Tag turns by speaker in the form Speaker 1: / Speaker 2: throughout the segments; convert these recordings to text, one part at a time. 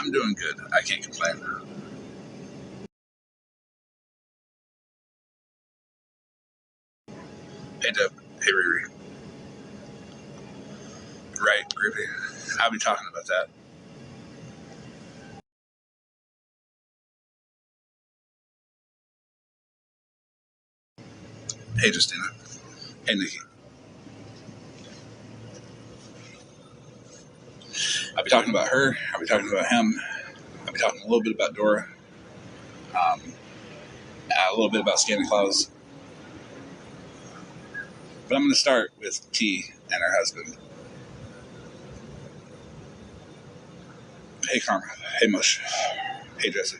Speaker 1: I'm doing good. I can't complain. Hey, Deb. Hey, Riri. Right, groupie. I'll be talking about that. Hey, Justina. Hey, Nikki. I'll be talking about her. I'll be talking about him. I'll be talking a little bit about Dora. Um, a little bit about Santa Claus. But I'm going to start with T and her husband. Hey, Karma. Hey, Mush. Hey, Jesse.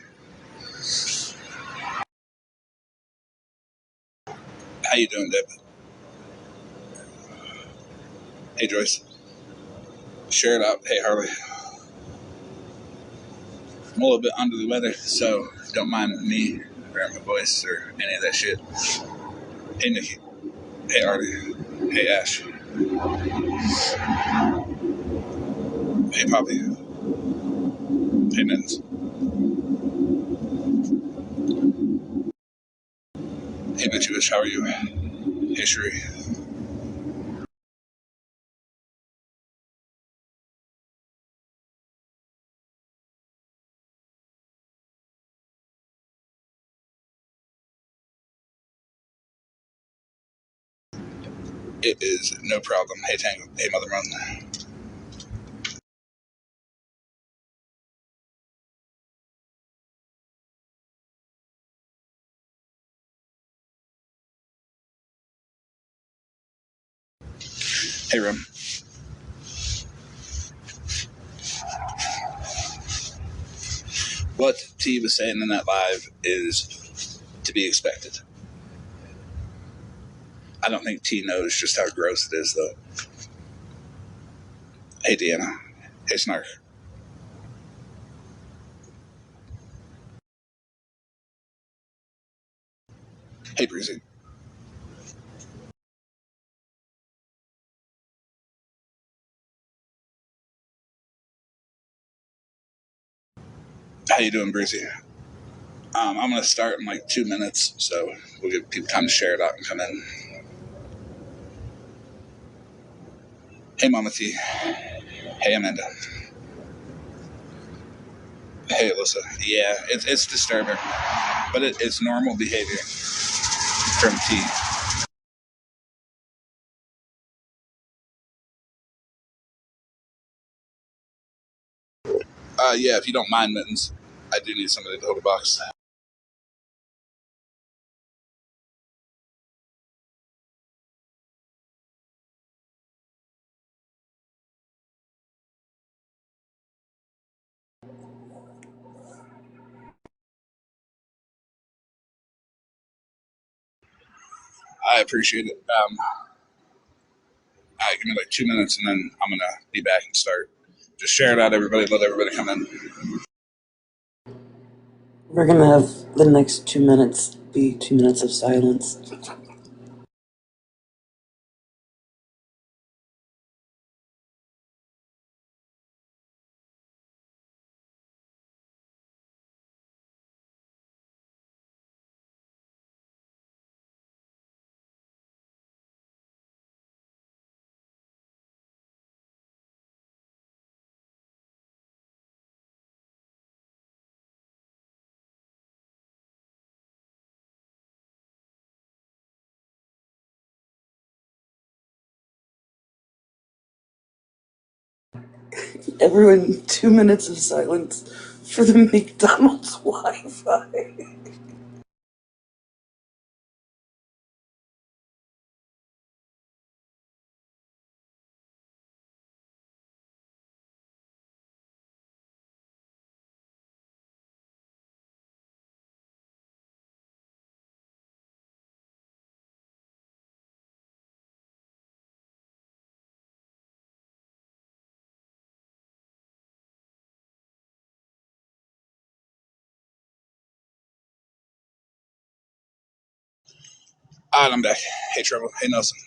Speaker 1: How you doing, Deb? Hey, Joyce. Share it out. Hey, Harley. I'm a little bit under the weather, so don't mind me or my voice or any of that shit. Hey, Nikki. Hey, Artie. Hey, Ash. Hey, Poppy. Hey, Nins. Hey, Bitchiwish. How are you? Hey, Sheree. It is no problem. Hey, Tango. Hey, Mother Run. Hey, Rim. What T was saying in that live is to be expected. I don't think T knows just how gross it is, though. Hey, Deanna. Hey, Snark. Hey, Breezy. How you doing, Breezy? I'm going to start in like 2 minutes, so we'll give people time to share it out and come in. Hey, Mama T. Hey, Amanda. Hey, Alyssa. Yeah, it's disturbing, but it's normal behavior from T. Yeah, if you don't mind, Mittens, I do need somebody to hold a box. I appreciate it. All right, give me like 2 minutes, and then I'm gonna be back and start. Just share it out, everybody. Let everybody come in.
Speaker 2: We're gonna have the next 2 minutes be 2 minutes of silence. Everyone, 2 minutes of silence for the McDonald's Wi-Fi.
Speaker 1: All right, I'm back. Hey, Trevor. Hey, Nelson.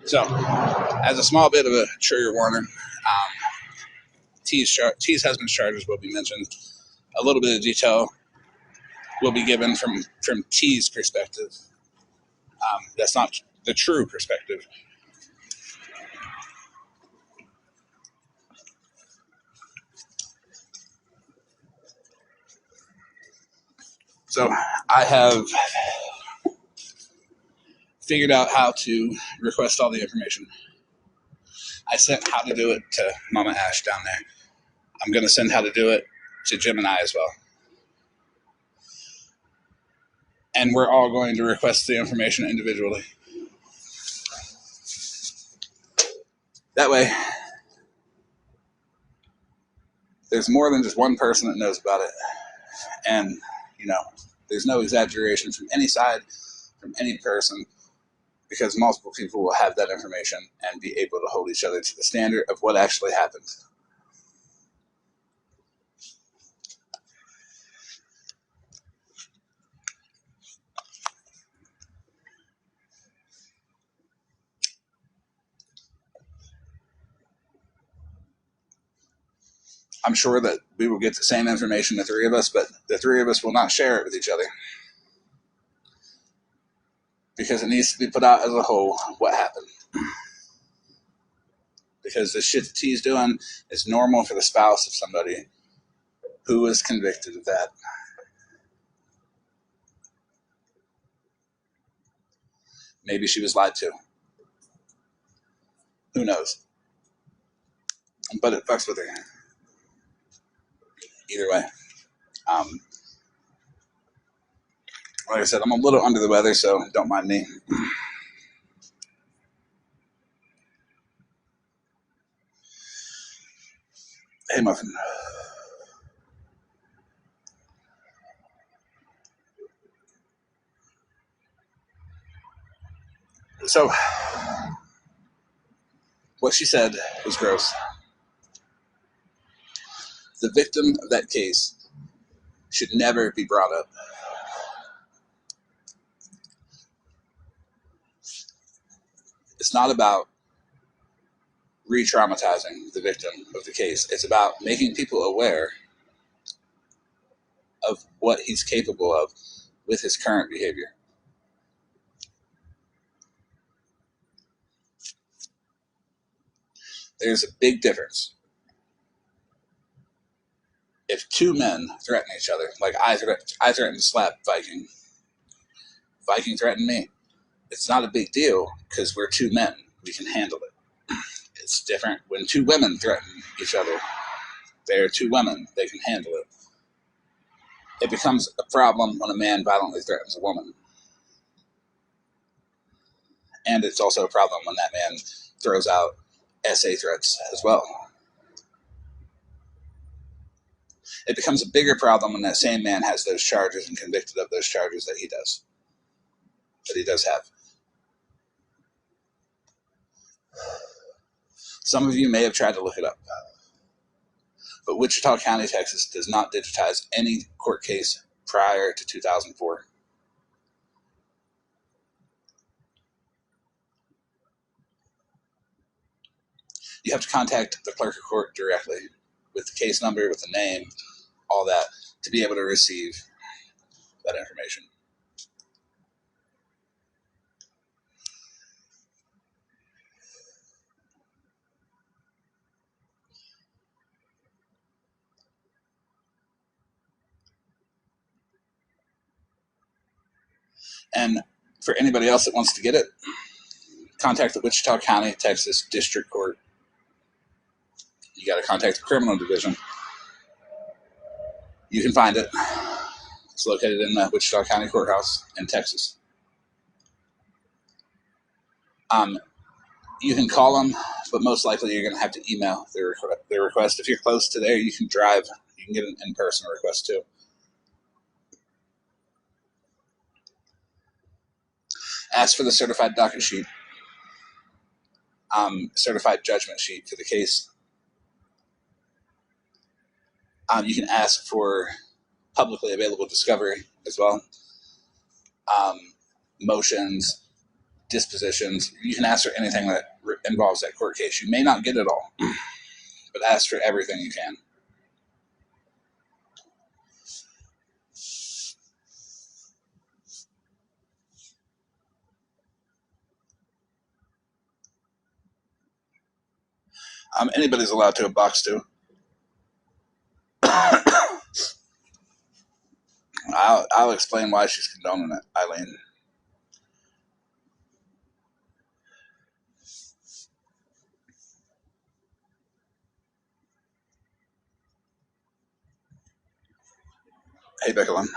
Speaker 1: So, as a small bit of a trigger warning, T's husband's charges will be mentioned. A little bit of detail will be given from T's perspective. That's not the true perspective. So I have figured out how to request all the information. I sent how to do it to Mama Ash down there. I'm going to send how to do it to Gemini as well. And we're all going to request the information individually. That way, there's more than just one person that knows about it. And, there's no exaggeration from any side, from any person, because multiple people will have that information and be able to hold each other to the standard of what actually happened. I'm sure that we will get the same information, the three of us, but the three of us will not share it with each other. Because it needs to be put out as a whole, what happened. Because the shit that T's doing is normal for the spouse of somebody who was convicted of that. Maybe she was lied to. Who knows? But it fucks with her. Either way. Like I said, I'm a little under the weather, so don't mind me. Hey, Muffin. So, what she said was gross. The victim of that case should never be brought up. It's not about re-traumatizing the victim of the case. It's about making people aware of what he's capable of with his current behavior. There's a big difference. If two men threaten each other, like I threatened to slap Viking, Viking threatened me, it's not a big deal because we're two men. We can handle it. It's different when two women threaten each other. They're two women. They can handle it. It becomes a problem when a man violently threatens a woman. And it's also a problem when that man throws out SA threats as well. It becomes a bigger problem when that same man has those charges and convicted of those charges that he does have. Some of you may have tried to look it up, but Wichita County, Texas does not digitize any court case prior to 2004. You have to contact the clerk of court directly with the case number, with the name, all that, to be able to receive that information. And for anybody else that wants to get it, contact the Wichita County, Texas District Court. You got to contact the criminal division. You can find it. It's located in the Wichita County Courthouse in Texas. You can call them, but most likely you're going to have to email their request. If you're close to there, you can drive. You can get an in-person request too. Ask for the certified docket sheet, certified judgment sheet for the case. You can ask for publicly available discovery as well. Motions, dispositions. You can ask for anything that involves that court case. You may not get it all, but ask for everything you can. Anybody's allowed to a box too. I'll explain why she's condoning it, Eileen. Hey, Becca Lynn.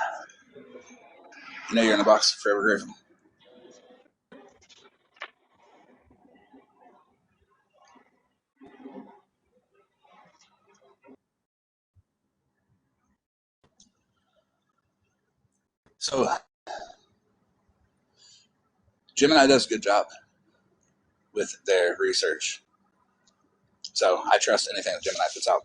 Speaker 1: You know you're in a box. Forever grateful. So Gemini does a good job with their research. So I trust anything that Gemini puts out.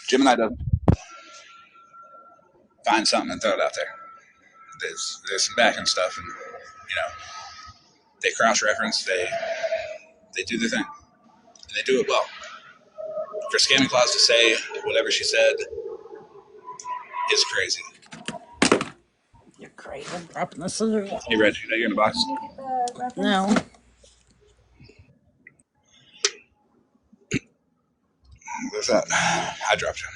Speaker 1: Gemini doesn't find something and throw it out there. There's some backing stuff, and they cross reference. They do their thing, and they do it well. For Scamming Claus to say whatever she said is crazy.
Speaker 2: You're crazy. I'm dropping the scissors.
Speaker 1: Hey, Reg, you know you're in a box?
Speaker 2: No.
Speaker 1: What's that? I dropped you.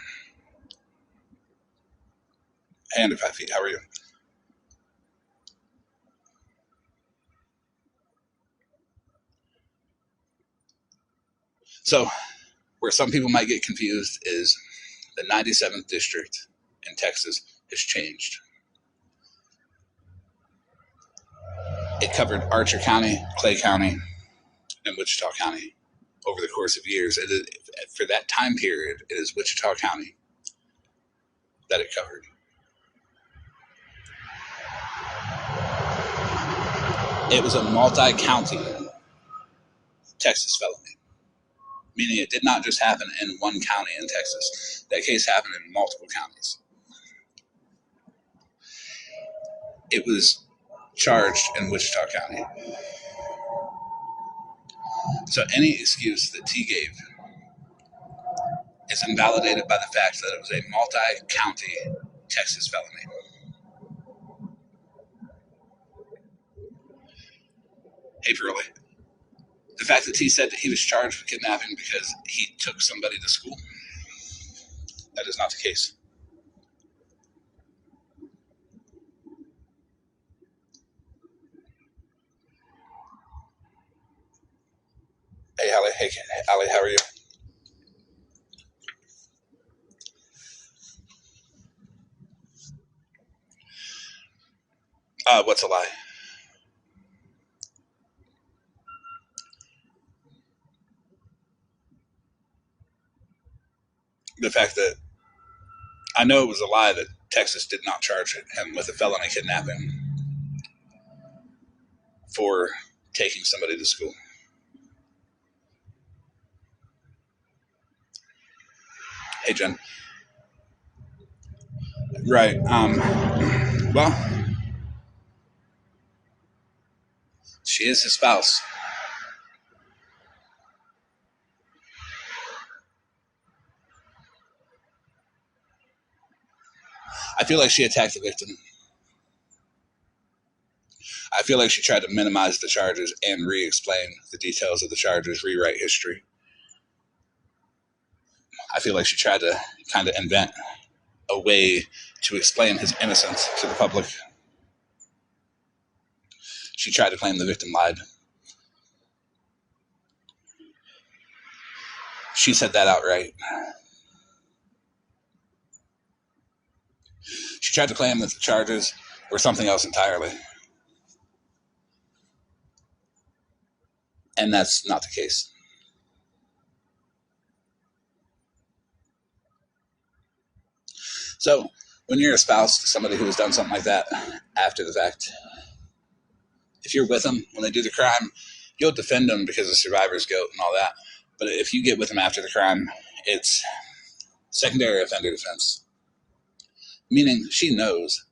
Speaker 1: Hand at 5 feet. How are you? So, where some people might get confused is the 97th district in Texas has changed. It covered Archer County, Clay County, and Wichita County over the course of years. For that time period, it is Wichita County that it covered. It was a multi-county Texas felony, meaning it did not just happen in one county in Texas. That case happened in multiple counties. It was charged in Wichita County. So any excuse that T gave is invalidated by the fact that it was a multi-county Texas felony. Hey, Pearly. The fact that T said that he was charged with kidnapping because he took somebody to school, that is not the case. Hey, Allie. Hey, Allie, how are you? What's a lie? The fact that I know it was a lie that Texas did not charge him with a felony kidnapping for taking somebody to school. Hey, Jen. Right. Well, she is his spouse. I feel like she attacked the victim. I feel like she tried to minimize the charges and re-explain the details of the charges, rewrite history. I feel like she tried to kind of invent a way to explain his innocence to the public. She tried to claim the victim lied. She said that outright. She tried to claim that the charges were something else entirely. And that's not the case. So, when you're a spouse to somebody who has done something like that after the fact, if you're with them when they do the crime, you'll defend them because of survivor's guilt and all that. But if you get with them after the crime, it's secondary offender defense. Meaning she knows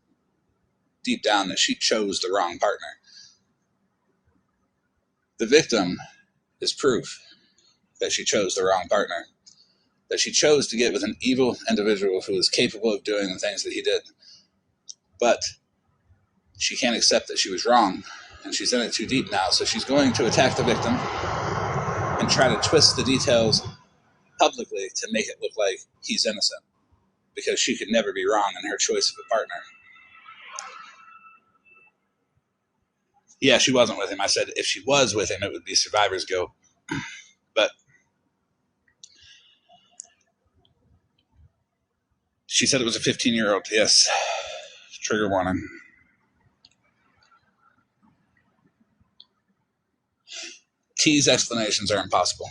Speaker 1: deep down that she chose the wrong partner. The victim is proof that she chose the wrong partner, that she chose to get with an evil individual who is capable of doing the things that he did. But she can't accept that she was wrong, and she's in it too deep now, so she's going to attack the victim and try to twist the details publicly to make it look like he's innocent, because she could never be wrong in her choice of a partner. Yeah, she wasn't with him. I said if she was with him, it would be survivor's guilt. But she said it was a 15-year-old. Yes. Trigger warning. T's explanations are impossible.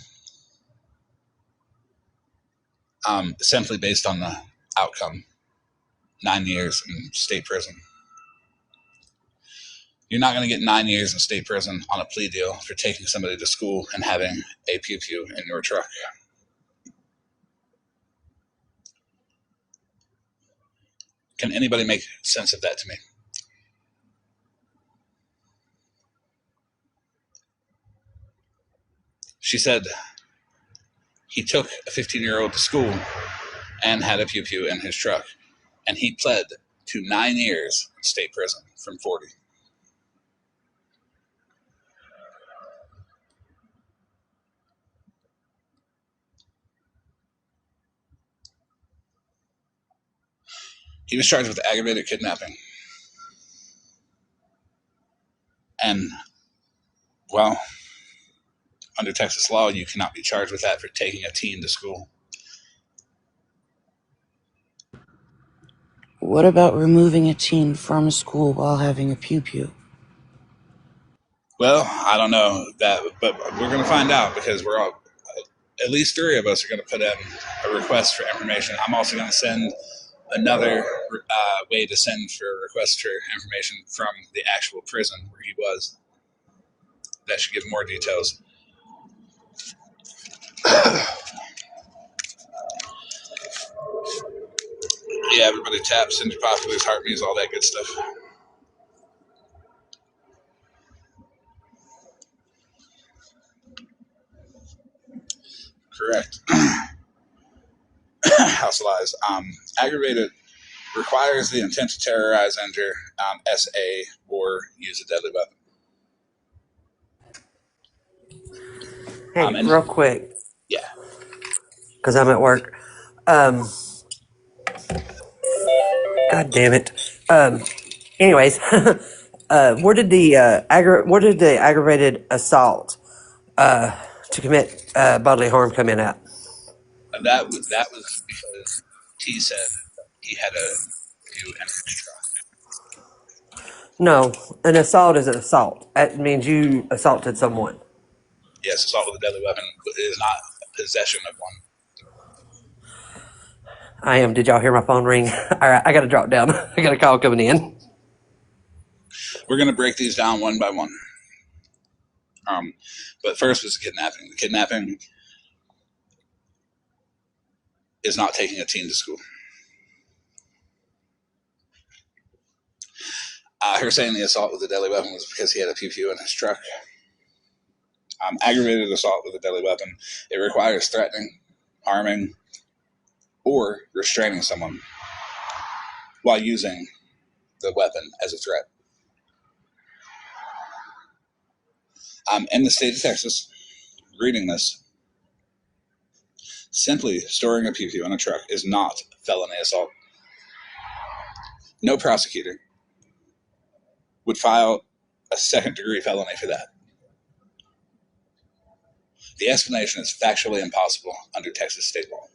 Speaker 1: Simply based on the outcome. 9 years in state prison. You're not going to get 9 years in state prison on a plea deal for taking somebody to school and having a pew-pew in your truck. Can anybody make sense of that to me? She said he took a 15-year-old to school and had a pew-pew in his truck, and he pled to 9 years in state prison from 40. He was charged with aggravated kidnapping. And, well, under Texas law, you cannot be charged with that for taking a teen to school.
Speaker 2: What about removing a teen from a school while having a pew-pew?
Speaker 1: Well, I don't know that, but we're going to find out, because we're all, at least 3 of us are going to put in a request for information. I'm also going to send another way to send for a request for information from the actual prison where he was. That should give more details. Yeah, everybody taps, send your populace, heart me's, all that good stuff. Correct. House lies. Aggravated requires the intent to terrorize, injure, SA, or use a deadly weapon.
Speaker 2: Hey, real quick,
Speaker 1: Yeah.
Speaker 2: because I'm at work. God damn it. Anyways, where did the aggravated assault to commit bodily harm come in at?
Speaker 1: That was because T said he had a view in his truck.
Speaker 2: No, an assault is an assault. That means you assaulted someone.
Speaker 1: Yes, assault with a deadly weapon is not possession of one.
Speaker 2: I am. Did y'all hear my phone ring? All right, I got to drop down. I got a call coming in.
Speaker 1: We're going to break these down one by one. But first was the kidnapping. The kidnapping is not taking a teen to school. Her saying the assault with a deadly weapon was because he had a pew-pew in his truck. Aggravated assault with a deadly weapon, it requires threatening, harming, or restraining someone while using the weapon as a threat. In the state of Texas, reading this, simply storing a pew-pew in a truck is not felony assault. No prosecutor would file a second-degree felony for that. The explanation is factually impossible under Texas state law.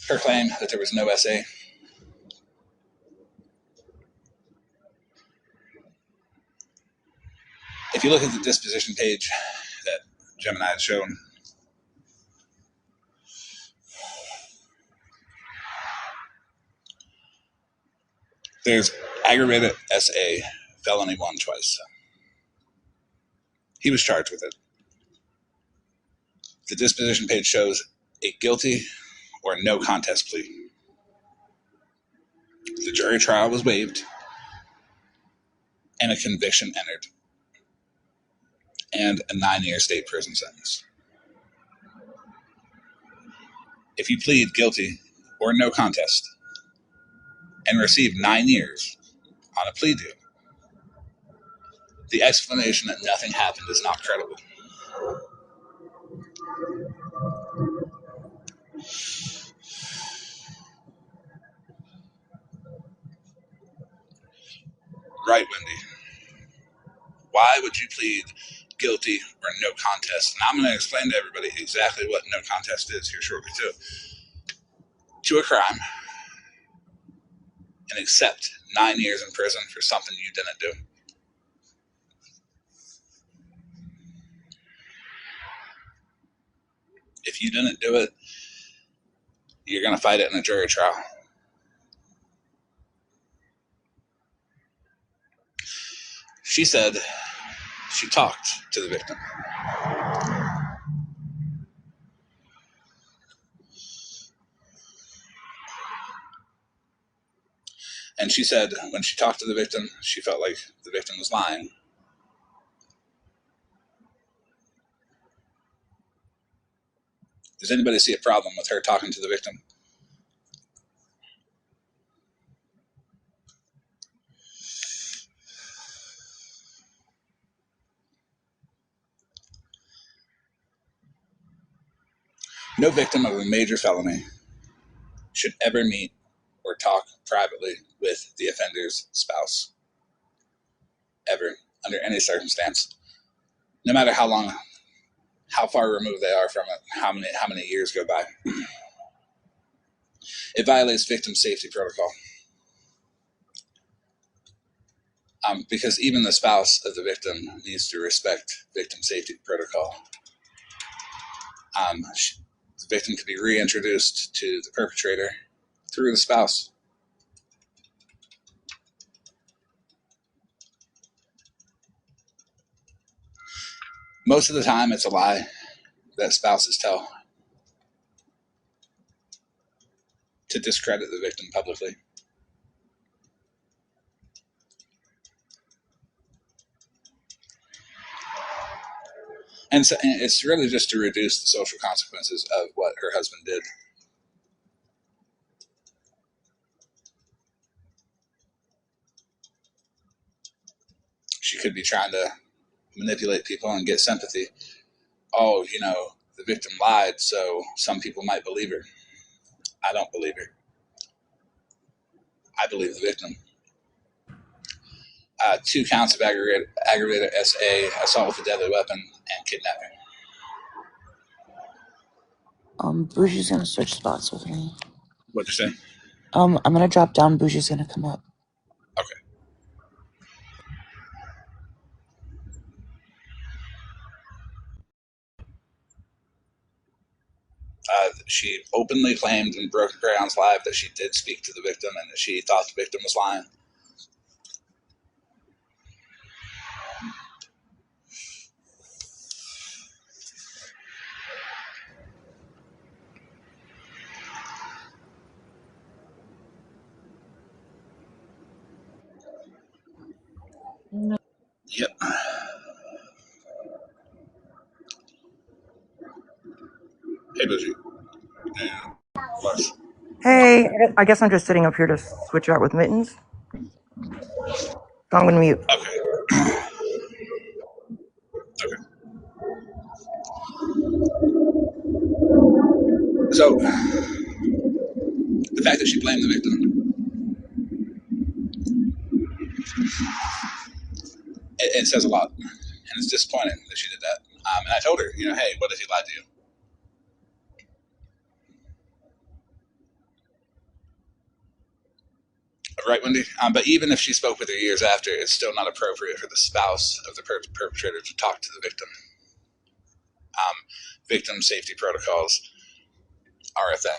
Speaker 1: Her claim that there was no SA. If you look at the disposition page that Gemini had shown, there's aggravated SA, felony 1 twice. He was charged with it. The disposition page shows a guilty or no contest plea. The jury trial was waived and a conviction entered and a 9-year state prison sentence. If you plead guilty or no contest and receive 9 years on a plea deal, the explanation that nothing happened is not credible. Right, Wendy? Why would you plead guilty or no contest? And I'm going to explain to everybody exactly what no contest is here shortly too. To a crime and accept 9 years in prison for something you didn't do. If you didn't do it, you're going to fight it in a jury trial. She said she talked to the victim. And she said when she talked to the victim, she felt like the victim was lying. Does anybody see a problem with her talking to the victim? No victim of a major felony should ever meet or talk privately with the offender's spouse. Ever, under any circumstance. No matter how far removed they are from it, how many years go by. It violates victim safety protocol. Because even the spouse of the victim needs to respect victim safety protocol. The victim could be reintroduced to the perpetrator through the spouse. Most of the time, it's a lie that spouses tell to discredit the victim publicly. And so it's really just to reduce the social consequences of what her husband did. She could be trying to manipulate people and get sympathy. Oh, the victim lied, so some people might believe her. I don't believe her. I believe the victim. 2 counts of aggravated SA, assault with a deadly weapon, and kidnapping.
Speaker 2: Bougie's gonna switch spots with me.
Speaker 1: What'd you say?
Speaker 2: I'm gonna drop down. Bougie's gonna come up.
Speaker 1: Okay. She openly claimed in Broken Crayons Live that she did speak to the victim and that she thought the victim was lying.
Speaker 2: No.
Speaker 1: Yep. Hey, Bougie. Yeah. Plus.
Speaker 3: Hey, I guess I'm just sitting up here to switch out with Mittens. So I'm gonna mute.
Speaker 1: Okay. Okay. So, the fact that she blamed the victim, it says a lot. And it's disappointing that she did that. And I told her, hey, what if he lied to you? Right, Wendy? But even if she spoke with her years after, it's still not appropriate for the spouse of the perpetrator to talk to the victim. Victim safety protocols are a thing,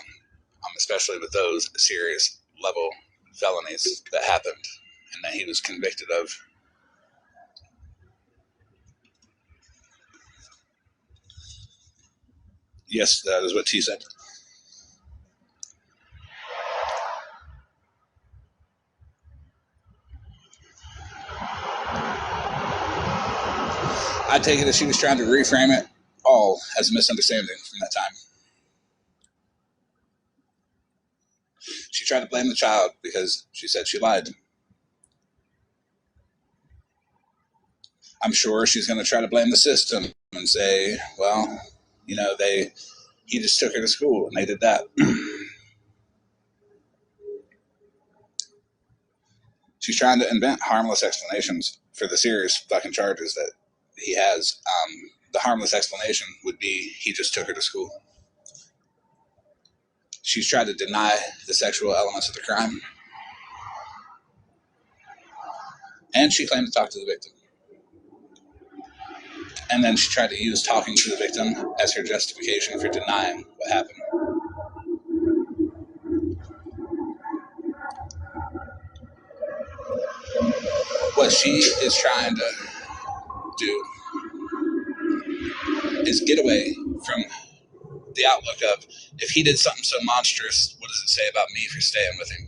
Speaker 1: especially with those serious level felonies that happened and that he was convicted of. Yes, that is what T said. take it as she was trying to reframe it all as a misunderstanding from that time. She tried to blame the child because she said she lied. I'm sure she's going to try to blame the system and say, well, you know, he just took her to school and they did that. She's trying to invent harmless explanations for the serious fucking charges that he has. The harmless explanation would be he just took her to school. She's tried to deny the sexual elements of the crime. And she claimed to talk to the victim. And then she tried to use talking to the victim as her justification for denying what happened. What she is trying to do is get away from the outlook of, if he did something so monstrous, what does it say about me for staying with him?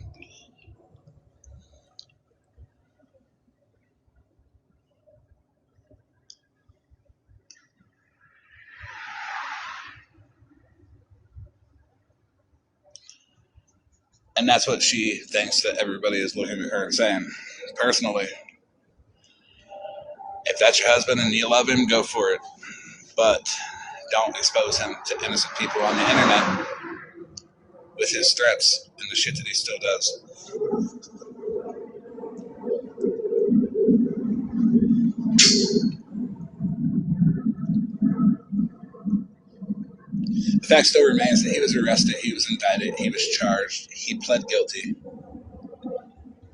Speaker 1: And that's what she thinks that everybody is looking at her and saying. Personally, if that's your husband and you love him, go for it. But don't expose him to innocent people on the internet with his threats and the shit that he still does. The fact still remains that he was arrested, he was indicted, he was charged, he pled guilty.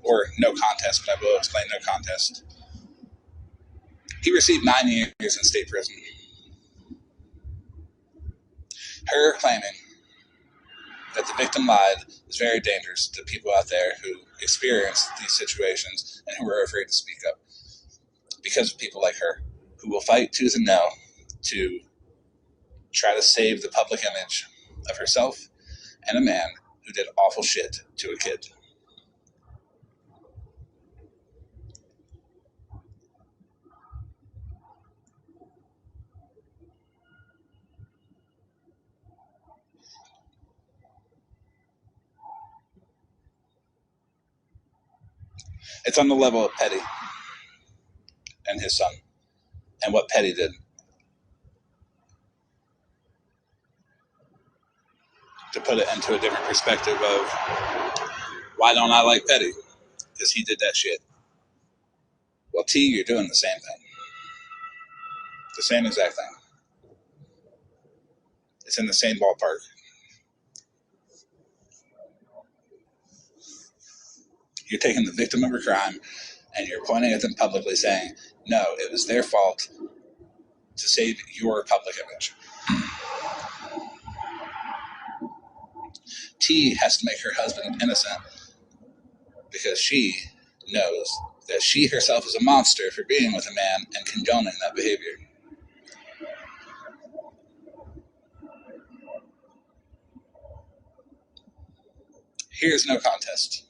Speaker 1: Or no contest, but I will explain no contest. He received 9 years in state prison. Her claiming that the victim lied is very dangerous to people out there who experience these situations and who are afraid to speak up. Because of people like her, who will fight tooth and nail to try to save the public image of herself and a man who did awful shit to a kid. It's on the level of Petty and his son, and what Petty did. To put it into a different perspective of, why don't I like Petty? Because he did that shit. Well, T, you're doing the same thing. The same exact thing. It's in the same ballpark. You're taking the victim of a crime and you're pointing at them publicly saying, no, it was their fault to save your public image. T has to make her husband innocent because she knows that she herself is a monster for being with a man and condoning that behavior. Here's no contest.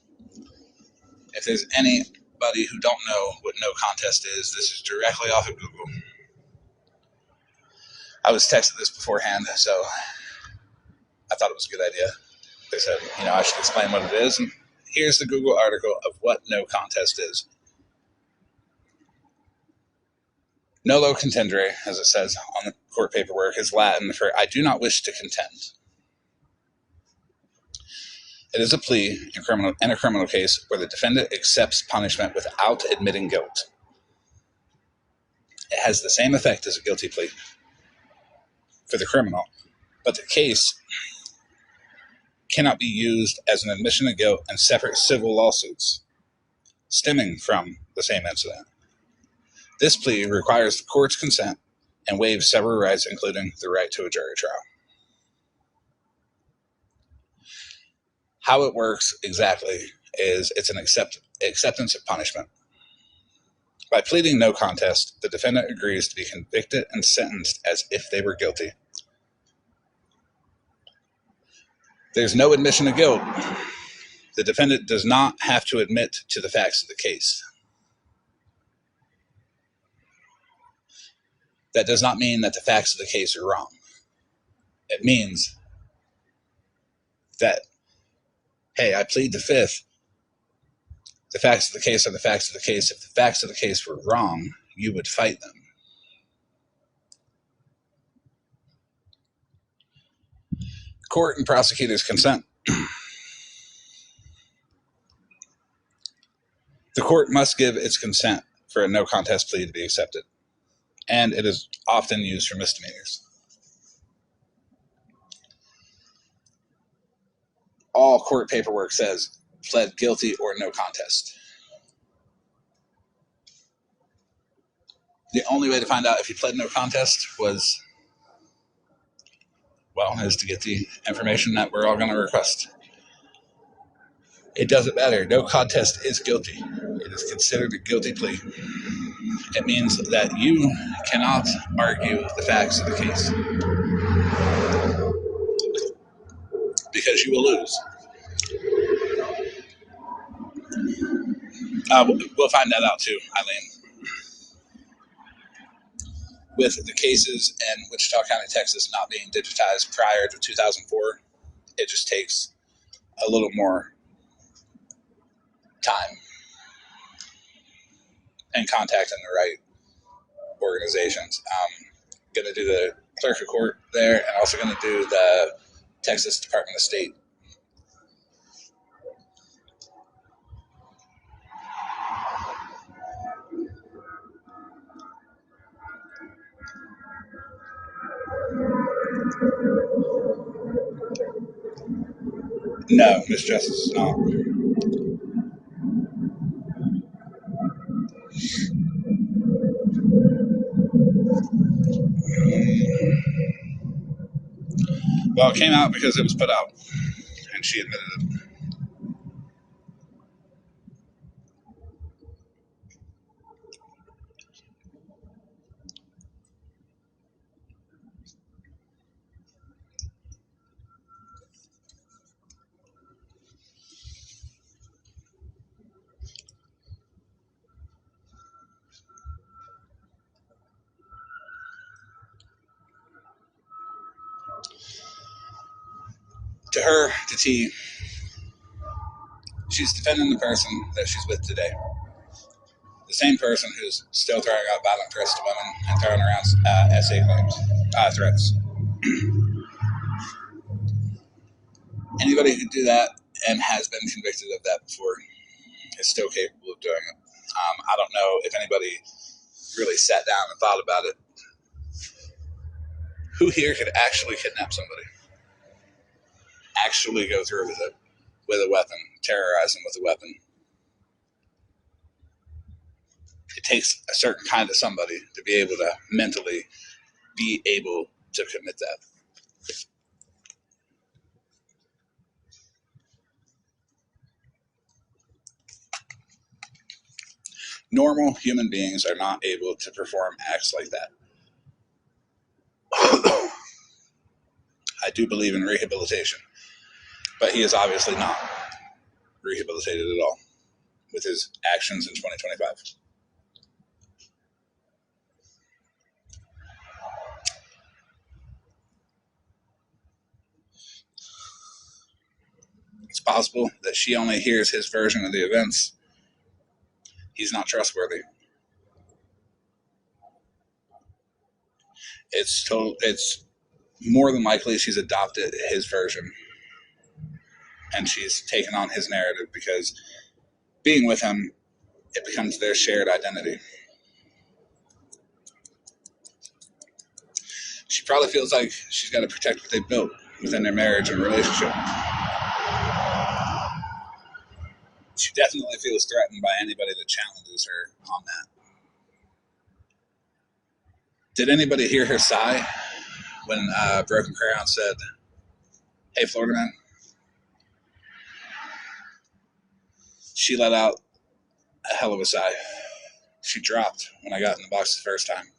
Speaker 1: If there's anybody who don't know what no contest is, this is directly off of Google. I was texted this beforehand, so I thought it was a good idea. They said, I should explain what it is. And here's the Google article of what no contest is. Nolo contendere, as it says on the court paperwork, is Latin for I do not wish to contend. It is a plea in a criminal case where the defendant accepts punishment without admitting guilt. It has the same effect as a guilty plea for the criminal, but the case cannot be used as an admission of guilt in separate civil lawsuits stemming from the same incident. This plea requires the court's consent and waives several rights, including the right to a jury trial. How it works exactly is it's an acceptance of punishment. By pleading no contest, the defendant agrees to be convicted and sentenced as if they were guilty. There's no admission of guilt. The defendant does not have to admit to the facts of the case. That does not mean that the facts of the case are wrong. It means that, hey, I plead the fifth. The facts of the case are the facts of the case. If the facts of the case were wrong, you would fight them. Court and prosecutor's consent. The court must give its consent for a no contest plea to be accepted, and it is often used for misdemeanors. All court paperwork says pled guilty or no contest. The only way to find out if you pled no contest is to get the information that we're all going to request. It doesn't matter. No contest is guilty. It is considered a guilty plea. It means that you cannot argue the facts of the case because you will lose. We'll find that out too, Eileen. With the cases in Wichita County, Texas not being digitized prior to 2004, it just takes a little more time and contacting the right organizations. Going to do the clerk of court there, and also going to do the Texas Department of State. No, Miss Justice is not. Well, it came out because it was put out, and she admitted it. To her, to T, she's defending the person that she's with today. The same person who's still throwing out violent threats to women and throwing around SA claims, threats. Anybody who do that and has been convicted of that before is still capable of doing it. I don't know if anybody really sat down and thought about it. Who here could actually kidnap somebody? Actually go through with it, with a weapon, terrorize them with a weapon? It takes a certain kind of somebody to be able to mentally be able to commit that. Normal human beings are not able to perform acts like that. I do believe in rehabilitation, but he is obviously not rehabilitated at all with his actions in 2025. It's possible that she only hears his version of the events. He's not trustworthy. It's more than likely she's adopted his version and she's taken on his narrative because being with him, it becomes their shared identity. She probably feels like she's got to protect what they built within their marriage and relationship. She definitely feels threatened by anybody that challenges her on that. Did anybody hear her sigh when Broken Crayon said, "Hey, Florida man"? She let out a hell of a sigh. She dropped when I got in the box the first time.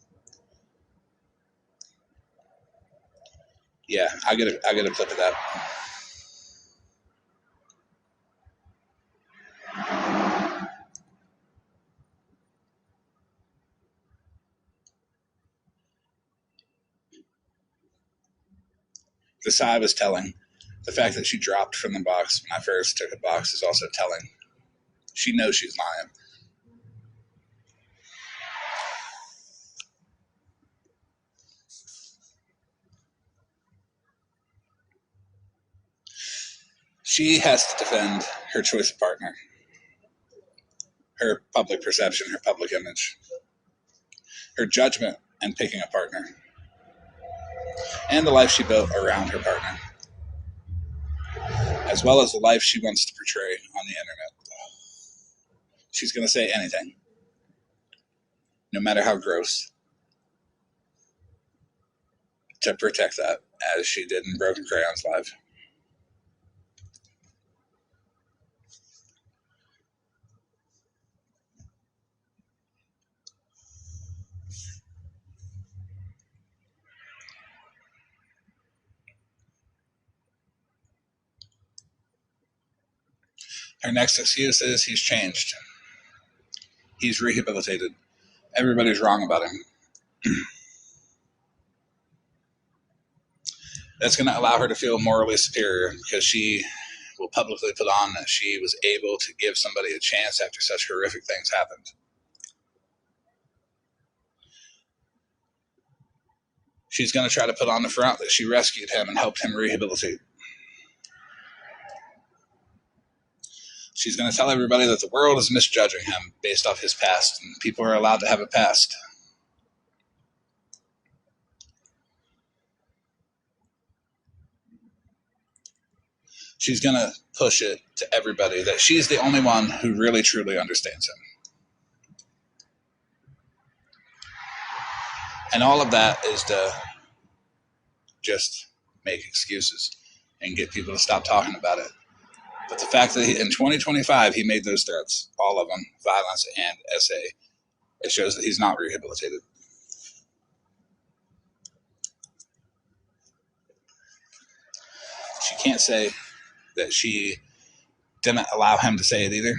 Speaker 1: Yeah, I get a clip of that. The sigh was telling. The fact that she dropped from the box when I first took a box is also telling. She knows she's lying. She has to defend her choice of partner, her public perception, her public image, her judgment in picking a partner, and the life she built around her partner, as well as the life she wants to portray on the internet. She's going to say anything, no matter how gross, to protect that, as she did in Broken Crayons Live. Her next excuse is he's changed. He's rehabilitated. Everybody's wrong about him. That's going to allow her to feel morally superior because she will publicly put on that she was able to give somebody a chance after such horrific things happened. She's going to try to put on the front that she rescued him and helped him rehabilitate. She's going to tell everybody that the world is misjudging him based off his past, and people are allowed to have a past. She's going to push it to everybody that she's the only one who really truly understands him. And all of that is to just make excuses and get people to stop talking about it. But the fact that in 2025 he made those threats, all of them, violence and SA, it shows that he's not rehabilitated. She can't say that she didn't allow him to say it either,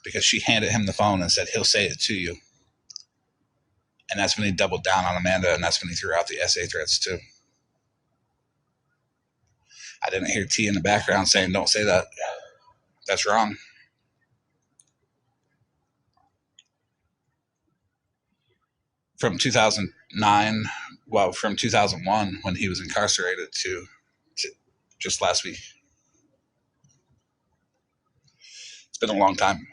Speaker 1: because she handed him the phone and said he'll say it to you. And that's when he doubled down on Amanda, and that's when he threw out the SA threats too. I didn't hear T in the background saying, don't say that. That's wrong. From 2009, well, from 2001, when he was incarcerated, to just last week. It's been a long time.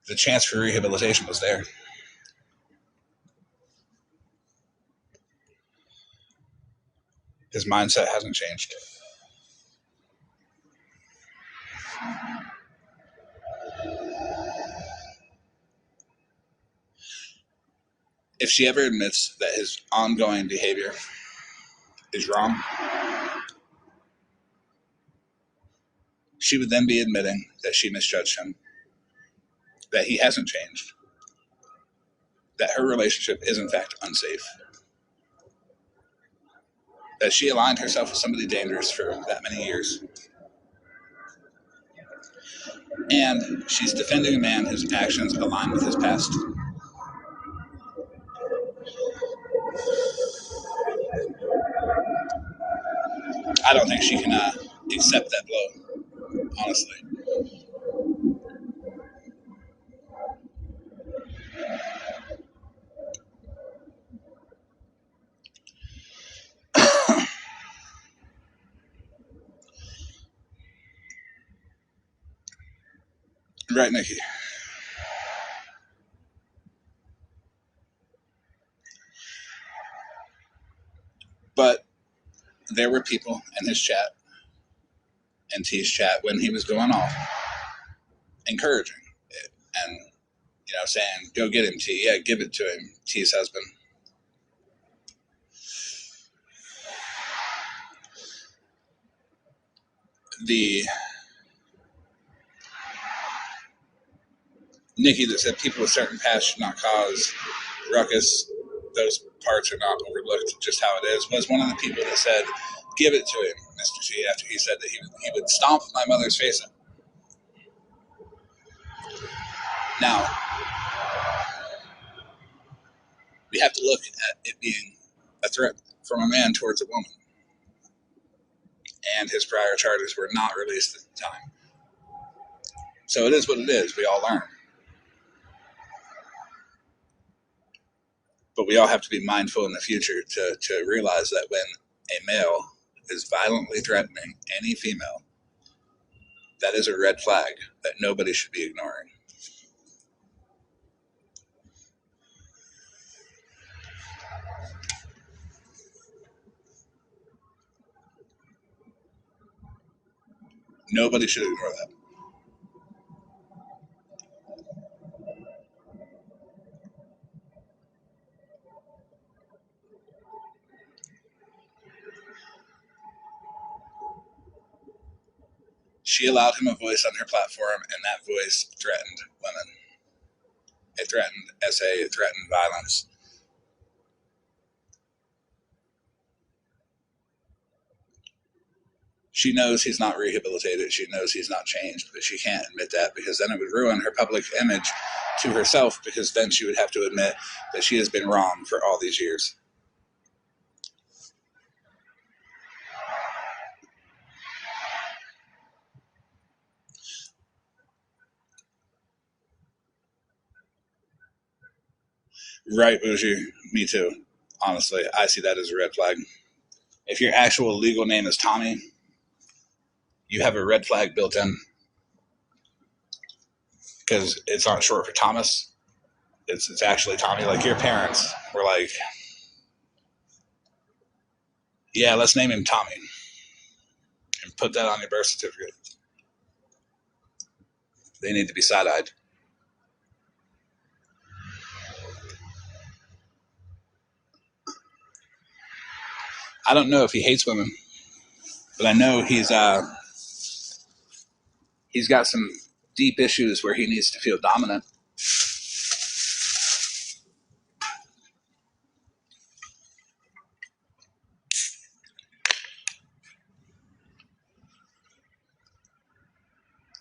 Speaker 1: The chance for rehabilitation was there. His mindset hasn't changed. If she ever admits that his ongoing behavior is wrong, she would then be admitting that she misjudged him, that he hasn't changed, that her relationship is in fact unsafe, that she aligned herself with somebody dangerous for that many years. And she's defending a man whose actions align with his past. I don't think she can accept that blow, honestly. Right, Nikki? But there were people in his chat, in T's chat, when he was going off, encouraging it and, saying, go get him, T. Yeah, give it to him, T's husband. The Nikki that said people with certain pasts should not cause ruckus, those parts are not overlooked, just how it is, was one of the people that said, give it to him, Mr. T, after he said that he would stomp my mother's face in. Now, we have to look at it being a threat from a man towards a woman, and his prior charges were not released at the time. So it is what it is. We all learn. But we all have to be mindful in the future to realize that when a male is violently threatening any female, that is a red flag that nobody should be ignoring. Nobody should ignore that. She allowed him a voice on her platform, and that voice threatened women. It threatened SA, it threatened violence. She knows he's not rehabilitated. She knows he's not changed, but she can't admit that because then it would ruin her public image to herself, because then she would have to admit that she has been wrong for all these years. Right, Bougie? Me too. Honestly, I see that as a red flag. If your actual legal name is Tommy, you have a red flag built in because it's not short for Thomas. It's actually Tommy. Like your parents were like, yeah, let's name him Tommy and put that on your birth certificate. They need to be side-eyed. I don't know if he hates women, but I know he's got some deep issues where he needs to feel dominant.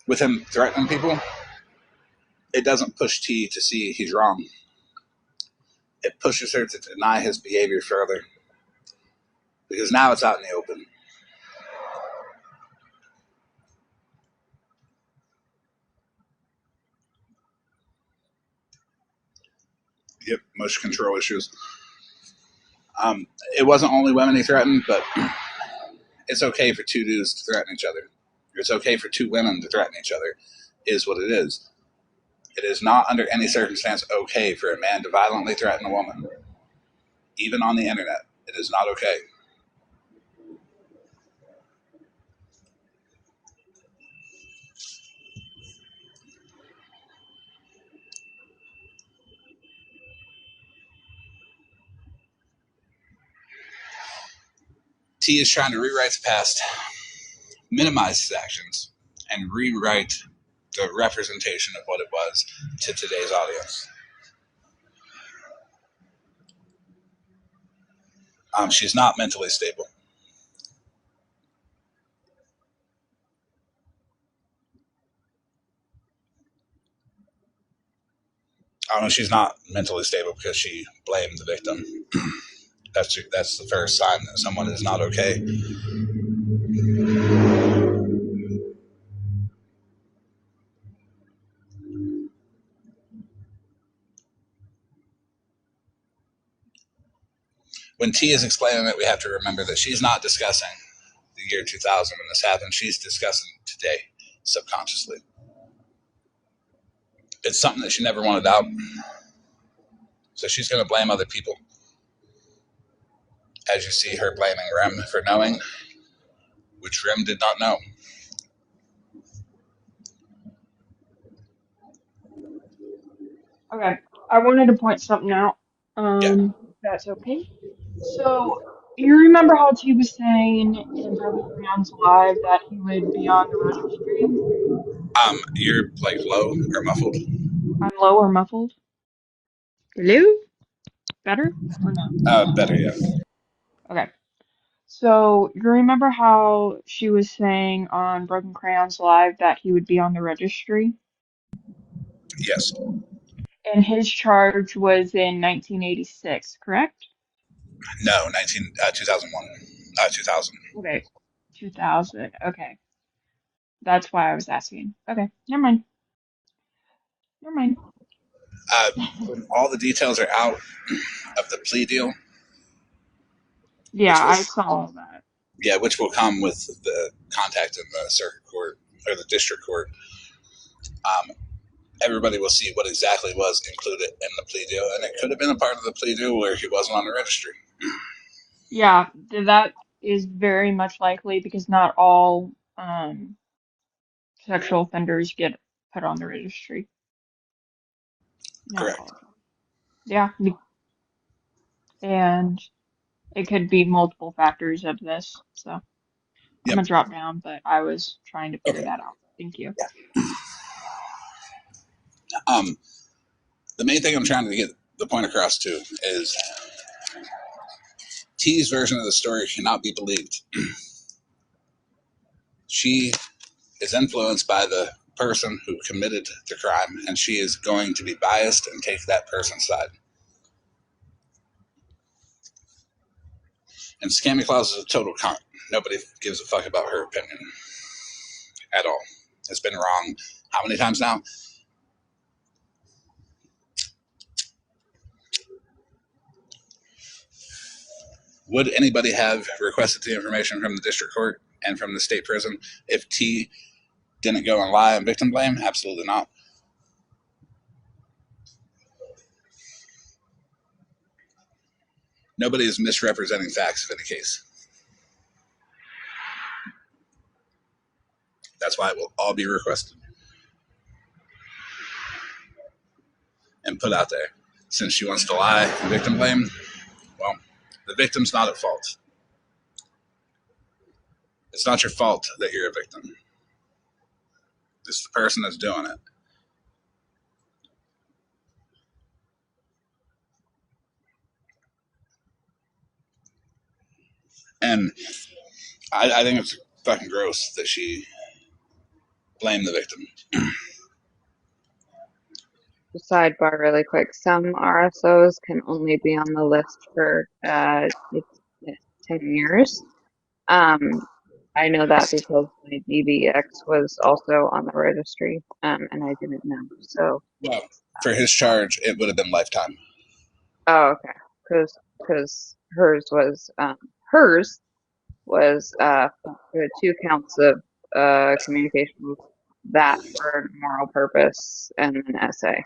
Speaker 1: With him threatening people, it doesn't push T to see he's wrong. It pushes her to deny his behavior further because now it's out in the open. Yep, motion control issues. It wasn't only women he threatened, but it's okay for two dudes to threaten each other. It's okay for two women to threaten each other, is what it is. It is not under any circumstance okay for a man to violently threaten a woman, even on the internet. It is not okay. T is trying to rewrite the past, minimize his actions, and rewrite the representation of what it was to today's audience. She's not mentally stable. I don't know, she's not mentally stable because she blamed the victim. That's the first sign that someone is not okay. When T is explaining it, we have to remember that she's not discussing the year 2000 when this happened. She's discussing today subconsciously. It's something that she never wanted out. So she's going to blame other people. As you see her blaming Rem for knowing, which Rem did not know.
Speaker 4: Okay, I wanted to point something out.
Speaker 1: Yeah.
Speaker 4: If that's okay. So, you remember how he was saying in Broken Crayons Live that he would be on the registry?
Speaker 1: You're like low or muffled.
Speaker 4: I'm low or muffled? Hello? Better or no?
Speaker 1: Better, yeah.
Speaker 4: Okay. So, you remember how she was saying on Broken Crayons Live that he would be on the registry?
Speaker 1: Yes.
Speaker 4: And his charge was in 1986, correct?
Speaker 1: No, 2001. 2000.
Speaker 4: Okay, 2000. Okay, that's why I was asking. Okay, never mind. Never mind.
Speaker 1: When all the details are out of the plea deal,
Speaker 4: Yeah,
Speaker 1: which will,
Speaker 4: I saw that.
Speaker 1: yeah, which will come with the contact in the circuit court or the district court, everybody will see what exactly was included in the plea deal, and it could have been a part of the plea deal where he wasn't on the registry.
Speaker 4: Yeah, that is very much likely because not all sexual offenders get put on the registry. Not all
Speaker 1: Correct.
Speaker 4: of them. Yeah, and it could be multiple factors of this. So I'm
Speaker 1: Yep.
Speaker 4: gonna drop down, but I was trying to figure
Speaker 1: Okay.
Speaker 4: that out. Thank you.
Speaker 1: Yeah. The main thing I'm trying to get the point across to is T's version of the story cannot be believed. She is influenced by the person who committed the crime, and she is going to be biased and take that person's side. And Scammy Claus is a total con. Nobody gives a fuck about her opinion at all. It's been wrong how many times now? Would anybody have requested the information from the district court and from the state prison if T didn't go and lie and victim blame? Absolutely not. Nobody is misrepresenting facts of any case. That's why it will all be requested and put out there. Since she wants to lie and victim blame, well, the victim's not at fault. It's not your fault that you're a victim. It's the person that's doing it. And I think it's fucking gross that she blamed the victim.
Speaker 5: Sidebar really quick. Some RSOs can only be on the list for it's 10 years. I know that because my DBX was also on the registry, and I didn't know. So,
Speaker 1: Well, for his charge, it would have been lifetime.
Speaker 5: oh, okay. Because hers was 2 counts of communication with that for moral purpose and an essay.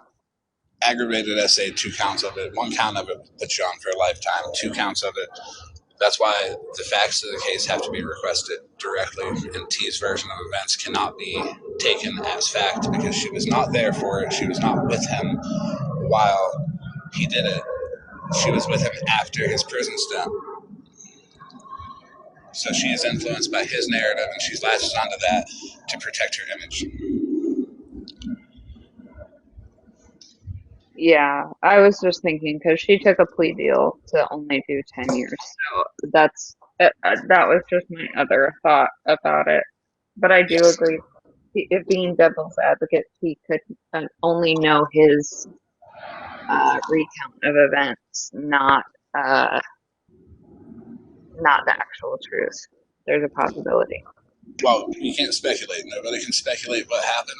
Speaker 1: Aggravated essay, 2 counts of it. 1 count of it puts you on for a lifetime. 2 counts of it. That's why the facts of the case have to be requested directly, and T's version of events cannot be taken as fact because she was not there for it. She was not with him while he did it. She was with him after his prison stint. So she is influenced by his narrative, and she latches onto that to protect her image.
Speaker 5: Yeah, I was just thinking because she took a plea deal to only do 10 years. So that was just my other thought about it. But I do
Speaker 1: Yes.
Speaker 5: agree. If being devil's advocate, he could only know his recount of events, uh, not the actual truth. There's a possibility.
Speaker 1: Well, you can't speculate. Nobody can speculate what happened.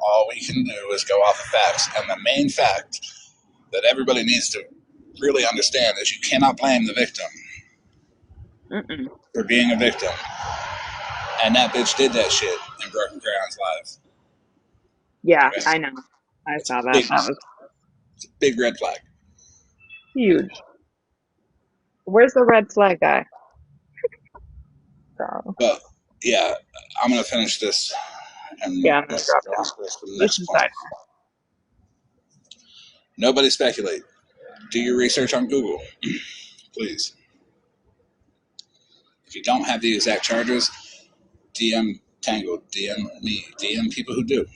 Speaker 1: All we can do is go off of facts. And the main fact that everybody needs to really understand is you cannot blame the victim
Speaker 5: Mm-mm.
Speaker 1: for being a victim. And that bitch did that shit in Broken Crayon's life.
Speaker 5: Yeah,
Speaker 1: It's,
Speaker 5: I know. I
Speaker 1: it's a
Speaker 5: saw that.
Speaker 1: big,
Speaker 5: That was
Speaker 1: big red flag.
Speaker 5: huge. Where's the red flag guy? Girl.
Speaker 1: But yeah, I'm gonna finish this and
Speaker 5: Yeah, I'm gonna drop down.
Speaker 1: go to the
Speaker 5: Do
Speaker 1: next
Speaker 5: some
Speaker 1: point.
Speaker 5: side.
Speaker 1: Nobody speculate. Do your research on Google, please. If you don't have the exact charges, DM Tango, DM me, DM people who do,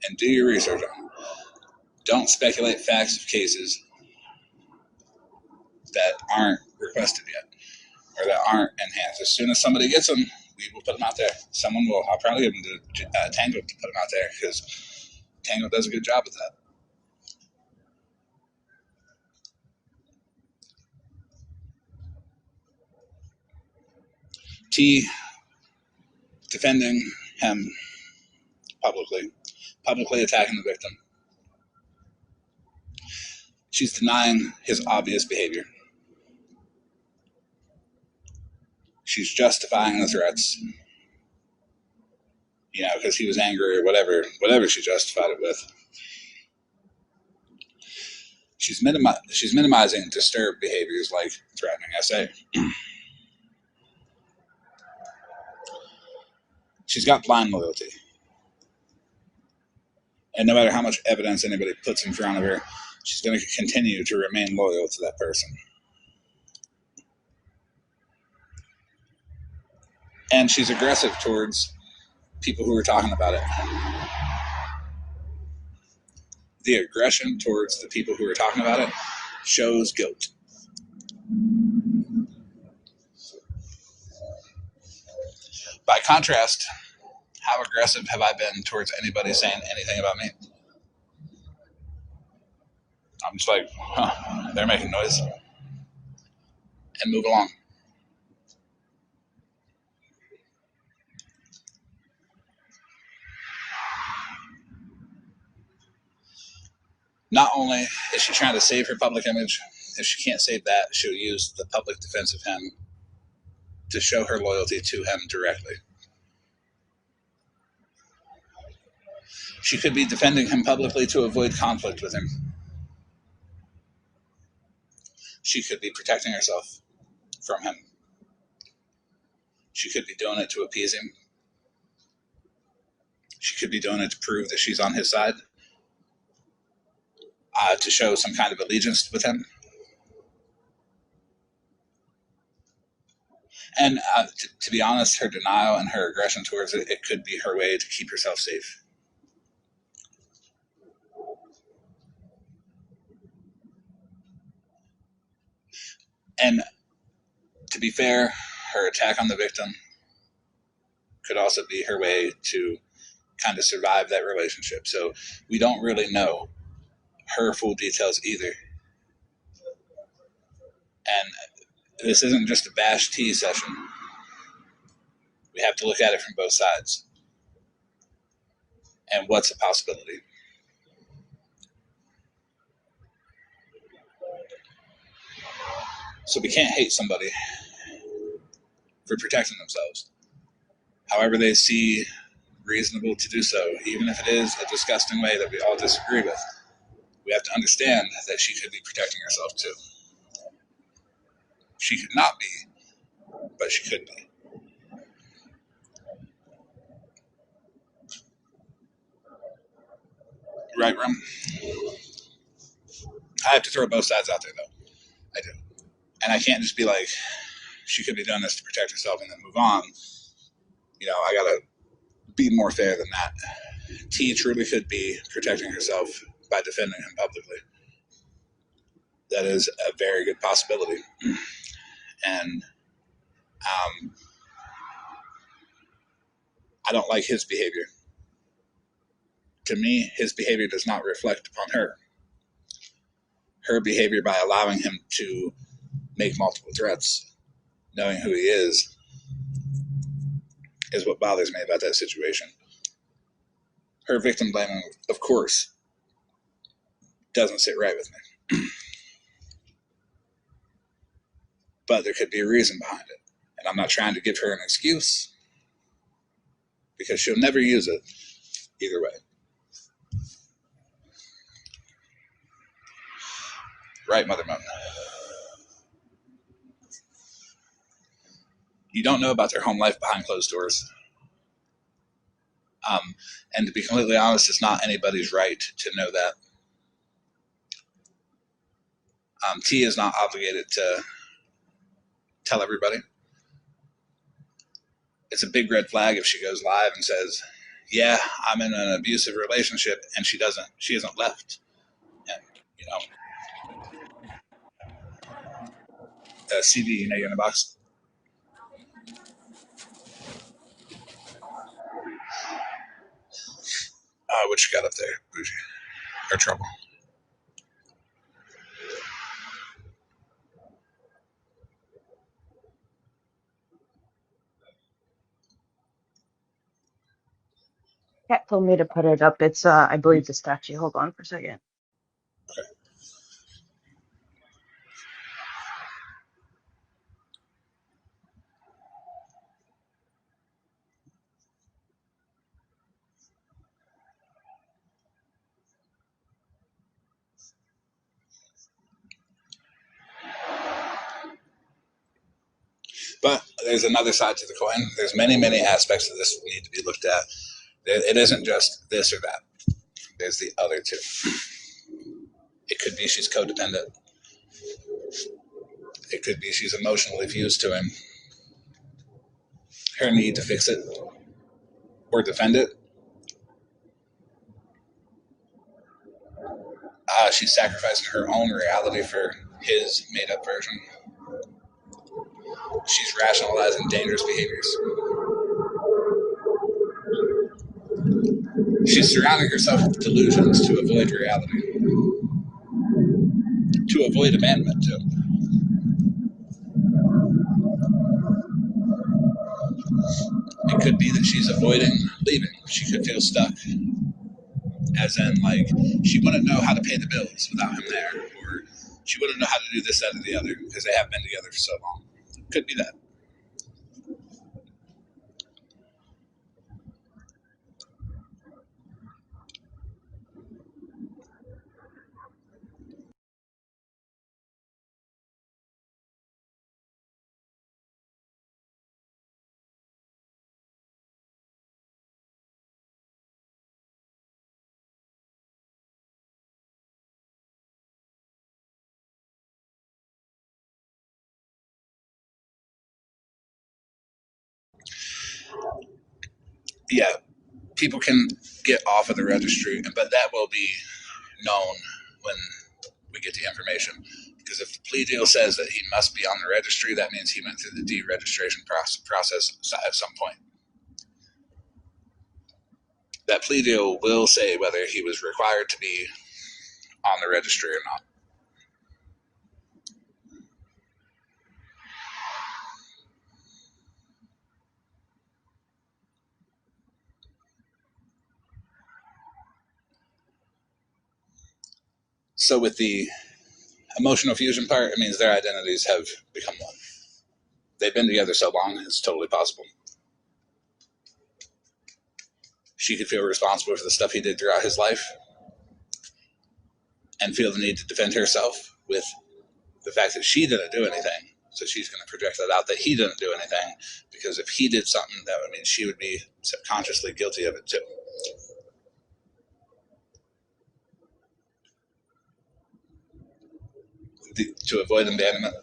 Speaker 1: and do your research on them. Don't speculate facts of cases that aren't requested yet or that aren't enhanced. As soon as somebody gets them, we will put them out there. Someone will. I'll probably give them to Tango to put them out there because Tango does a good job with that. T defending him publicly attacking the victim. She's denying his obvious behavior. She's justifying the threats, because he was angry or whatever she justified it with. She's minimizing disturbed behaviors like threatening SA. She's got blind loyalty. And no matter how much evidence anybody puts in front of her, she's going to continue to remain loyal to that person. And she's aggressive towards people who are talking about it. The aggression towards the people who are talking about it shows guilt. By contrast, how aggressive have I been towards anybody saying anything about me? I'm just like, they're making noise, and move along. Not only is she trying to save her public image, if she can't save that, she'll use the public defense of him to show her loyalty to him directly. She could be defending him publicly to avoid conflict with him. She could be protecting herself from him. She could be doing it to appease him. She could be doing it to prove that she's on his side, to show some kind of allegiance with him. And to be honest, her denial and her aggression towards it could be her way to keep herself safe. And to be fair, her attack on the victim could also be her way to kind of survive that relationship. So we don't really know her full details either. And this isn't just a bash T session. We have to look at it from both sides. And what's a possibility? So we can't hate somebody for protecting themselves. However they see reasonable to do so, even if it is a disgusting way that we all disagree with. We have to understand that she could be protecting herself too. She could not be, but she could be. Right, Rum? I have to throw both sides out there, though. I do. And I can't just be like, she could be doing this to protect herself and then move on. I gotta be more fair than that. T truly could be protecting herself by defending him publicly. That is a very good possibility. And I don't like his behavior. To me, his behavior does not reflect upon her. Her behavior by allowing him to make multiple threats, knowing who he is what bothers me about that situation. Her victim blaming, of course, doesn't sit right with me. But there could be a reason behind it. And I'm not trying to give her an excuse, because she'll never use it either way. Right, Mother Moon? You don't know about their home life behind closed doors. And to be completely honest, it's not anybody's right to know that. T is not obligated to tell everybody. It's a big red flag if she goes live and says, yeah, I'm in an abusive relationship, and she hasn't left. And, CD, you're in the box. What you got up there, Bougie? Or Trouble?
Speaker 3: Cat told me to put it up. It's, I believe, the statue. Hold on for a second.
Speaker 1: But there's another side to the coin. There's many, many aspects of this that need to be looked at. It isn't just this or that. There's the other two. It could be she's codependent. It could be she's emotionally fused to him. Her need to fix it or defend it. She's sacrificing her own reality for his made-up version. She's rationalizing dangerous behaviors. She's surrounding herself with delusions to avoid reality, to avoid abandonment, too. It could be that she's avoiding leaving. She could feel stuck, as in, like, she wouldn't know how to pay the bills without him there, or she wouldn't know how to do this, that, or the other, because they have been together for so long. Could be that. Yeah, people can get off of the registry, but that will be known when we get the information. Because if the plea deal says that he must be on the registry, that means he went through the deregistration process at some point. That plea deal will say whether he was required to be on the registry or not. So with the emotional fusion part, it means their identities have become one. They've been together so long, it's totally possible. She could feel responsible for the stuff he did throughout his life and feel the need to defend herself with the fact that she didn't do anything. So she's going to project that out that he didn't do anything, because if he did something, that would mean she would be subconsciously guilty of it too. To avoid abandonment,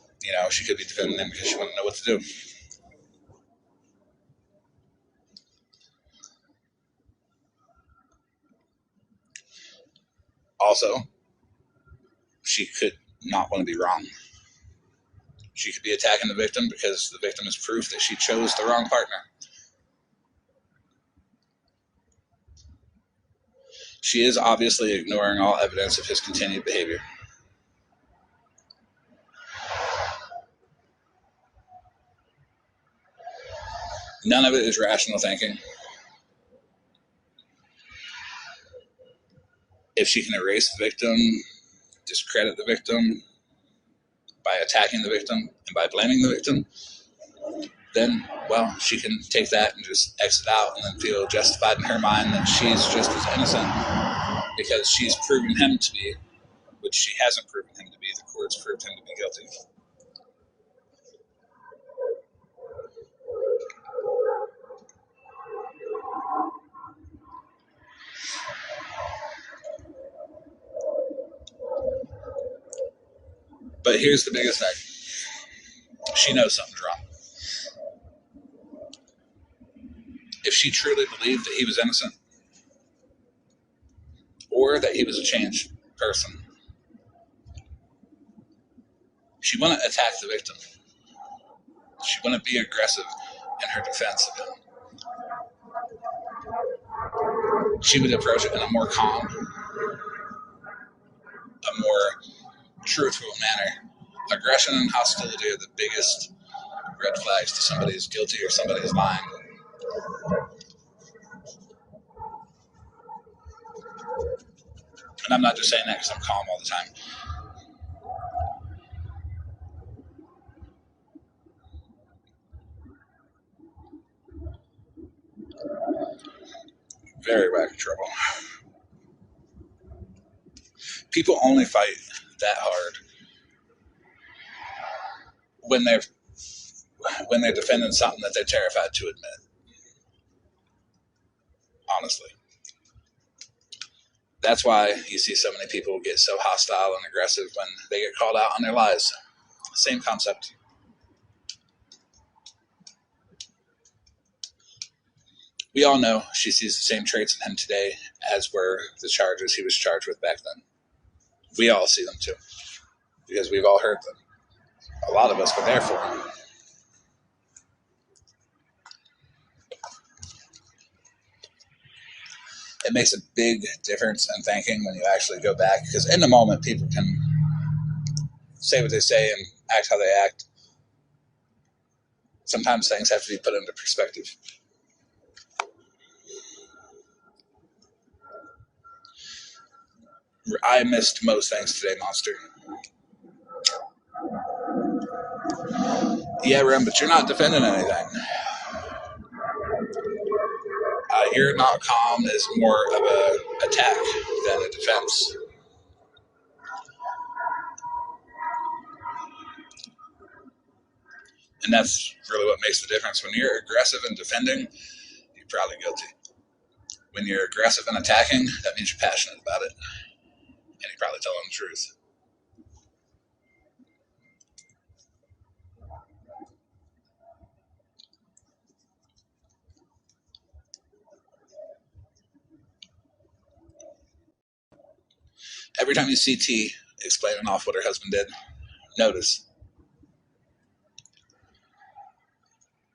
Speaker 1: she could be defending him because she wouldn't know what to do. Also, she could not want to be wrong. She could be attacking the victim because the victim is proof that she chose the wrong partner. She is obviously ignoring all evidence of his continued behavior. None of it is rational thinking. If she can erase the victim, discredit the victim by attacking the victim and by blaming the victim, then, well, she can take that and just exit out and then feel justified in her mind that she's just as innocent because she's proven him to be, which she hasn't proven him to be. The court's proved him to be guilty. But here's the biggest thing. She knows something's wrong. If she truly believed that he was innocent or that he was a changed person, she wouldn't attack the victim. She wouldn't be aggressive in her defense of him. She would approach it in a more calm, a more truthful manner. Aggression and hostility are the biggest red flags to somebody who's guilty or somebody who's lying. And I'm not just saying that because I'm calm all the time. Very wacky trouble. People only fight that hard when they're defending something that they're terrified to admit. Honestly, that's why you see so many people get so hostile and aggressive when they get called out on their lies. Same concept. We all know she sees the same traits in him today as were the charges he was charged with back then. We all see them too, because we've all heard them. A lot of us were there for him. It makes a big difference in thinking when you actually go back, because in the moment people can say what they say and act how they act. Sometimes things have to be put into perspective. I missed most things today, Monster. Yeah, Rem, but you're not defending anything. You're not calm is more of a attack than a defense. And that's really what makes the difference. When you're aggressive and defending, you're probably guilty. When you're aggressive and attacking, that means you're passionate about it. And you're probably telling the truth. Every time you see T explaining off what her husband did, notice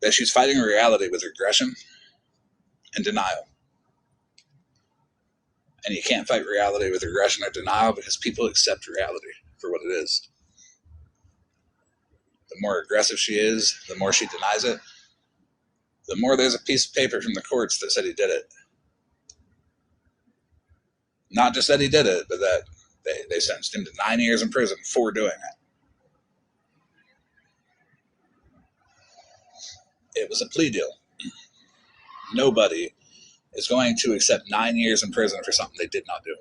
Speaker 1: that she's fighting reality with aggression and denial. And you can't fight reality with aggression or denial because people accept reality for what it is. The more aggressive she is, the more she denies it, the more there's a piece of paper from the courts that said he did it. Not just that he did it, but that they sentenced him to 9 years in prison for doing it. It was a plea deal. Nobody is going to accept 9 years in prison for something they did not do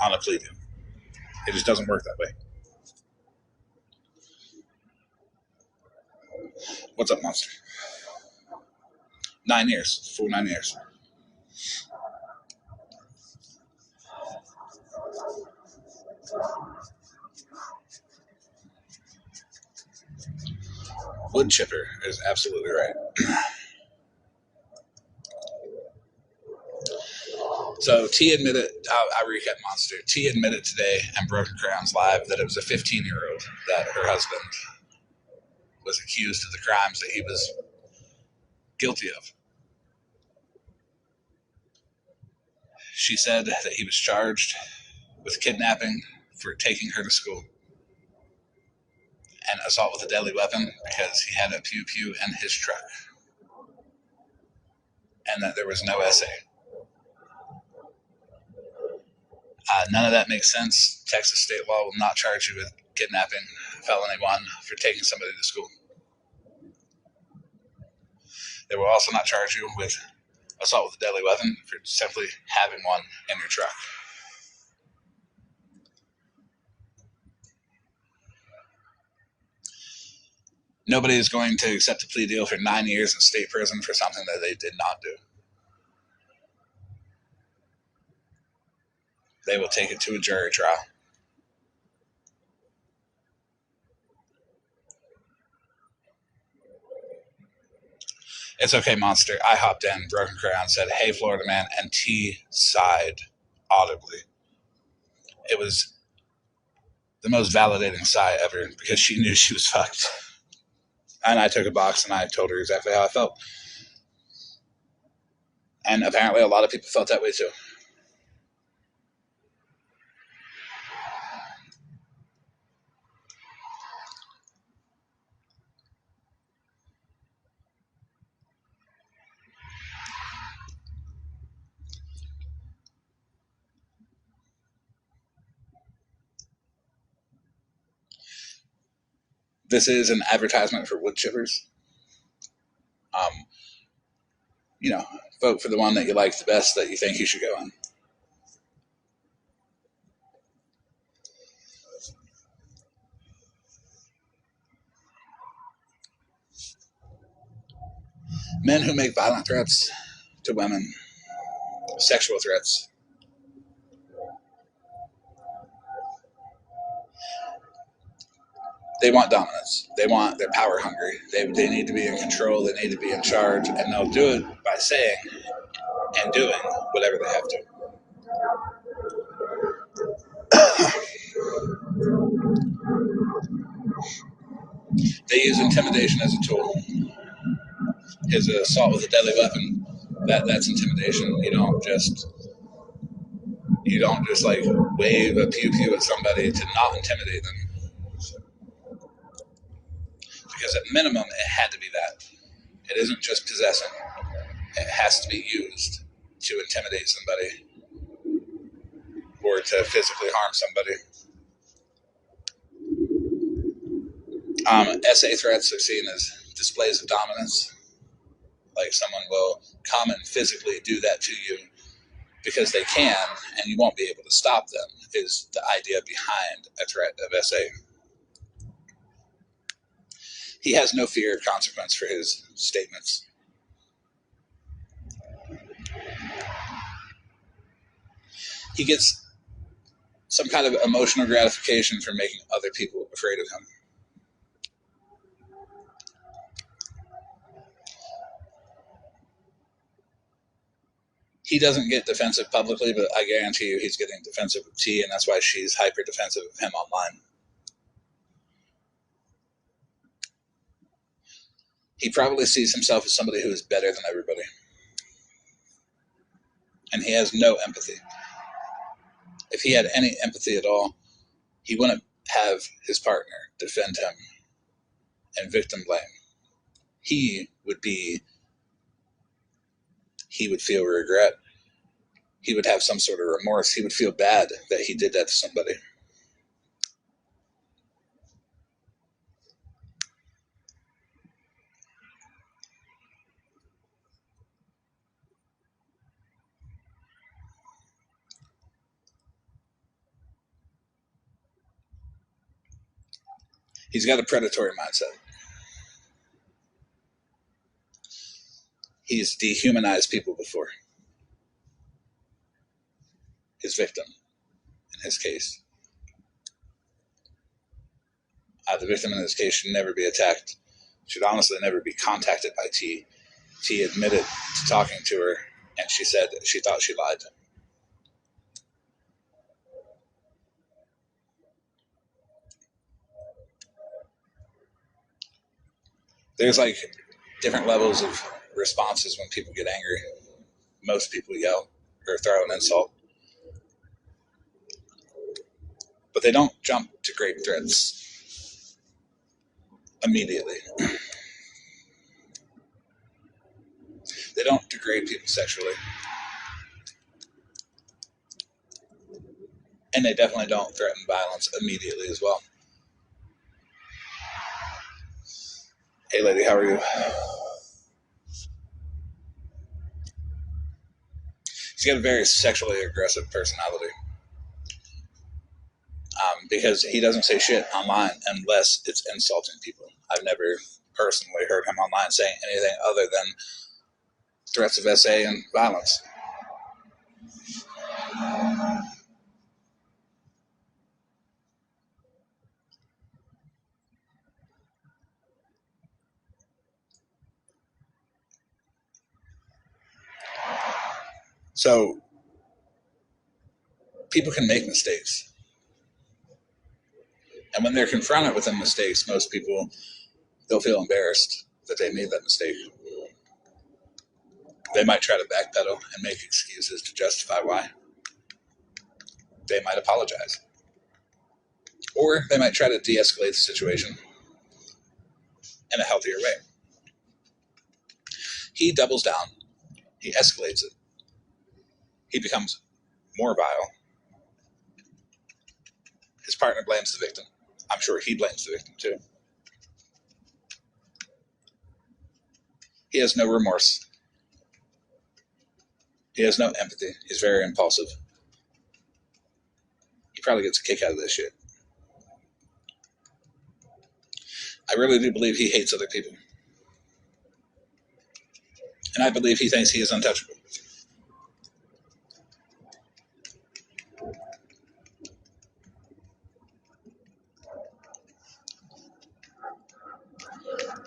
Speaker 1: on a plea deal. It just doesn't work that way. What's up, Monster? 9 years. Full 9 years. Wood chipper is absolutely right. So T admitted, I'll recap Monster. T admitted today on Broken Crayons Live that it was a 15-year-old that her husband was accused of the crimes that he was guilty of. She said that he was charged with kidnapping for taking her to school and assault with a deadly weapon because he had a pew-pew in his truck, and that there was no essay. None of that makes sense. Texas state law will not charge you with kidnapping, felony 1, for taking somebody to school. They will also not charge you with assault with a deadly weapon for simply having one in your truck. Nobody is going to accept a plea deal for 9 years in state prison for something that they did not do. They will take it to a jury trial. It's okay, Monster. I hopped in, Broken Crayon said, "Hey, Florida man," and T sighed audibly. It was the most validating sigh ever because she knew she was fucked. And I took a box and I told her exactly how I felt. And apparently a lot of people felt that way too. This is an advertisement for wood chippers. You know, vote for the one that you like the best that you think you should go on. Men who make violent threats to women, sexual threats, they want dominance. They're power hungry. They need to be in control. They need to be in charge, and they'll do it by saying and doing whatever they have to. They use intimidation as a tool. His assault with a deadly weapon, that's intimidation. You don't just like wave a pew pew at somebody to not intimidate them, because at minimum it had to be that. It isn't just possessing. It has to be used to intimidate somebody or to physically harm somebody. SA threats are seen as displays of dominance. Like someone will come and physically do that to you because they can, and you won't be able to stop them, is the idea behind a threat of SA. He has no fear of consequence for his statements. He gets some kind of emotional gratification from making other people afraid of him. He doesn't get defensive publicly, but I guarantee you he's getting defensive of T, and that's why she's hyper defensive of him online. He probably sees himself as somebody who is better than everybody. And he has no empathy. If he had any empathy at all, he wouldn't have his partner defend him and victim blame. He would feel regret. He would have some sort of remorse. He would feel bad that he did that to somebody. He's got a predatory mindset. He's dehumanized people before. His victim, in his case. The victim in this case should never be attacked. Should honestly never be contacted by T. T admitted to talking to her, and she said she thought she lied. There's like different levels of responses when people get angry. Most people yell or throw an insult, but they don't jump to great threats immediately. They don't degrade people sexually, and they definitely don't threaten violence immediately as well. Hey lady, how are you? He's got a very sexually aggressive personality. Because he doesn't say shit online unless it's insulting people. I've never personally heard him online saying anything other than threats of SA and violence. So people can make mistakes. And when they're confronted with them mistakes, most people, they'll feel embarrassed that they made that mistake. They might try to backpedal and make excuses to justify why. They might apologize. Or they might try to de-escalate the situation in a healthier way. He doubles down. He escalates it. He becomes more vile. His partner blames the victim. I'm sure he blames the victim too. He has no remorse. He has no empathy. He's very impulsive. He probably gets a kick out of this shit. I really do believe he hates other people. And I believe he thinks he is untouchable.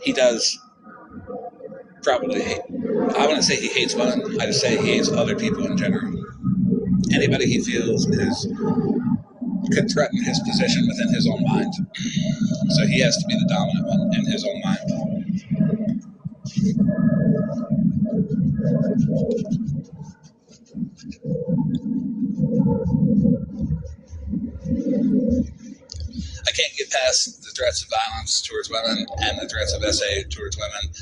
Speaker 1: He does probably hate. I wouldn't say he hates women. I just say he hates other people in general. Anybody he feels could threaten his position within his own mind. So he has to be the dominant one in his own mind. I can't get past the threats of violence towards women and the threats of SA towards women,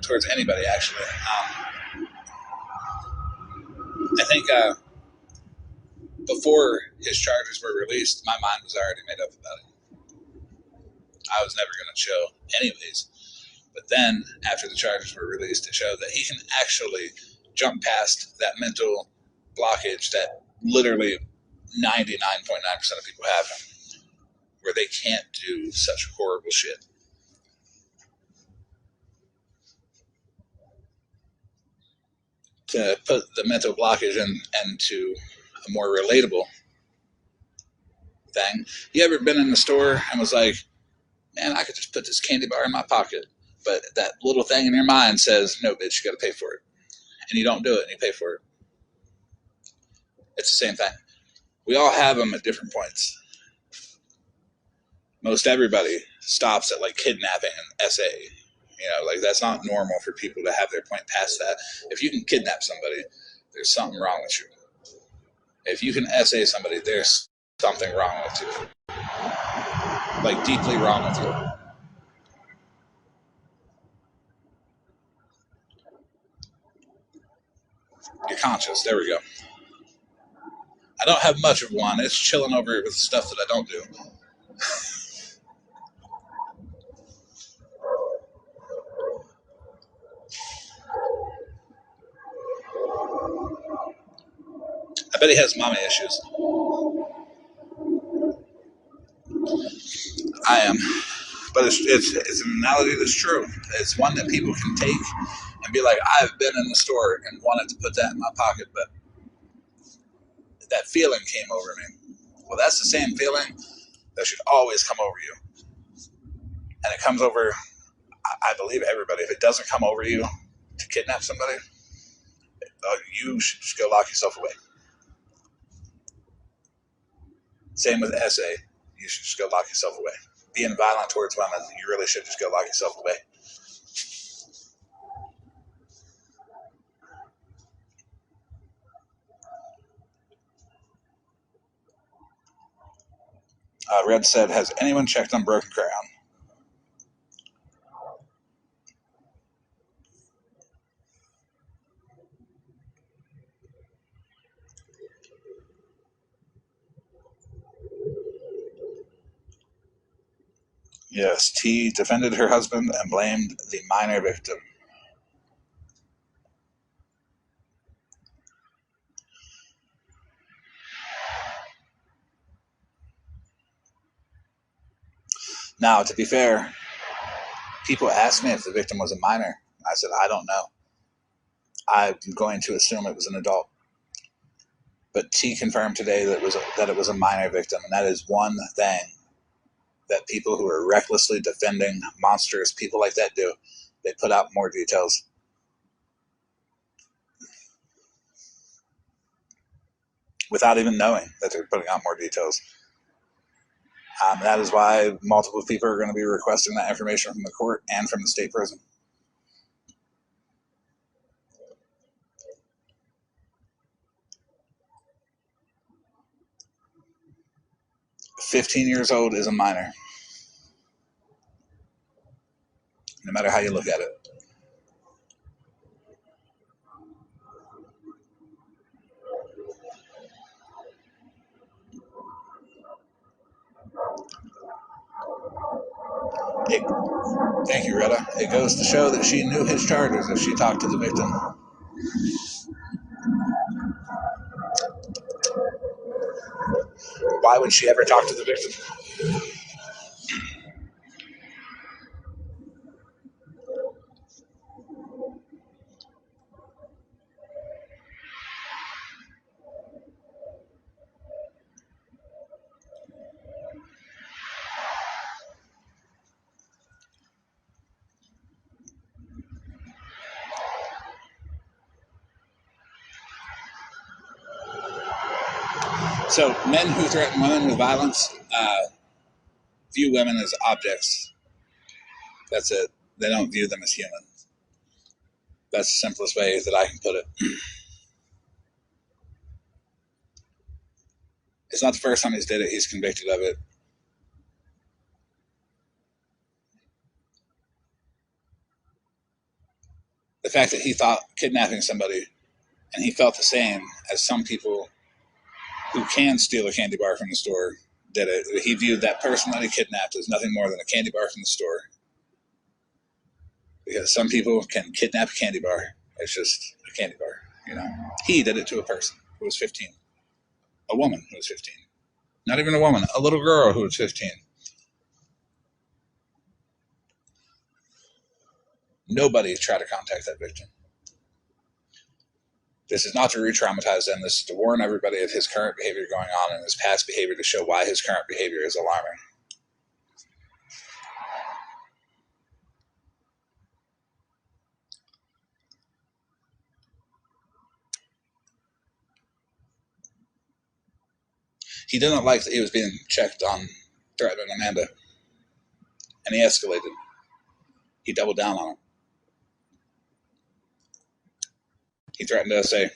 Speaker 1: towards anybody, actually. I think before his charges were released, my mind was already made up about it. I was never going to show anyways. But then, after the charges were released, it showed that he can actually jump past that mental blockage that literally 99.9% of people have, where they can't do such horrible shit. To put the mental blockage into a more relatable thing, you ever been in the store and was like, man, I could just put this candy bar in my pocket, but that little thing in your mind says, no, bitch, you got to pay for it. And you don't do it and you pay for it. It's the same thing. We all have them at different points. Most everybody stops at like kidnapping and SA. Like that's not normal for people to have their point past that. If you can kidnap somebody, there's something wrong with you. If you can SA somebody, there's something wrong with you. Like deeply wrong with you. Your conscience. There we go. I don't have much of one. It's chilling over with stuff that I don't do. I bet he has mommy issues. I am. But it's an analogy that's true. It's one that people can take and be like, I've been in the store and wanted to put that in my pocket, but that feeling came over me. Well, that's the same feeling that should always come over you. And it comes over, I believe, everybody. If it doesn't come over you to kidnap somebody, you should just go lock yourself away. Same with SA. You should just go lock yourself away. Being violent towards women, you really should just go lock yourself away. Red said, has anyone checked on Broken Crayon? Yes, T defended her husband and blamed the minor victim. Now, to be fair, people asked me if the victim was a minor. I said, I don't know. I'm going to assume it was an adult. But T confirmed today that it was a minor victim, and that is one thing that people who are recklessly defending monstrous people like that do. They put out more details. Without even knowing that they're putting out more details. That is why multiple people are going to be requesting that information from the court and from the state prison. 15 years old is a minor, no matter how you look at it. Thank you, Retta. It goes to show that she knew his charges if she talked to the victim. Why would she ever talk to the victim? So, men who threaten women with violence view women as objects. That's it. They don't view them as human. That's the simplest way that I can put it. It's not the first time he's did it. He's convicted of it. The fact that he thought kidnapping somebody, and he felt the same as some people who can steal a candy bar from the store did it. He viewed that person that he kidnapped as nothing more than a candy bar from the store. Because some people can kidnap a candy bar. It's just a candy bar, you know. He did it to a person who was 15. A woman who was 15. Not even a woman, a little girl who was 15. Nobody tried to contact that victim. This is not to re-traumatize them. This is to warn everybody of his current behavior going on and his past behavior to show why his current behavior is alarming. He didn't like that he was being checked on threatening Amanda, and he escalated. He doubled down on it. He threatened to say,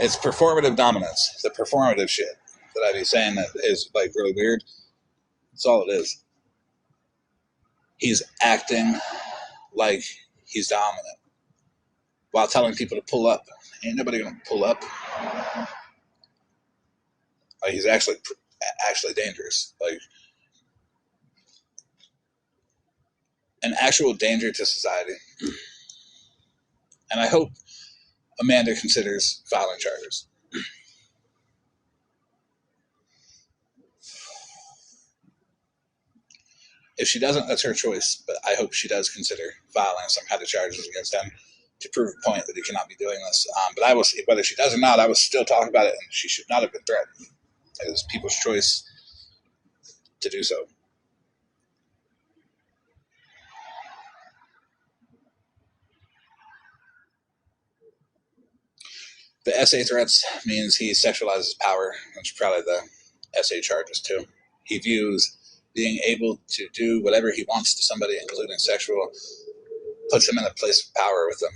Speaker 1: it's performative dominance, the performative shit that I be saying that is like really weird. That's all it is. He's acting like he's dominant while telling people to pull up. Ain't nobody gonna pull up. Like he's actually dangerous. Like an actual danger to society. And I hope Amanda considers filing charges. If she doesn't, that's her choice. But I hope she does consider filing some kind of charges against him to prove a point that he cannot be doing this. But I will, whether she does or not, I will still talk about it, and she should not have been threatened. It was people's choice to do so. The SA threats means he sexualizes power, which is probably the SA charges too. He views being able to do whatever he wants to somebody, including sexual, puts him in a place of power with them,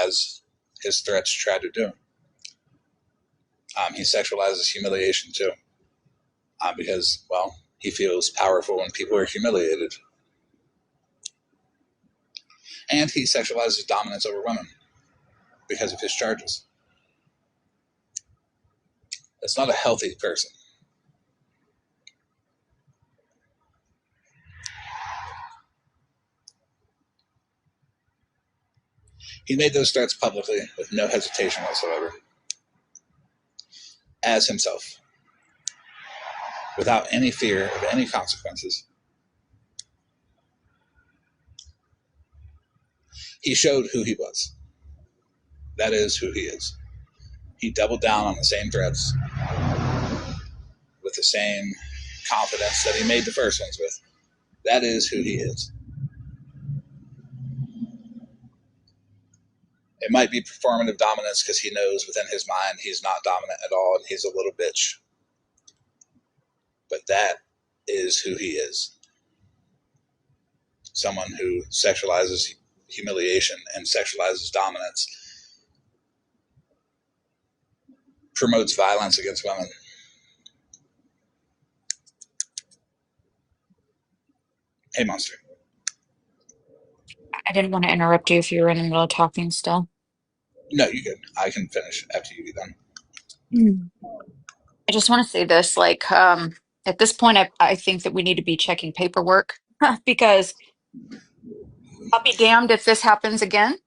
Speaker 1: as his threats try to do. He sexualizes humiliation too, because, well, he feels powerful when people are humiliated. And he sexualizes dominance over women because of his charges. It's not a healthy person. He made those threats publicly with no hesitation whatsoever, as himself, without any fear of any consequences. He showed who he was. That is who he is. He doubled down on the same threats with the same confidence that he made the first ones with. That is who he is. It might be performative dominance because he knows within his mind he's not dominant at all and he's a little bitch. But that is who he is. Someone who sexualizes humiliation and sexualizes dominance, promotes violence against women. Hey, Monster.
Speaker 6: I didn't want to interrupt you if you were in the middle of talking still.
Speaker 1: No, you good. I can finish after you be done.
Speaker 6: I just want to say this, like, at this point, I think that we need to be checking paperwork because I'll be damned if this happens again.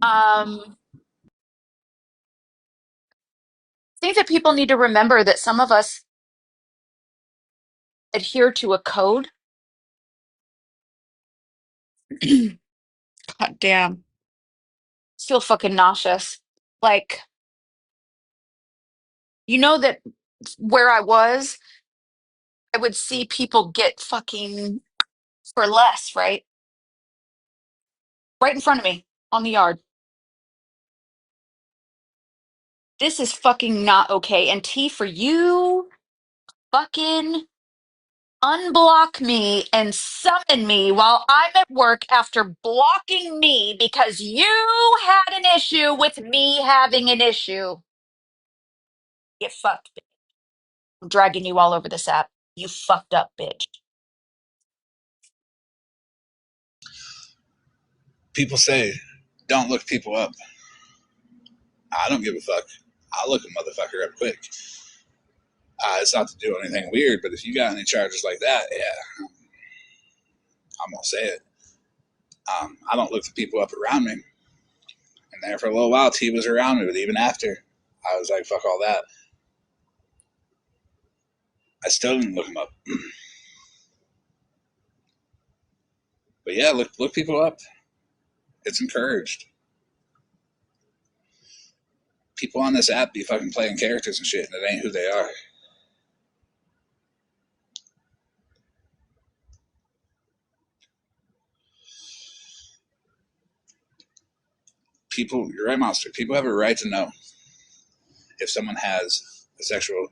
Speaker 6: I think that people need to remember that some of us adhere to a code. God damn. Feel fucking nauseous. Like, you know that where I was, I would see people get fucking for less, right? Right in front of me on the yard. This is fucking not okay. And T, for you, fucking unblock me and summon me while I'm at work after blocking me because you had an issue with me having an issue. Get fucked, bitch. I'm dragging you all over this app. You fucked up, bitch.
Speaker 1: People say, don't look people up. I don't give a fuck. I'll look a motherfucker up quick. It's not to do anything weird, but if you got any charges like that, yeah, I'm gonna say it. I don't look the people up around me. And there for a little while, T was around me, but even after, I was like, fuck all that. I still didn't look them up. But yeah, look people up. It's encouraged. People on this app be fucking playing characters and shit, and it ain't who they are. People, you're right, Monster. People have a right to know if someone has a sexual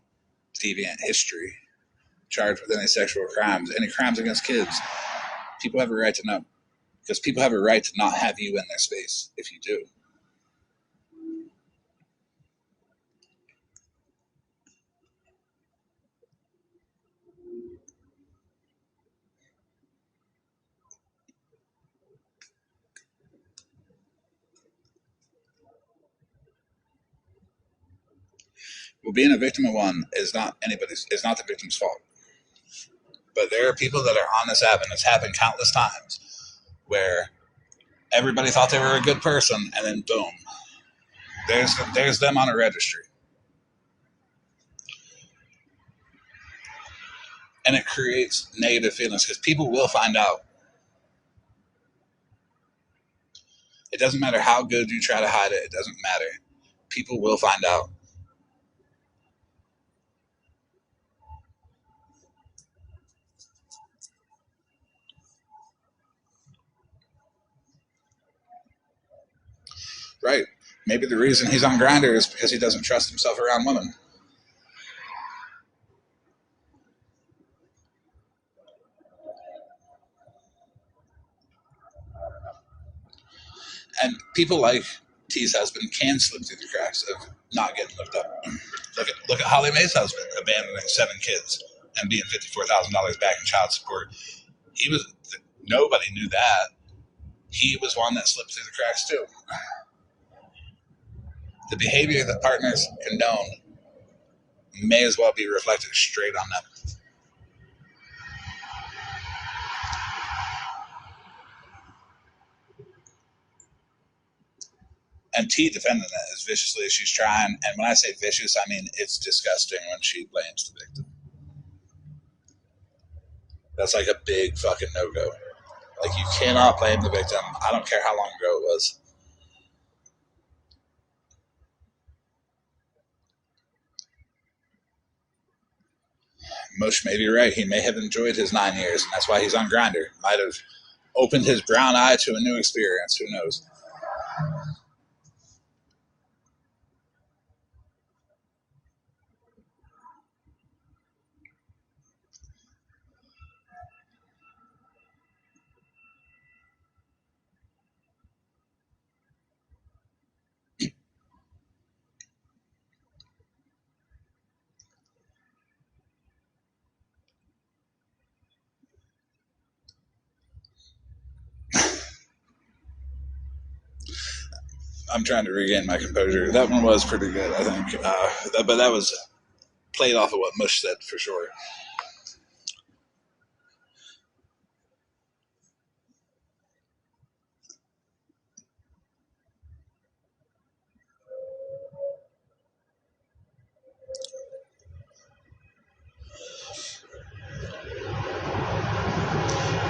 Speaker 1: deviant history, charged with any sexual crimes, any crimes against kids. People have a right to know. Because people have a right to not have you in their space if you do. Well, being a victim of one is not the victim's fault. But there are people that are on this app, and it's happened countless times, where everybody thought they were a good person, and then boom, there's them on a registry. And it creates negative feelings because people will find out. It doesn't matter how good you try to hide it. It doesn't matter. People will find out. Right. Maybe the reason he's on Grindr is because he doesn't trust himself around women. And people like T's husband can slip through the cracks of not getting looked up. Look at Holly Mae's husband abandoning 7 kids and being $54,000 back in child support. He was Nobody knew that. He was one that slipped through the cracks too. The behavior that partners condone may as well be reflected straight on them. And T defending that as viciously as she's trying. And when I say vicious, I mean it's disgusting when she blames the victim. That's like a big fucking no-go. Like, you cannot blame the victim. I don't care how long ago it was. Moshe may be right. He may have enjoyed his 9 years, and that's why he's on Grindr. Might have opened his brown eye to a new experience. Who knows? I'm trying to regain my composure. That one was pretty good, I think. But that was played off of what Mush said for sure.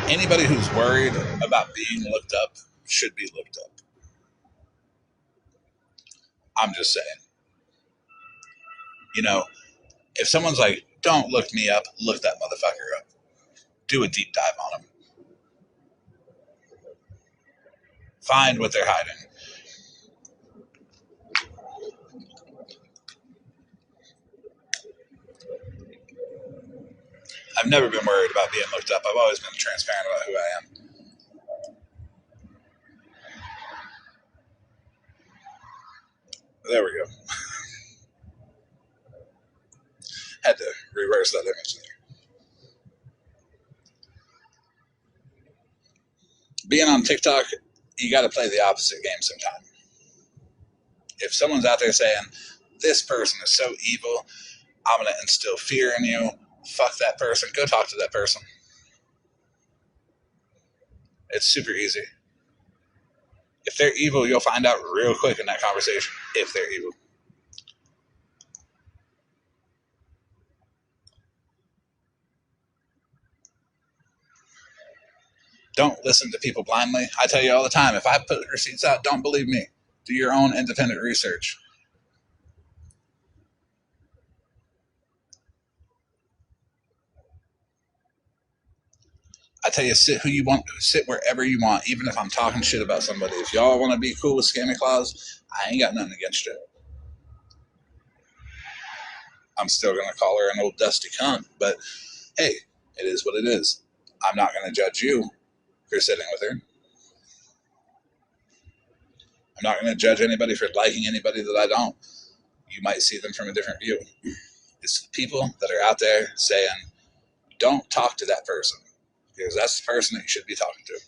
Speaker 1: Anybody who's worried about being looked up should be looked up. I'm just saying. You know, if someone's like, don't look me up, look that motherfucker up. Do a deep dive on them. Find what they're hiding. I've never been worried about being looked up. I've always been transparent about who I am. There we go. Had to reverse that image there. Being on TikTok, you got to play the opposite game sometime. If someone's out there saying, this person is so evil, I'm going to instill fear in you, fuck that person, go talk to that person. It's super easy. If they're evil, you'll find out real quick in that conversation if they're evil. Don't listen to people blindly. I tell you all the time, if I put receipts out, don't believe me. Do your own independent research. I tell you, sit who you want, sit wherever you want, even if I'm talking shit about somebody. If y'all want to be cool with Scammy Claus, I ain't got nothing against you. I'm still going to call her an old dusty cunt, but hey, it is what it is. I'm not going to judge you for sitting with her. I'm not going to judge anybody for liking anybody that I don't. You might see them from a different view. It's the people that are out there saying, don't talk to that person, because that's the person that you should be talking to.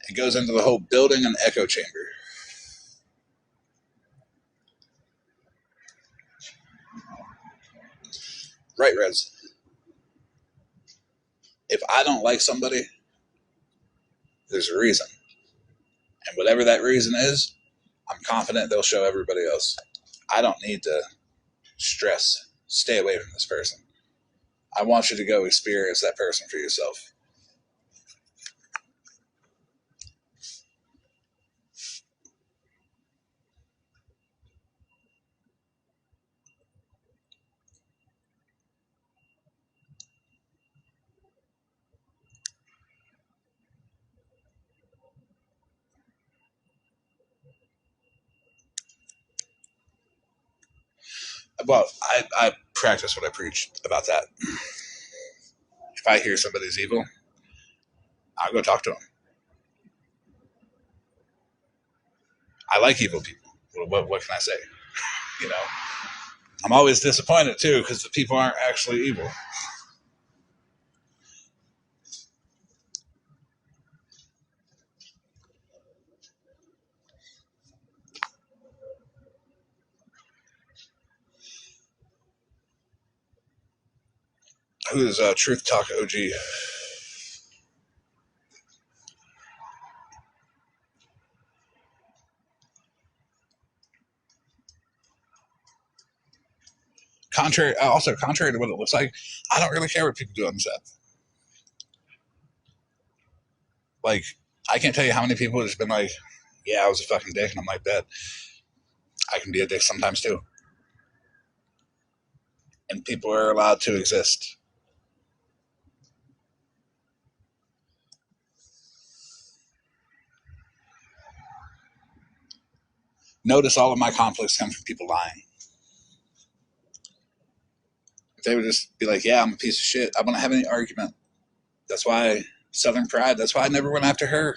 Speaker 1: It goes into the whole building an echo chamber. Right, Reds? If I don't like somebody, there's a reason. And whatever that reason is, I'm confident they'll show everybody else. I don't need to stress, stay away from this person. I want you to go experience that person for yourself. Well, I practice what I preach about that. If I hear somebody's evil, I'll go talk to them. I like evil people. What can I say? You know, I'm always disappointed too because the people aren't actually evil. Who's Truth Talk OG? Contrary to what it looks like, I don't really care what people do on this app. Like, I can't tell you how many people have just been like, yeah, I was a fucking dick, and I'm like, that. I can be a dick sometimes too. And people are allowed to exist. Notice all of my conflicts come from people lying. If they would just be like, yeah, I'm a piece of shit, I wouldn't have any argument. That's why Southern Pride, that's why I never went after her.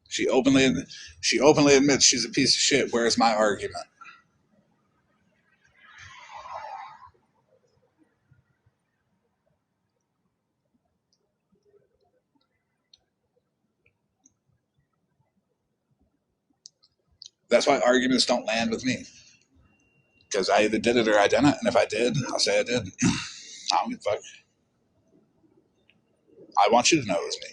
Speaker 1: She openly admits she's a piece of shit. Where's my argument? That's why arguments don't land with me. Because I either did it or I didn't. And if I did, I'll say I did. I don't give a fuck. I want you to know it was me.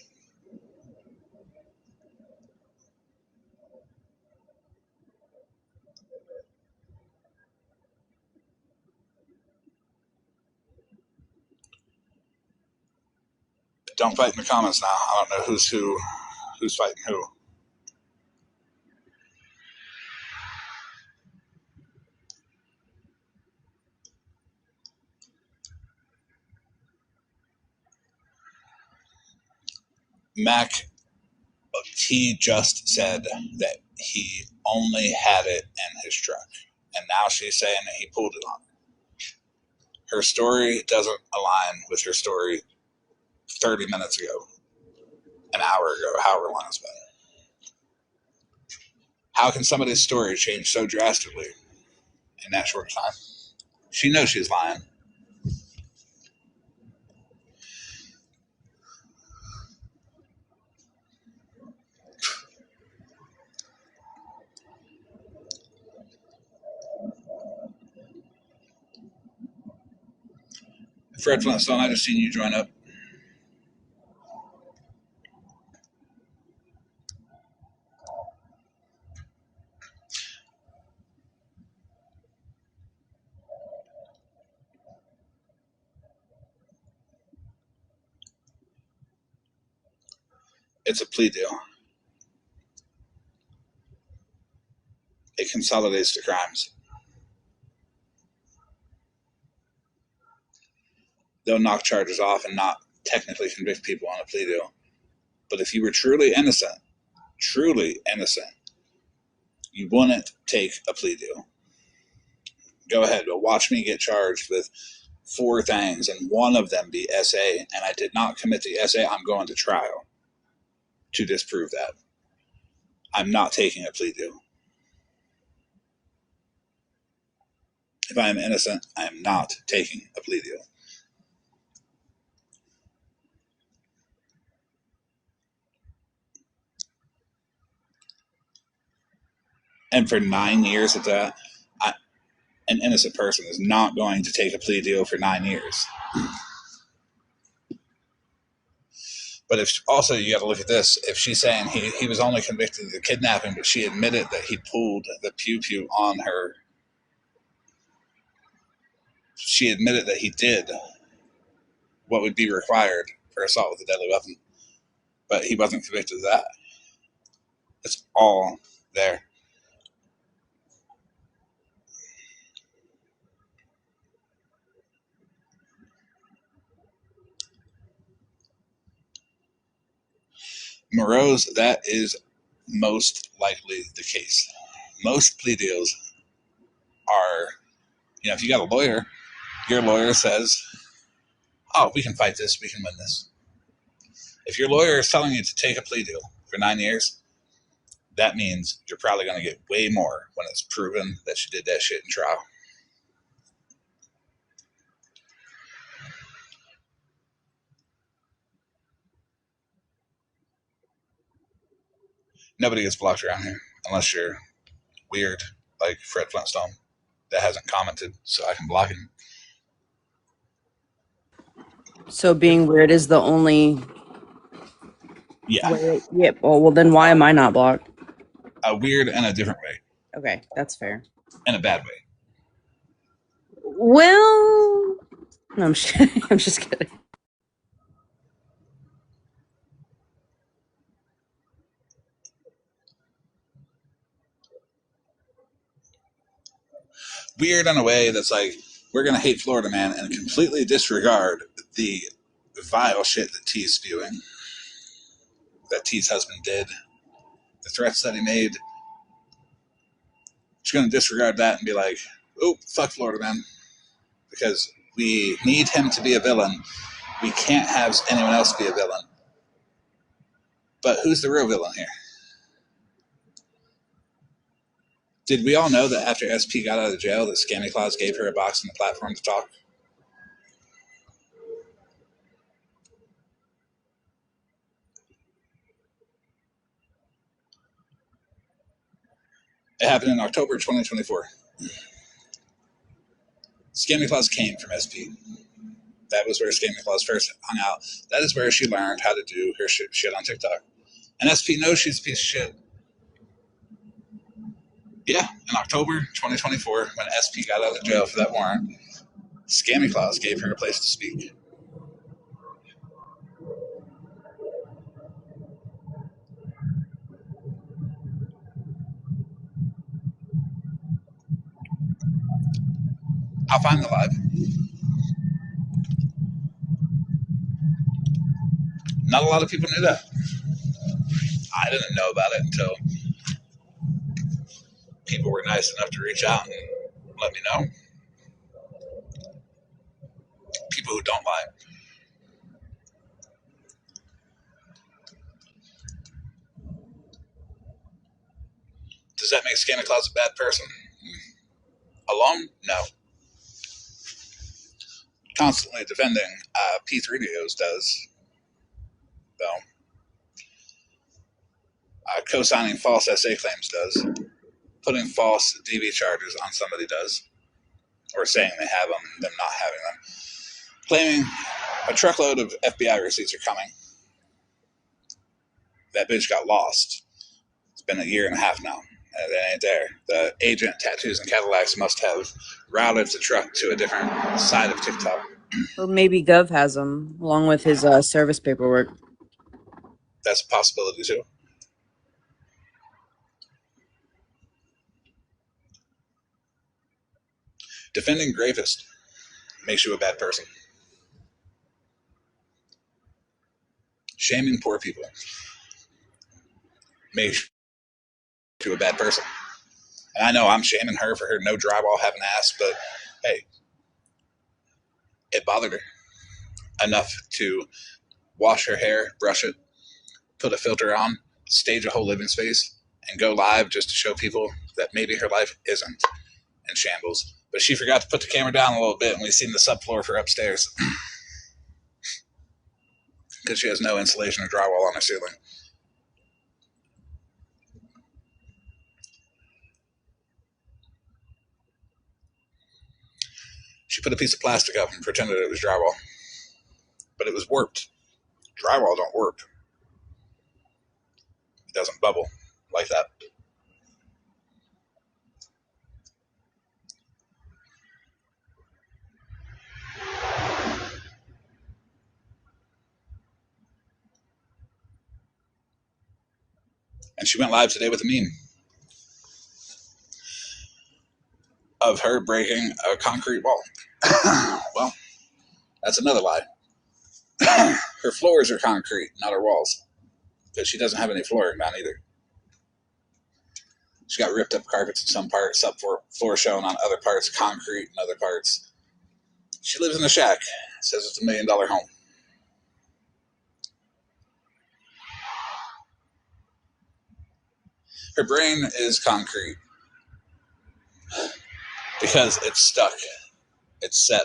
Speaker 1: Don't fight in the comments now. I don't know who's fighting who. Mac, he just said that he only had it in his truck. And now she's saying that he pulled it on her. Her story doesn't align with her story 30 minutes ago, an hour ago, however long it's been. How can somebody's story change so drastically in that short time? She knows she's lying. Fred Flintstone, I just seen you join up. It's a plea deal. It consolidates the crimes. They'll knock charges off and not technically convict people on a plea deal. But if you were truly innocent, you wouldn't take a plea deal. Go ahead, but watch me get charged with 4 things and one of them be SA, and I did not commit the SA. I'm going to trial to disprove that. I'm not taking a plea deal. If I am innocent, I am not taking a plea deal. And for 9 years at that, an innocent person is not going to take a plea deal for 9 years. But if also, you got to look at this. If she's saying he was only convicted of the kidnapping, but she admitted that he pulled the pew-pew on her, she admitted that he did what would be required for assault with a deadly weapon, but he wasn't convicted of that. It's all there. Moreau's, that is most likely the case. Most plea deals are, if you got a lawyer, your lawyer says, oh, we can fight this, we can win this. If your lawyer is telling you to take a plea deal for 9 years, that means you're probably going to get way more when it's proven that you did that shit in trial. Nobody gets blocked around here unless you're weird like Fred Flintstone that hasn't commented, so I can block him.
Speaker 2: So being weird is the only
Speaker 1: Yeah.
Speaker 2: way. Yep. Well, then why am I not blocked?
Speaker 1: A weird in a different way.
Speaker 2: Okay, that's fair.
Speaker 1: In a bad way.
Speaker 2: Well, no, I'm just kidding.
Speaker 1: Weird in a way that's like, we're going to hate Florida man and completely disregard the vile shit that T's spewing, that T's husband did, the threats that he made. She's going to disregard that and be like, oh, fuck Florida man. Because we need him to be a villain. We can't have anyone else be a villain. But who's the real villain here? Did we all know that after SP got out of jail that Scammy Claus gave her a box and a platform to talk? It happened in October 2024. Scammy Claus came from SP. That was where Scammy Claus first hung out. That is where she learned how to do her shit on TikTok. And SP knows she's a piece of shit. Yeah, in October 2024, when SP got out of jail for that warrant, Scammy Claus gave her a place to speak. I'll find the live. Not a lot of people knew that. I didn't know about it until people were nice enough to reach out and let me know. People who don't lie. Does that make Scammy Claus a bad person? Alone? No. Constantly defending P3DOs does, though. Co-signing false SA claims does. Putting false DV charges on somebody does. Or saying they have them, them not having them. Claiming a truckload of FBI receipts are coming. That bitch got lost. It's been a year and a half now. And it ain't there. The agent, tattoos, and Cadillacs must have routed the truck to a different side of TikTok.
Speaker 7: Or maybe Gov has them, along with his service paperwork.
Speaker 1: That's a possibility, too. Defending gravest makes you a bad person. Shaming poor people makes you a bad person. And I know I'm shaming her for her no drywall having ass, but hey, it bothered her enough to wash her hair, brush it, put a filter on, stage a whole living space, and go live just to show people that maybe her life isn't in shambles. But she forgot to put the camera down a little bit, and we've seen the subfloor for upstairs because she has no insulation or drywall on her ceiling. She put a piece of plastic up and pretended it was drywall, but it was warped. Drywall don't warp. It doesn't bubble like that. And she went live today with a meme of her breaking a concrete wall. Well, that's another lie. Her floors are concrete, not her walls. Because she doesn't have any flooring down either. She got ripped up carpets in some parts, subfloor shown on other parts, concrete in other parts. She lives in a shack. Says it's $1 million home. Her brain is concrete because it's stuck. It's set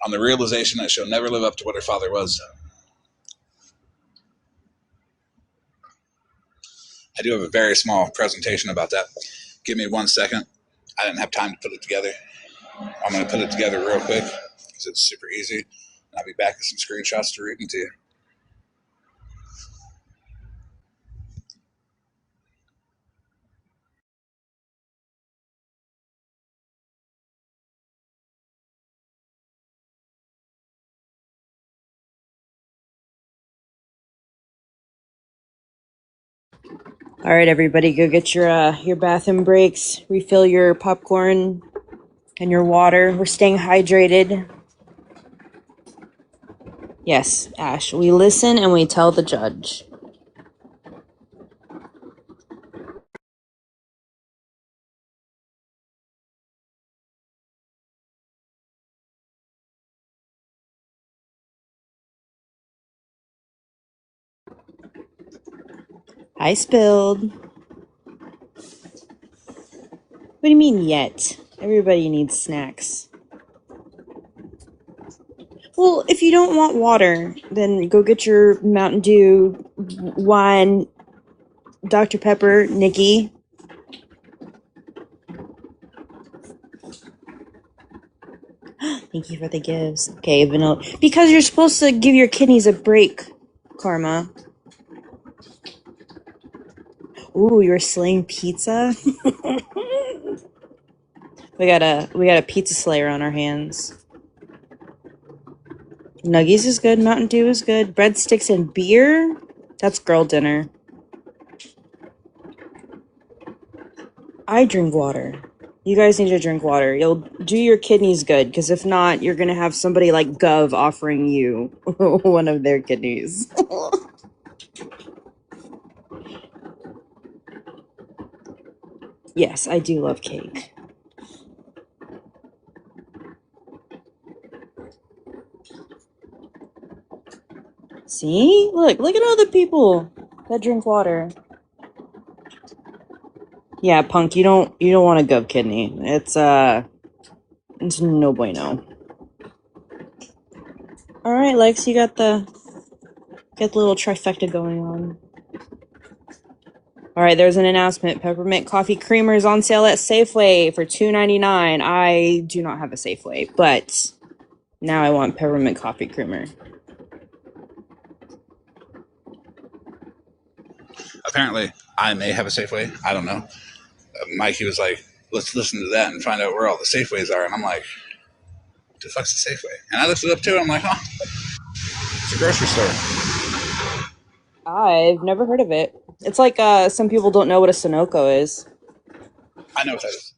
Speaker 1: on the realization that she'll never live up to what her father was. I do have a very small presentation about that. Give me 1 second. I didn't have time to put it together. I'm going to put it together real quick because it's super easy. And I'll be back with some screenshots to read into you.
Speaker 7: All right, everybody, go get your bathroom breaks, refill your popcorn and your water. We're staying hydrated. Yes, Ash, we listen and we tell the judge. I spilled. What do you mean yet? Everybody needs snacks. Well, if you don't want water, then go get your Mountain Dew, wine, Dr. Pepper, Nikki. Thank you for the gifts. Okay, vanilla. Because you're supposed to give your kidneys a break, Karma. Ooh, you're slaying pizza. we got a pizza slayer on our hands. Nuggies is good. Mountain Dew is good. Breadsticks and beer. That's girl dinner. I drink water. You guys need to drink water. You'll do your kidneys good, because if not, you're gonna have somebody like Gov offering you one of their kidneys. Yes, I do love cake. See? Look at all the people that drink water. Yeah, Punk, you don't want a Gov kidney. It's no bueno. All right, Lex, you got the little trifecta going on. All right, there's an announcement. Peppermint coffee creamer is on sale at Safeway for $2.99. I do not have a Safeway, but now I want peppermint coffee creamer.
Speaker 1: Apparently, I may have a Safeway. I don't know. Mikey was like, let's listen to that and find out where all the Safeways are. And I'm like, what the fuck's a Safeway? And I looked it up too. And I'm like, huh, it's a grocery store.
Speaker 7: I've never heard of it. It's like some people don't know what a Sunoco is.
Speaker 1: I know what that is.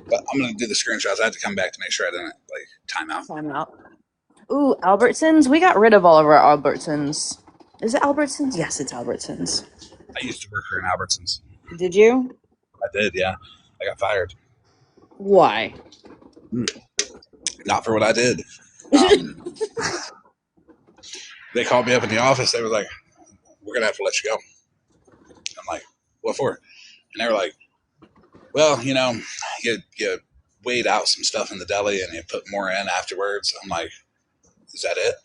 Speaker 1: But I'm going to do the screenshots. I had to come back to make sure I didn't, like, time out.
Speaker 7: Time out. Ooh, Albertsons. We got rid of all of our Albertsons. Is it Albertsons? Yes, it's Albertsons.
Speaker 1: I used to work for an Albertsons.
Speaker 7: Did you?
Speaker 1: I did, yeah. I got fired.
Speaker 7: Why?
Speaker 1: Not for what I did. They called me up in the office. They were like, we're going to have to let you go. I'm like, what for? And they were like, well, you know, you weighed out some stuff in the deli and you put more in afterwards. I'm like, is that it?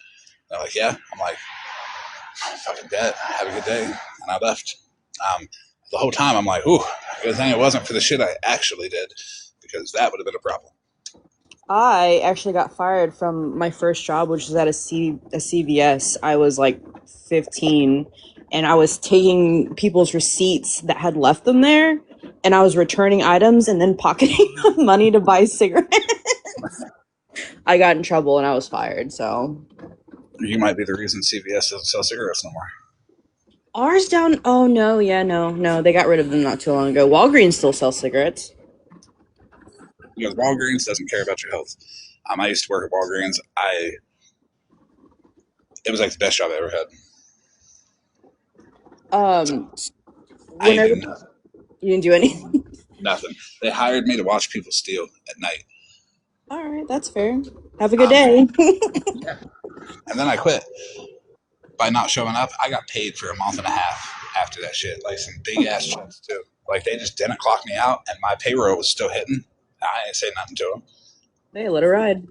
Speaker 1: They're like, yeah. I'm like, fucking bet. Have a good day. And I left. The whole time I'm like, ooh, good thing it wasn't for the shit I actually did, because that would have been a problem.
Speaker 7: I actually got fired from my first job, which was at a CVS. I was like 15, and I was taking people's receipts that had left them there, and I was returning items and then pocketing the money to buy cigarettes. I got in trouble and I was fired, so.
Speaker 1: You might be the reason CVS doesn't sell cigarettes no more.
Speaker 7: Ours down, oh no, yeah, no, they got rid of them not too long ago. Walgreens still sells cigarettes.
Speaker 1: Because Walgreens doesn't care about your health. I used to work at Walgreens. It was like the best job I ever had. I
Speaker 7: Whenever
Speaker 1: didn't do nothing.
Speaker 7: you didn't do anything.
Speaker 1: Nothing. They hired me to watch people steal at night.
Speaker 7: All right, that's fair. Have a good day.
Speaker 1: Yeah. And then I quit by not showing up. I got paid for a month and a half after that shit. Like some big ass checks too. Like they just didn't clock me out, and my payroll was still hitting. I didn't say nothing to them.
Speaker 7: Hey, let it ride.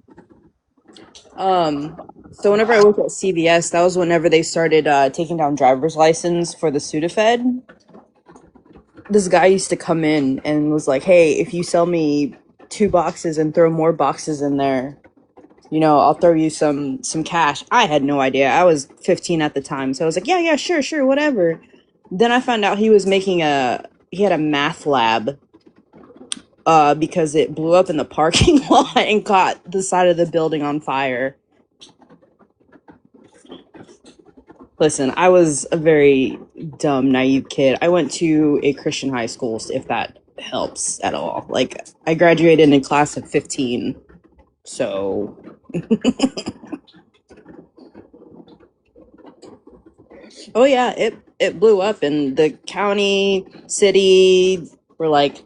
Speaker 7: So whenever I worked at CVS, that was whenever they started taking down driver's license for the Sudafed. This guy used to come in and was like, "Hey, if you sell me 2 boxes and throw more boxes in there, I'll throw you some cash." I had no idea. I was 15 at the time, so I was like, "Yeah, sure, whatever." Then I found out he had a math lab because it blew up in the parking lot and caught the side of the building on fire. Listen, I was a very dumb, naive kid. I went to a Christian high school, if that helps at all. Like, I graduated in class of 15, so... Oh yeah, it blew up, and the county, city were like,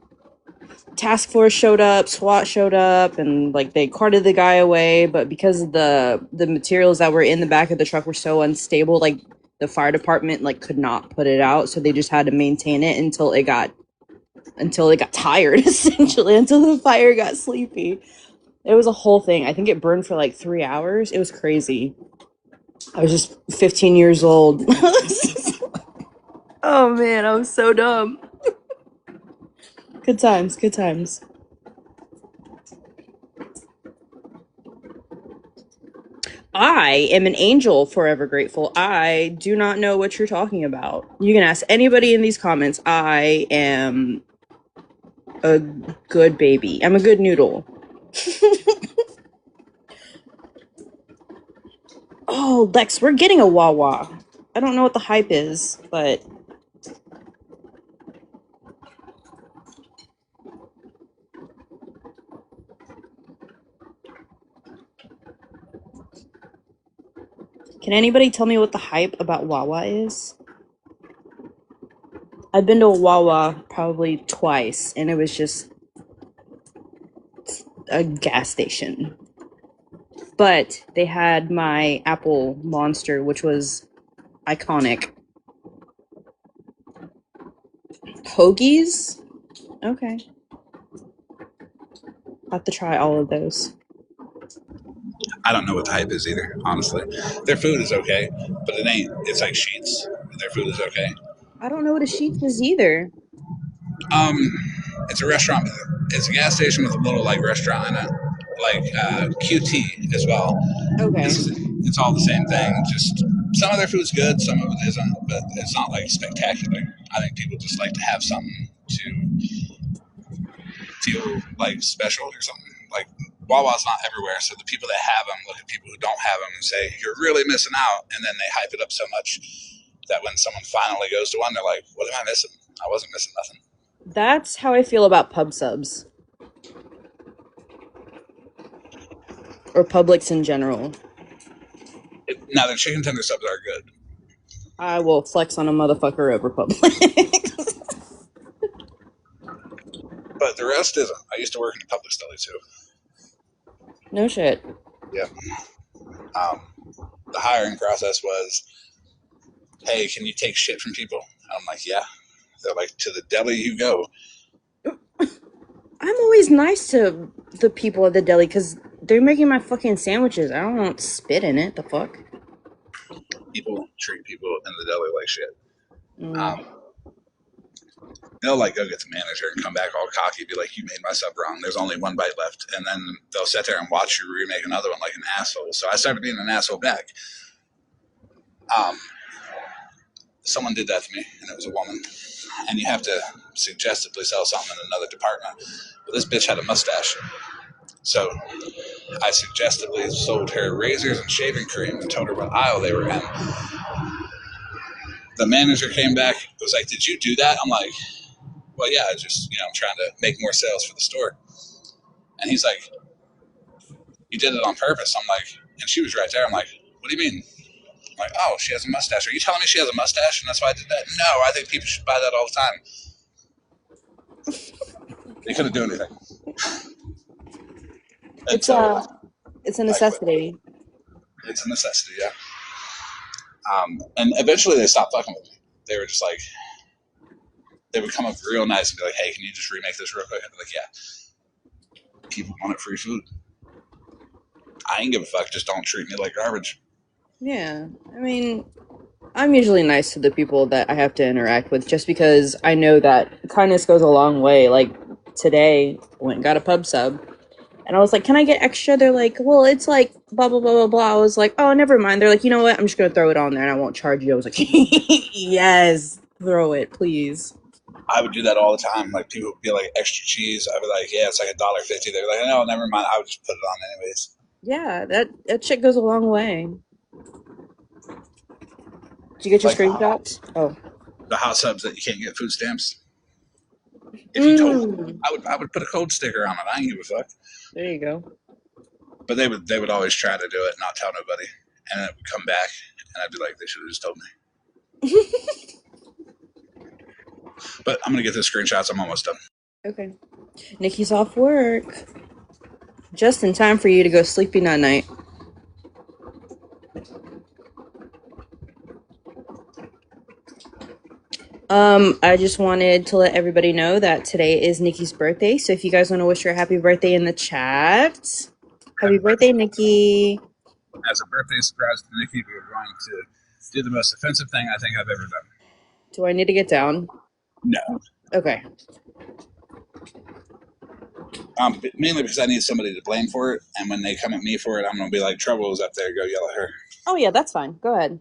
Speaker 7: task force showed up, SWAT showed up, and like they carted the guy away. But because of the materials that were in the back of the truck were so unstable, like the fire department like could not put it out, so they just had to maintain it until it got tired, essentially, until the fire got sleepy. It was a whole thing. I think it burned for like 3 hours. It was crazy. I was just 15 years old. Oh man, I was so dumb. Good times, good times. I am an angel, forever grateful. I do not know what you're talking about. You can ask anybody in these comments. I am a good baby. I'm a good noodle. Oh, Lex, we're getting a Wawa. I don't know what the hype is, but can anybody tell me what the hype about Wawa is? I've been to a Wawa probably twice, and it was just a gas station. But they had my apple monster, which was iconic. Hoagies? Okay. I'll have to try all of those.
Speaker 1: I don't know what the hype is either, honestly. Their food is okay, but it ain't. It's like Sheets. Their food is okay.
Speaker 7: I don't know what a Sheets is either.
Speaker 1: Um, it's a restaurant. It's a gas station with a little like restaurant in it, like QT as well.
Speaker 7: Okay.
Speaker 1: It's all the same thing. Just some of their food's good, some of it isn't, but it's not like spectacular. I think people just like to have something to feel like special or something. Like Wawa's not everywhere, so the people that have them look at people who don't have them and say you're really missing out, and then they hype it up so much that when someone finally goes to one, they're like, "What am I missing? I wasn't missing nothing."
Speaker 7: That's how I feel about pub subs. Or Publix in general.
Speaker 1: Now the chicken tender subs are good,
Speaker 7: I will flex on a motherfucker over Publix.
Speaker 1: but the rest isn't. I used to work in a public deli too.
Speaker 7: No shit.
Speaker 1: Yeah. Um, the hiring process was, "Hey, can you take shit from people?" And I'm like, "Yeah." They're like, "To the deli you go."
Speaker 7: I'm always nice to the people at the deli because they're making my fucking sandwiches. I don't want spit in it. The fuck?
Speaker 1: People treat people in the deli like shit.
Speaker 7: Mm.
Speaker 1: Um, they'll like go get the manager and come back all cocky, be like, "You made my sub wrong. There's only one bite left," and then they'll sit there and watch you remake another one like an asshole. So I started being an asshole back. Um, someone did that to me, and it was a woman. And you have to suggestively sell something in another department. But this bitch had a mustache, so I suggestively sold her razors and shaving cream and told her what aisle they were in. The manager came back, was like, "Did you do that?" I'm like, "Well, yeah, I just, I'm trying to make more sales for the store." And he's like, "You did it on purpose." I'm like, and she was right there. I'm like, "What do you mean?" I'm like, "Oh, she has a mustache. Are you telling me she has a mustache and that's why I did that?" "No, I think people should buy that all the time." They couldn't do anything
Speaker 7: It's
Speaker 1: until
Speaker 7: it's a
Speaker 1: I quit.
Speaker 7: necessity.
Speaker 1: It's a necessity, yeah. And eventually they stopped fucking with me. They were just like, they would come up real nice and be like, "Hey, can you just remake this real quick?" I'd be like, "Yeah." People wanted free food. I ain't give a fuck. Just don't treat me like garbage.
Speaker 7: Yeah, I mean, I'm usually nice to the people that I have to interact with just because I know that kindness goes a long way. Like today, went and got a pub sub. And I was like, "Can I get extra?" They're like, "Well, it's like blah blah blah blah blah." I was like, "Oh, never mind." They're like, "You know what? I'm just gonna throw it on there and I won't charge you." I was like, "Yes, throw it, please."
Speaker 1: I would do that all the time. Like people would be like, "Extra cheese." I'd be like, "Yeah, it's like $1.50." They're like, "No, never mind." I would just put it on anyways.
Speaker 7: Yeah, that shit goes a long way. Did you get your
Speaker 1: Like
Speaker 7: screenshots? Oh.
Speaker 1: the hot subs that you can't get food stamps. If you told me,
Speaker 7: Mm.
Speaker 1: I would put a code sticker on it. I ain't give a fuck.
Speaker 7: There you go.
Speaker 1: But they would always try to do it, not tell nobody, and it would come back, and I'd be like, "They should have just told me." But I'm gonna get the screenshots. I'm almost done.
Speaker 7: Okay. Nikki's off work. Just in time for you to go sleepy night night. I just wanted to let everybody know that today is Nikki's birthday. So if you guys want to wish her a happy birthday in the chat, happy birthday, Nikki.
Speaker 1: As a birthday surprise to Nikki, we are going to do the most offensive thing I think I've ever done.
Speaker 7: Do I need to get down?
Speaker 1: No.
Speaker 7: Okay.
Speaker 1: Mainly because I need somebody to blame for it, and when they come at me for it, I'm going to be like, trouble is up there, go yell at her.
Speaker 7: Oh yeah, that's fine. Go ahead.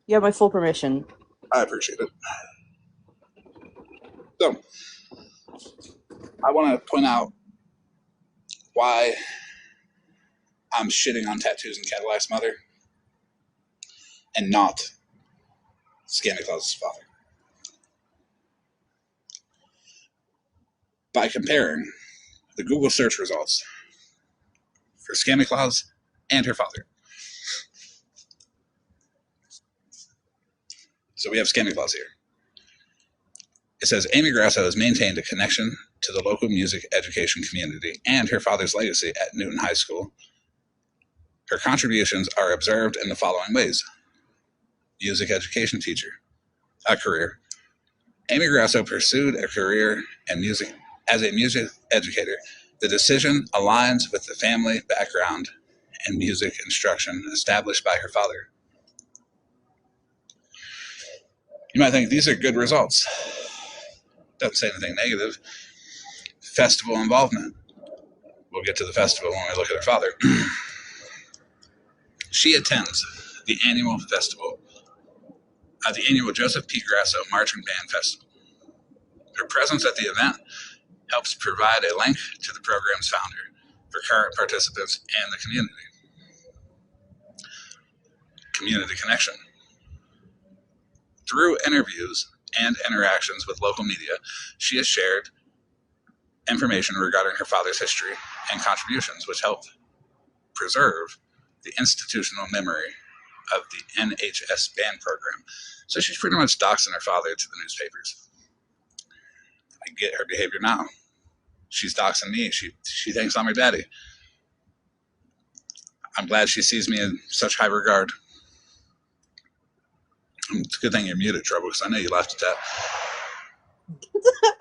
Speaker 7: You have my full permission.
Speaker 1: I appreciate it. So, I want to point out why I'm shitting on tattoos and Cadillac's mother and not Santa Claus's father. By comparing the Google search results for Santa Claus and her father. So we have Santa Claus here. It says Amy Grasso has maintained a connection to the local music education community and her father's legacy at Newton High School. Her contributions are observed in the following ways. Music education teacher, a career. Amy Grasso pursued a career in music as a music educator. The decision aligns with the family background and music instruction established by her father. You might think these are good results. Doesn't say anything negative. Festival involvement. We'll get to the festival when we look at her father. She attends the annual festival, the annual Joseph P. Grasso Marching Band Festival. Her presence at the event helps provide a link to the program's founder for current participants and the community. Community connection. Through interviews and interactions with local media, she has shared information regarding her father's history and contributions, which help preserve the institutional memory of the NHS band program. So she's pretty much doxing her father to the newspapers. I get her behavior now. She's doxing me. She thinks I'm her daddy. I'm glad she sees me in such high regard. It's a good thing you're muted, Trouble, because I know you laughed at that.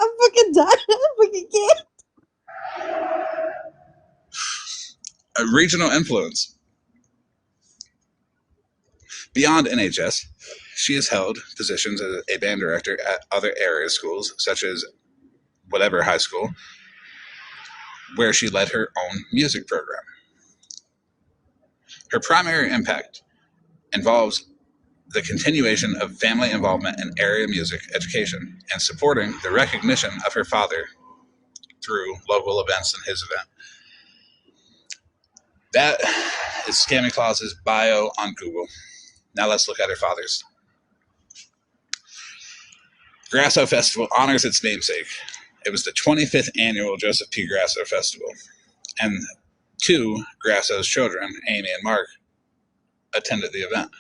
Speaker 7: I'm fucking done. I fucking can't.
Speaker 1: A regional influence. Beyond NHS, she has held positions as a band director at other area schools, such as whatever high school, where she led her own music program. Her primary impact involves the continuation of family involvement in area music education and supporting the recognition of her father through local events and his event. That is Scammy Claus's bio on Google. Now let's look at her father's. Grasso Festival honors its namesake. It was the 25th annual Joseph P. Grasso Festival, and two Grasso's children, Amy and Mark, attended the event.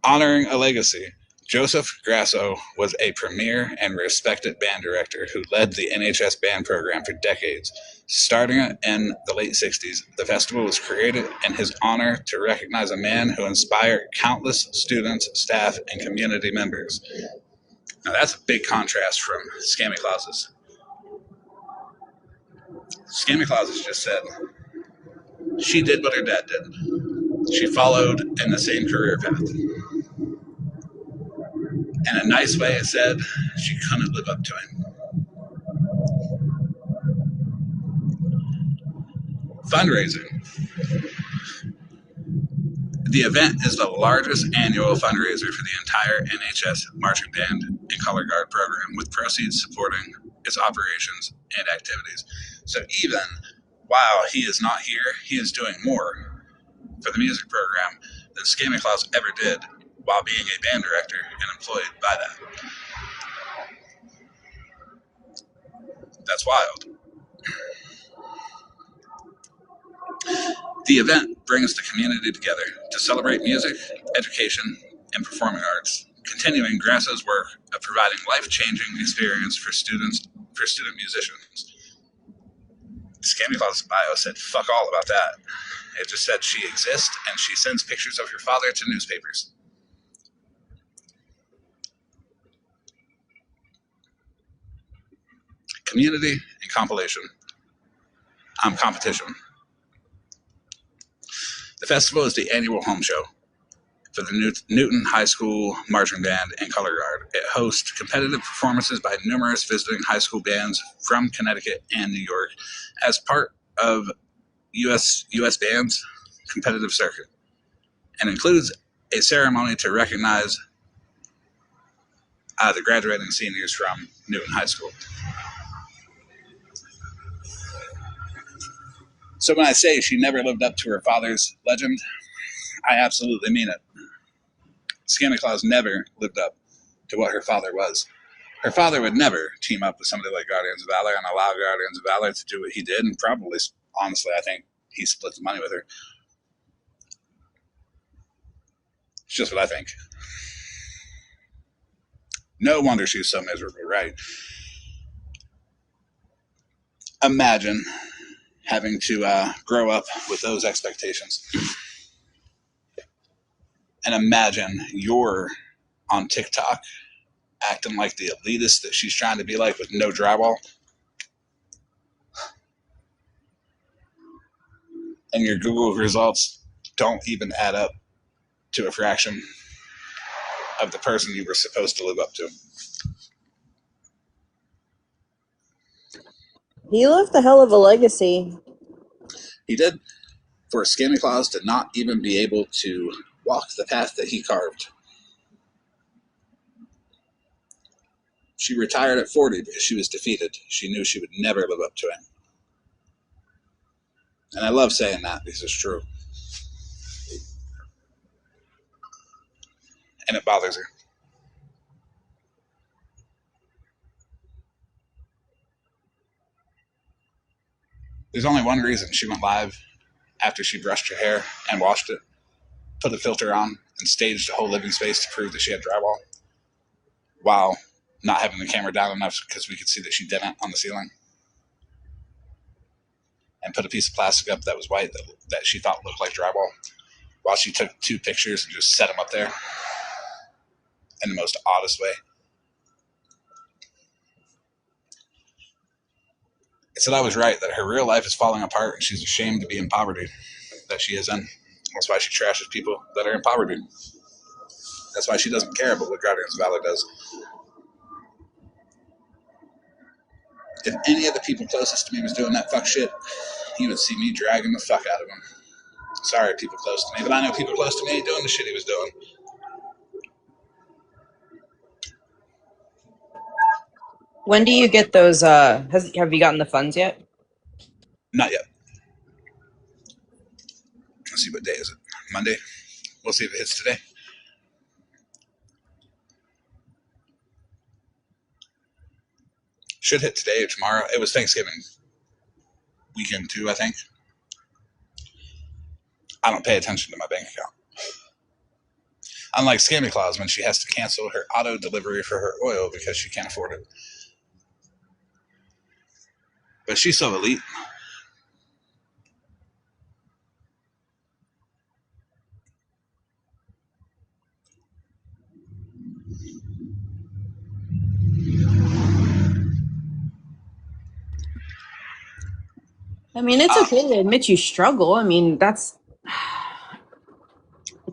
Speaker 1: Honoring a legacy, Joseph Grasso was a premier and respected band director who led the NHS band program for decades. Starting in the late 60s, the festival was created in his honor to recognize a man who inspired countless students, staff, and community members. Now that's a big contrast from Scammy Claus's. Scammy Claus just said she did what her dad did. She followed in the same career path. In a nice way, it said she couldn't live up to him. Fundraising. The event is the largest annual fundraiser for the entire NHS Marching Band and Color Guard program, with proceeds supporting its operations and activities. So even while he is not here, he is doing more for the music program than Scammy Claus ever did while being a band director and employed by that. That's wild. The event brings the community together to celebrate music, education, and performing arts, continuing Grasso's work of providing life-changing experience for student musicians. Scammy Claus's bio said fuck all about that. It just said she exists and she sends pictures of her father to newspapers. Community and competition. The festival is the annual home show for the Newton High School Marching Band and Color Guard. It hosts competitive performances by numerous visiting high school bands from Connecticut and New York as part of U.S. Bands competitive circuit, and includes a ceremony to recognize the graduating seniors from Newton High School. So when I say she never lived up to her father's legend, I absolutely mean it. Santa Claus never lived up to what her father was. Her father would never team up with somebody like Guardians of Valor and allow Guardians of Valor to do what he did, and probably, honestly, I think he split the money with her. It's just what I think. No wonder she's so miserable, right? Imagine having to grow up with those expectations. And imagine you're on TikTok acting like the elitist that she's trying to be like with no drywall. And your Google results don't even add up to a fraction of the person you were supposed to live up to.
Speaker 7: He left a hell of a legacy.
Speaker 1: He did. For Santa Claus to not even be able to walk the path that he carved. She retired at 40 because she was defeated. She knew she would never live up to him. And I love saying that because it's true. And it bothers her. There's only one reason she went live after she brushed her hair and washed it, put a filter on, and staged a whole living space to prove that she had drywall, while not having the camera down enough because we could see that she didn't on the ceiling, and put a piece of plastic up that was white that she thought looked like drywall, while she took 2 pictures and just set them up there in the most oddest way. It said I was right, that her real life is falling apart and she's ashamed to be in poverty that she is in. That's why she trashes people that are in poverty. That's why she doesn't care about what Guardians of Valor does. If any of the people closest to me was doing that fuck shit, you would see me dragging the fuck out of him. Sorry, people close to me, but I know people close to me ain't doing the shit he was doing.
Speaker 7: When do you get those? Have you gotten the funds yet?
Speaker 1: Not yet. Let's see, what day is it? Monday? We'll see if it hits today. Should hit today or tomorrow. It was Thanksgiving weekend too, I think. I don't pay attention to my bank account. Unlike Scammy Claus, when she has to cancel her auto delivery for her oil because she can't afford it. But she's so elite.
Speaker 7: I mean, it's okay to admit you struggle. I mean,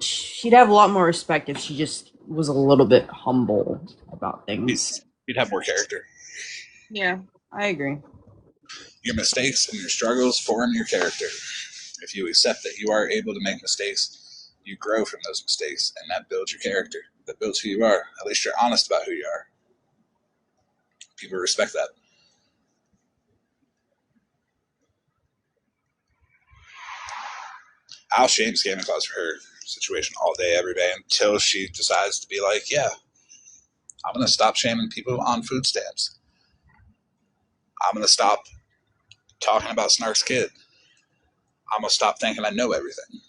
Speaker 7: she'd have a lot more respect if she just was a little bit humble about things.
Speaker 1: You'd have more character.
Speaker 7: Yeah, I agree.
Speaker 1: Your mistakes and your struggles form your character. If you accept that you are able to make mistakes, you grow from those mistakes, and that builds your character. That builds who you are. At least you're honest about who you are. People respect that. I'll shame Scammy Claus for her situation all day, every day, until she decides to be like, yeah, I'm going to stop shaming people on food stamps. I'm going to stop talking about Snark's kid. I'm going to stop thinking I know everything.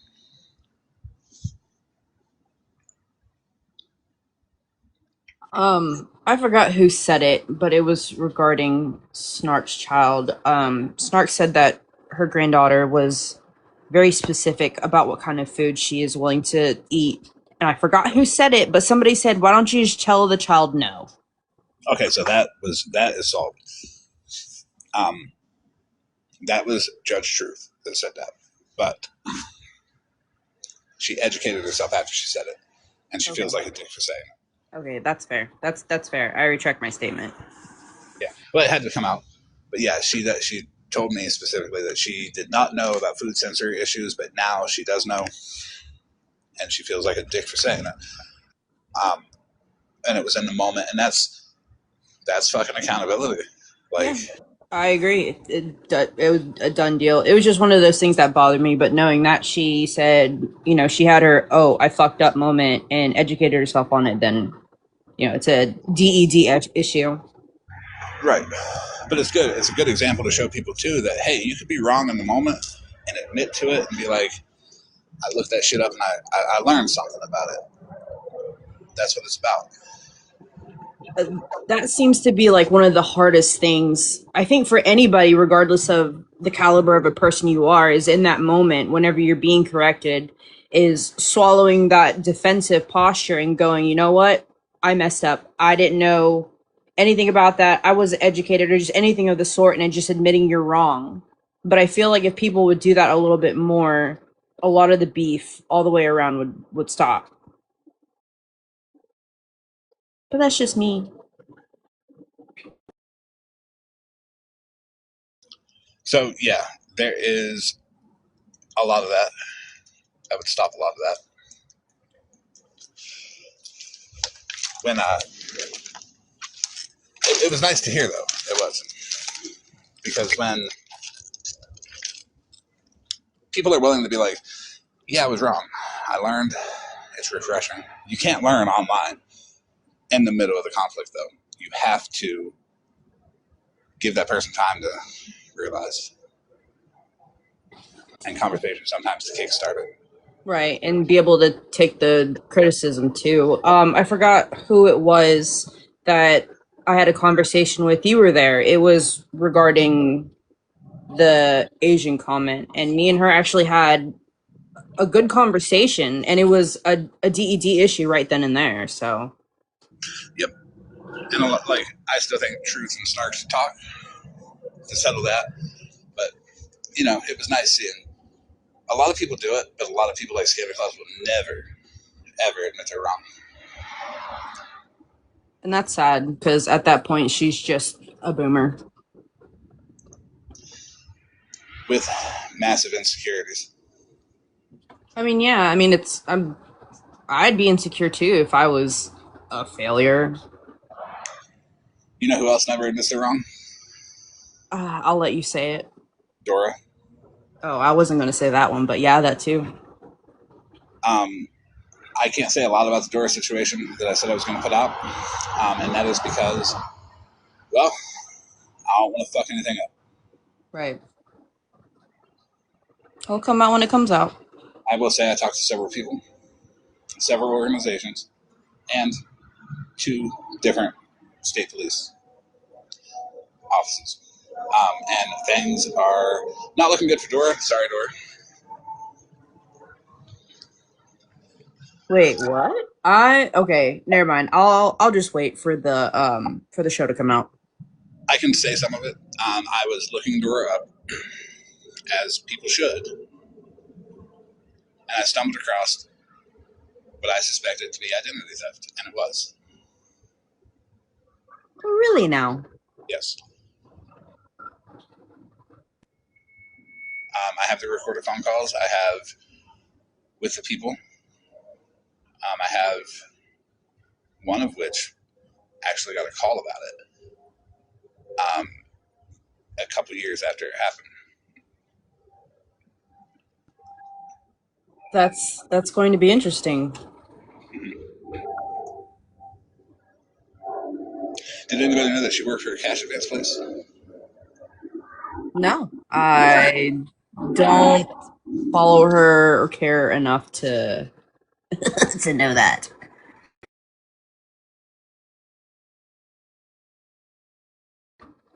Speaker 7: I forgot who said it, but it was regarding Snark's child. Snark said that her granddaughter was very specific about what kind of food she is willing to eat. And I forgot who said it, but somebody said, "Why don't you just tell the child no?"
Speaker 1: Okay, so that is solved. That was Judge Truth that said that, but she educated herself after she said it. and she
Speaker 7: Okay.
Speaker 1: feels like a dick for saying it.
Speaker 7: Okay, that's fair. That's fair. I retract my statement.
Speaker 1: Yeah, well, it had to come out. But yeah, she told me specifically that she did not know about food sensory issues, but now she does know, and she feels like a dick for saying it. Um, and it was in the moment, and that's fucking accountability. Like,
Speaker 7: Yeah, I agree. It was a done deal. It was just one of those things that bothered me. But knowing that she said, she had her "oh, I fucked up" moment and educated herself on it, then it's a DED issue.
Speaker 1: right. But it's good. It's a good example to show people too that hey, you could be wrong in the moment and admit to it and be like, I looked that shit up and I learned something about it. That's what it's about.
Speaker 7: Uh, that seems to be like one of the hardest things I think for anybody, regardless of the caliber of a person you are, is in that moment whenever you're being corrected, is swallowing that defensive posture and going, you know what, I messed up, I didn't know anything about that, I wasn't educated, or just anything of the sort, and just admitting you're wrong. But I feel like if people would do that a little bit more, a lot of the beef all the way around would stop. But that's just me.
Speaker 1: So yeah, there is a lot of that. I would stop a lot of that. When it was nice to hear though. It was because when people are willing to be like, yeah, I was wrong. I learned. It's refreshing. You can't learn online in the middle of the conflict though. You have to give that person time to realize, and conversation sometimes to kickstart it.
Speaker 7: Right, and be able to take the criticism too. I forgot who it was that I had a conversation with. You were there. It was regarding the Asian comment, and me and her actually had a good conversation, and it was a DED issue right then and there. So,
Speaker 1: Yep. And like, I still think truth and snark should talk to settle that. But it was nice seeing. A lot of people do it, but a lot of people like Scamming Clubs will never, ever admit they're wrong.
Speaker 7: and that's sad because at that point she's just a boomer.
Speaker 1: With massive insecurities.
Speaker 7: I mean, yeah. I mean, I'd be insecure too if I was a failure.
Speaker 1: You know who else never admits they're wrong?
Speaker 7: I'll let you say it.
Speaker 1: Dora.
Speaker 7: Oh, I wasn't going to say that one, but yeah, that too.
Speaker 1: Um, I can't say a lot about the Dora situation that I said I was going to put out, and that is because, well, I don't want to fuck anything up.
Speaker 7: Right. It'll come out when it comes out.
Speaker 1: I will say I talked to several people, several organizations, and 2 different state police offices. And things are not looking good for Dora. Sorry, Dora.
Speaker 7: Wait, what? Okay, never mind. I'll just wait for the show to come out.
Speaker 1: I can say some of it. I was looking Dora up, as people should, and I stumbled across what I suspected to be identity theft, and it was.
Speaker 7: Oh, really now?
Speaker 1: Yes. I have the recorded phone calls. I have with the people. I have one of which actually got a call about it a couple years after it happened.
Speaker 7: That's going to be interesting.
Speaker 1: Did anybody know that she worked for a cash advance place?
Speaker 7: No, I don't follow her or care enough to to know that.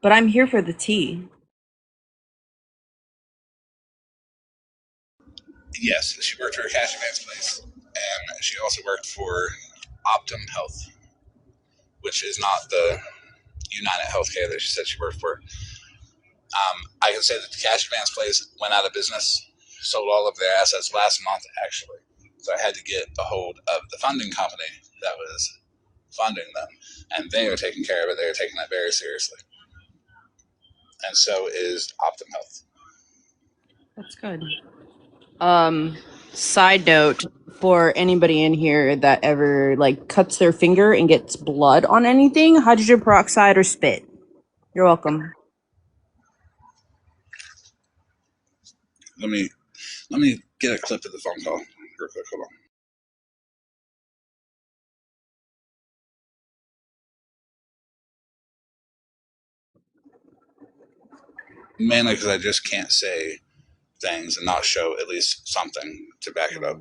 Speaker 7: But I'm here for the tea.
Speaker 1: Yes, she worked for a cash advance place, and she also worked for Optum Health, which is not the United Healthcare that she said she worked for. I can say that the cash advance place went out of business, sold all of their assets last month, actually. So I had to get a hold of the funding company that was funding them, and they are taking care of it. They are taking it very seriously, and so is Optum Health.
Speaker 7: That's good. Side note for anybody in here that ever like cuts their finger and gets blood on anything, hydrogen peroxide or spit. You're welcome.
Speaker 1: Let me get a clip of the phone call real quick. Hold on. Mainly because I just can't say things and not show at least something to back it up.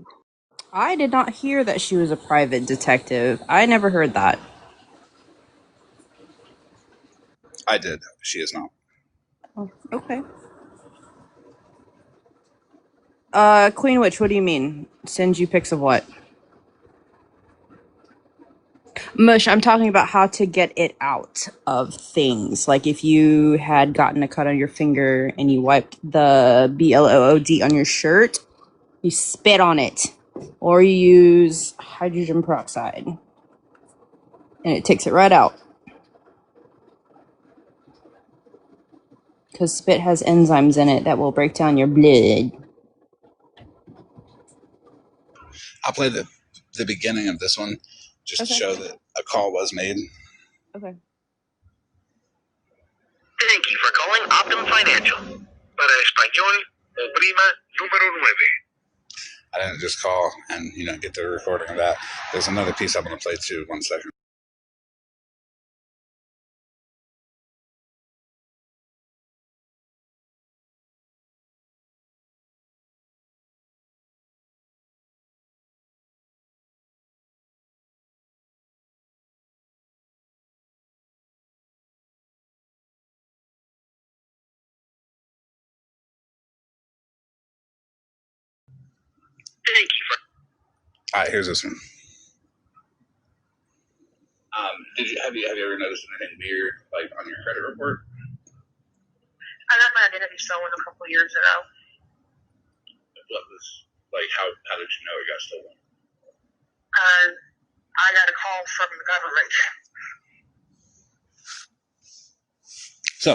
Speaker 7: I did not hear that she was a private detective. I never heard that.
Speaker 1: I did. She is not.
Speaker 7: Oh, okay. Queen Witch, what do you mean? Send you pics of what? Mush, I'm talking about how to get it out of things. Like if you had gotten a cut on your finger and you wiped the BLOOD on your shirt, you spit on it. Or you use hydrogen peroxide. And it takes it right out. Because spit has enzymes in it that will break down your blood.
Speaker 1: I'll play the beginning of this one just to
Speaker 7: Okay.
Speaker 1: show that a call was made.
Speaker 7: Okay.
Speaker 8: Thank you for calling Optum Financial. Para español, oprima número 9.
Speaker 1: I didn't just call and get the recording of that. There's another piece I'm going to play too. 1 second.
Speaker 8: Thank you for.
Speaker 1: All right, here's this one. Have you ever noticed anything weird like on your credit report?
Speaker 8: I got my identity stolen a couple years ago.
Speaker 1: What was like? How did you know it got stolen?
Speaker 8: I got a call from the government.
Speaker 1: So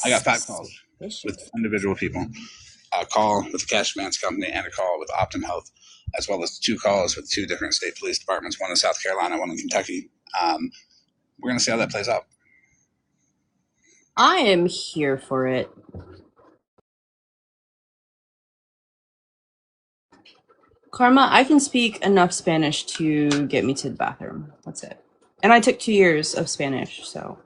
Speaker 1: I got 5 calls with individual people. A call with the cash advance company and a call with Optum Health, as well as 2 calls with 2 different state police departments, one in South Carolina, one in Kentucky. We're going to see how that plays out.
Speaker 7: I am here for it. Karma, I can speak enough Spanish to get me to the bathroom. That's it. And I took 2 years of Spanish, so.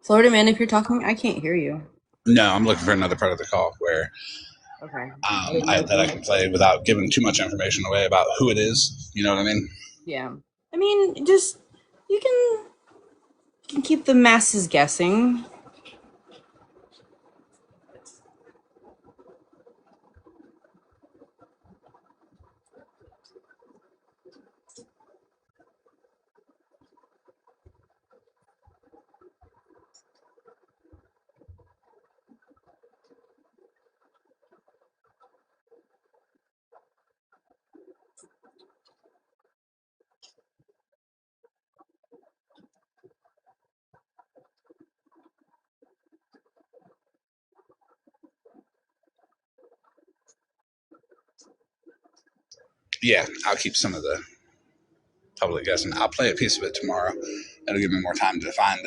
Speaker 7: Florida man, if you're talking, I can't hear you.
Speaker 1: No, I'm looking for another part of the call where
Speaker 7: Okay.
Speaker 1: that I can play without giving too much information away about who it is. You know what I mean?
Speaker 7: Yeah. I mean, just you can keep the masses guessing.
Speaker 1: Yeah, I'll keep some of the public guessing. I'll play a piece of it tomorrow. That'll give me more time to find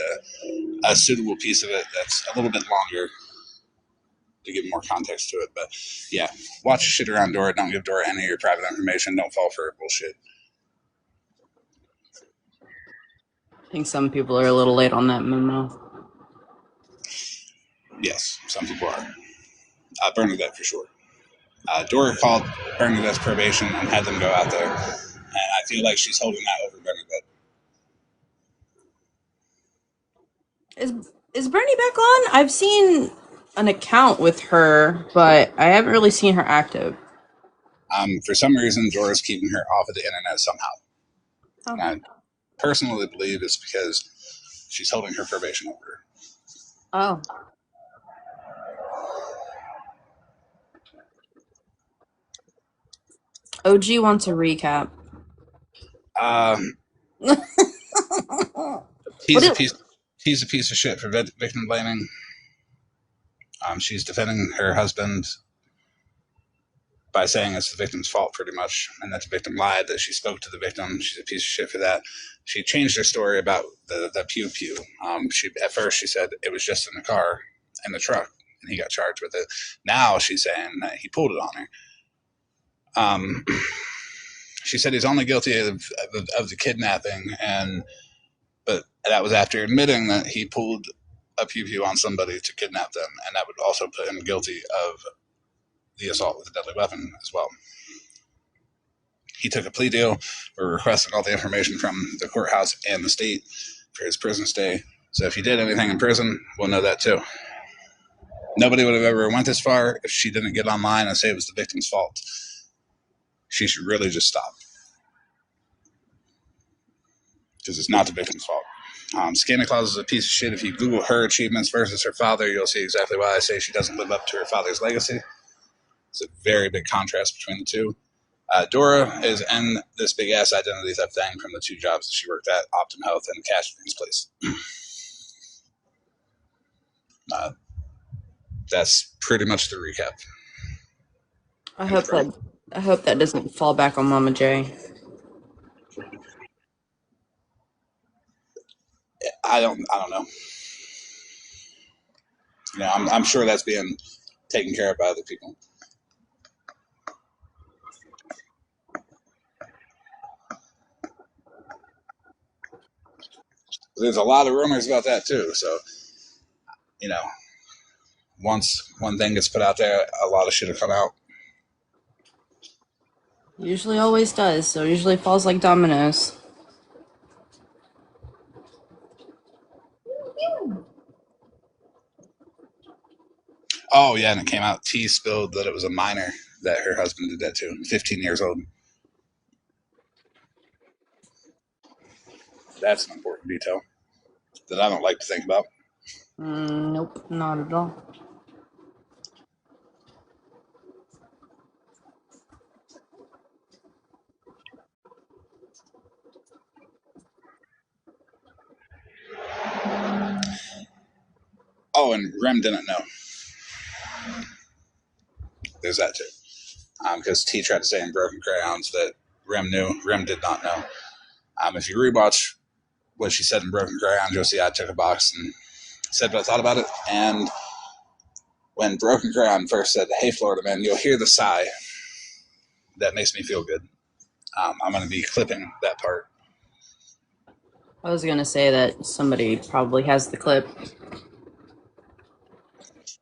Speaker 1: a suitable piece of it that's a little bit longer to give more context to it. But yeah, watch your shit around Dora. Don't give Dora any of your private information. Don't fall for her bullshit.
Speaker 7: I think some people are a little late on that memo.
Speaker 1: Yes, some people are. Bernadette for sure. Dora called Bernadette's probation and had them go out there And I feel like she's holding that over Bernadette.
Speaker 7: Is Bernie back on? I've seen an account with her, but I haven't really seen her active.
Speaker 1: For some reason, Dora's keeping her off of the internet somehow.
Speaker 7: Oh.
Speaker 1: And I personally believe it's because she's holding her probation over her.
Speaker 7: Oh. OG wants a recap.
Speaker 1: He's a piece. He's a piece of shit for victim blaming. She's defending her husband by saying it's the victim's fault, pretty much, and that the victim lied, that she spoke to the victim. She's a piece of shit for that. She changed her story about the pew pew. At first she said it was just in the car, in the truck, and he got charged with it. Now she's saying that he pulled it on her. She said he's only guilty of the kidnapping, but that was after admitting that he pulled a pew pew on somebody to kidnap them, and that would also put him guilty of the assault with a deadly weapon as well. He took a plea deal. We're requesting all the information from the courthouse and the state for his prison stay. So if he did anything in prison, we'll know that too. Nobody would have ever went this far if she didn't get online and say it was the victim's fault. She should really just stop. Because it's not the victim's fault. Santa Claus is a piece of shit. If you Google her achievements versus her father, you'll see exactly why I say she doesn't live up to her father's legacy. It's a very big contrast between the two. Dora is in this big ass identity theft thing from the two jobs that she worked at, Optum Health and Cash Place. That's pretty much the recap.
Speaker 7: I hope that doesn't fall back on Mama J.
Speaker 1: I don't know. You know, I'm sure that's being taken care of by other people. There's a lot of rumors about that too. So, you know, once one thing gets put out there, a lot of shit will come out.
Speaker 7: Usually always does, so usually falls like dominoes.
Speaker 1: Oh yeah, and it came out. T spilled that it was a minor that her husband did that to. 15 years old. That's an important detail that I don't like to think about.
Speaker 7: Nope, not at all.
Speaker 1: Oh, and Rem didn't know. There's that too. Because T tried to say in Broken Crayons that Rem knew. Rem did not know. If you rewatch what she said in Broken Crayons, you'll see I took a box and said what I thought about it. And when Broken Crayon first said, "Hey, Florida man," you'll hear the sigh. That makes me feel good. I'm going to be clipping that part.
Speaker 7: I was gonna say that somebody probably has the clip.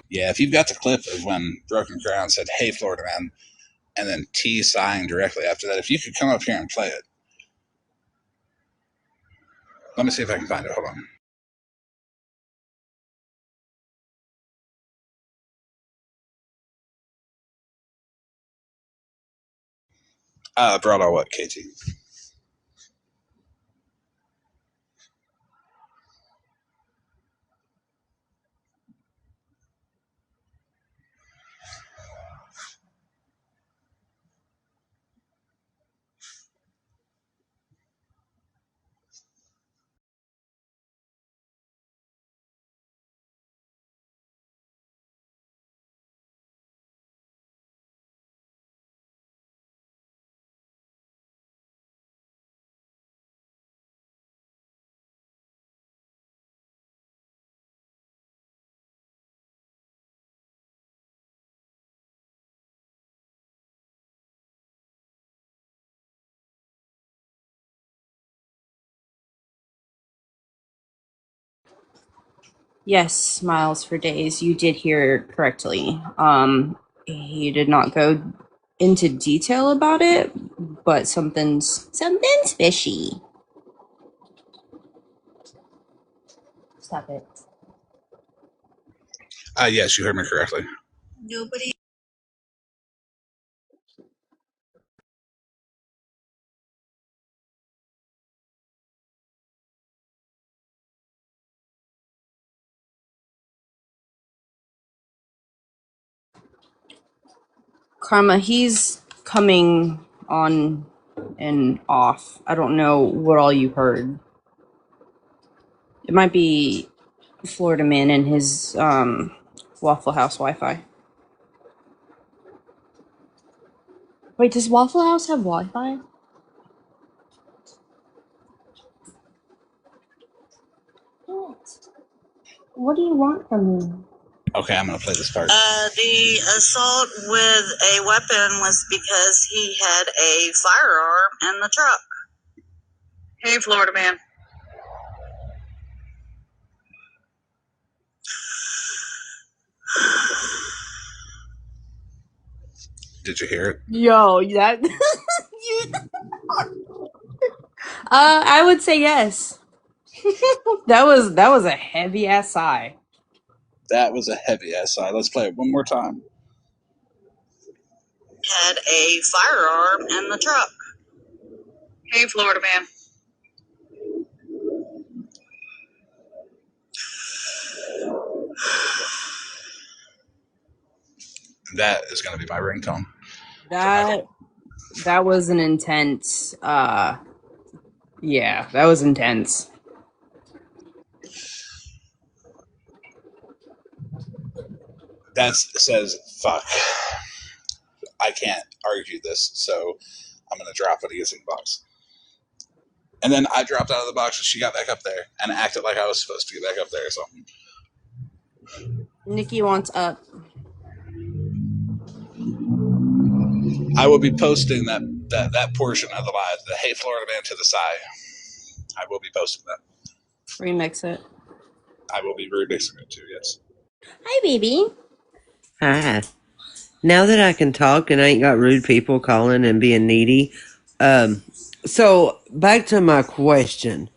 Speaker 1: Yeah, if you've got the clip of when Broken Crayon said, "Hey, Florida man," and then T sighing directly after that, if you could come up here and play it. Let me see if I can find it. Hold on. Brought all what, KT?
Speaker 7: Yes, smiles for days. You did hear correctly. He did not go into detail about it, but something's fishy. Stop it.
Speaker 1: Yes, you heard me correctly.
Speaker 7: Nobody. Karma, he's coming on and off. I don't know what all you heard. It might be Florida Man and his Waffle House Wi-Fi. Wait, does Waffle House have Wi-Fi? What do you want from me?
Speaker 1: Okay, I'm gonna play this part.
Speaker 2: The assault with a weapon was because he had a firearm in the truck. Hey, Florida Man.
Speaker 1: Did you hear it?
Speaker 7: Yo, that. I would say yes. That was a heavy ass sigh.
Speaker 1: That was a heavy ass sigh. Let's play it one more time.
Speaker 2: Had a firearm in the truck. Hey, Florida Man.
Speaker 1: That is gonna be my ringtone.
Speaker 7: That was an intense. Yeah, that was intense.
Speaker 1: That says fuck. I can't argue this, so I'm gonna drop it against the box. And then I dropped out of the box and she got back up there and acted like I was supposed to get back up there or something.
Speaker 7: Nikki wants up.
Speaker 1: I will be posting that portion of the live, the Hey Florida Man to the side. I will be posting that.
Speaker 7: Remix it.
Speaker 1: I will be remixing it too, yes.
Speaker 7: Hi, baby.
Speaker 9: Hi. Now that I can talk and I ain't got rude people calling and being needy, so back to my question.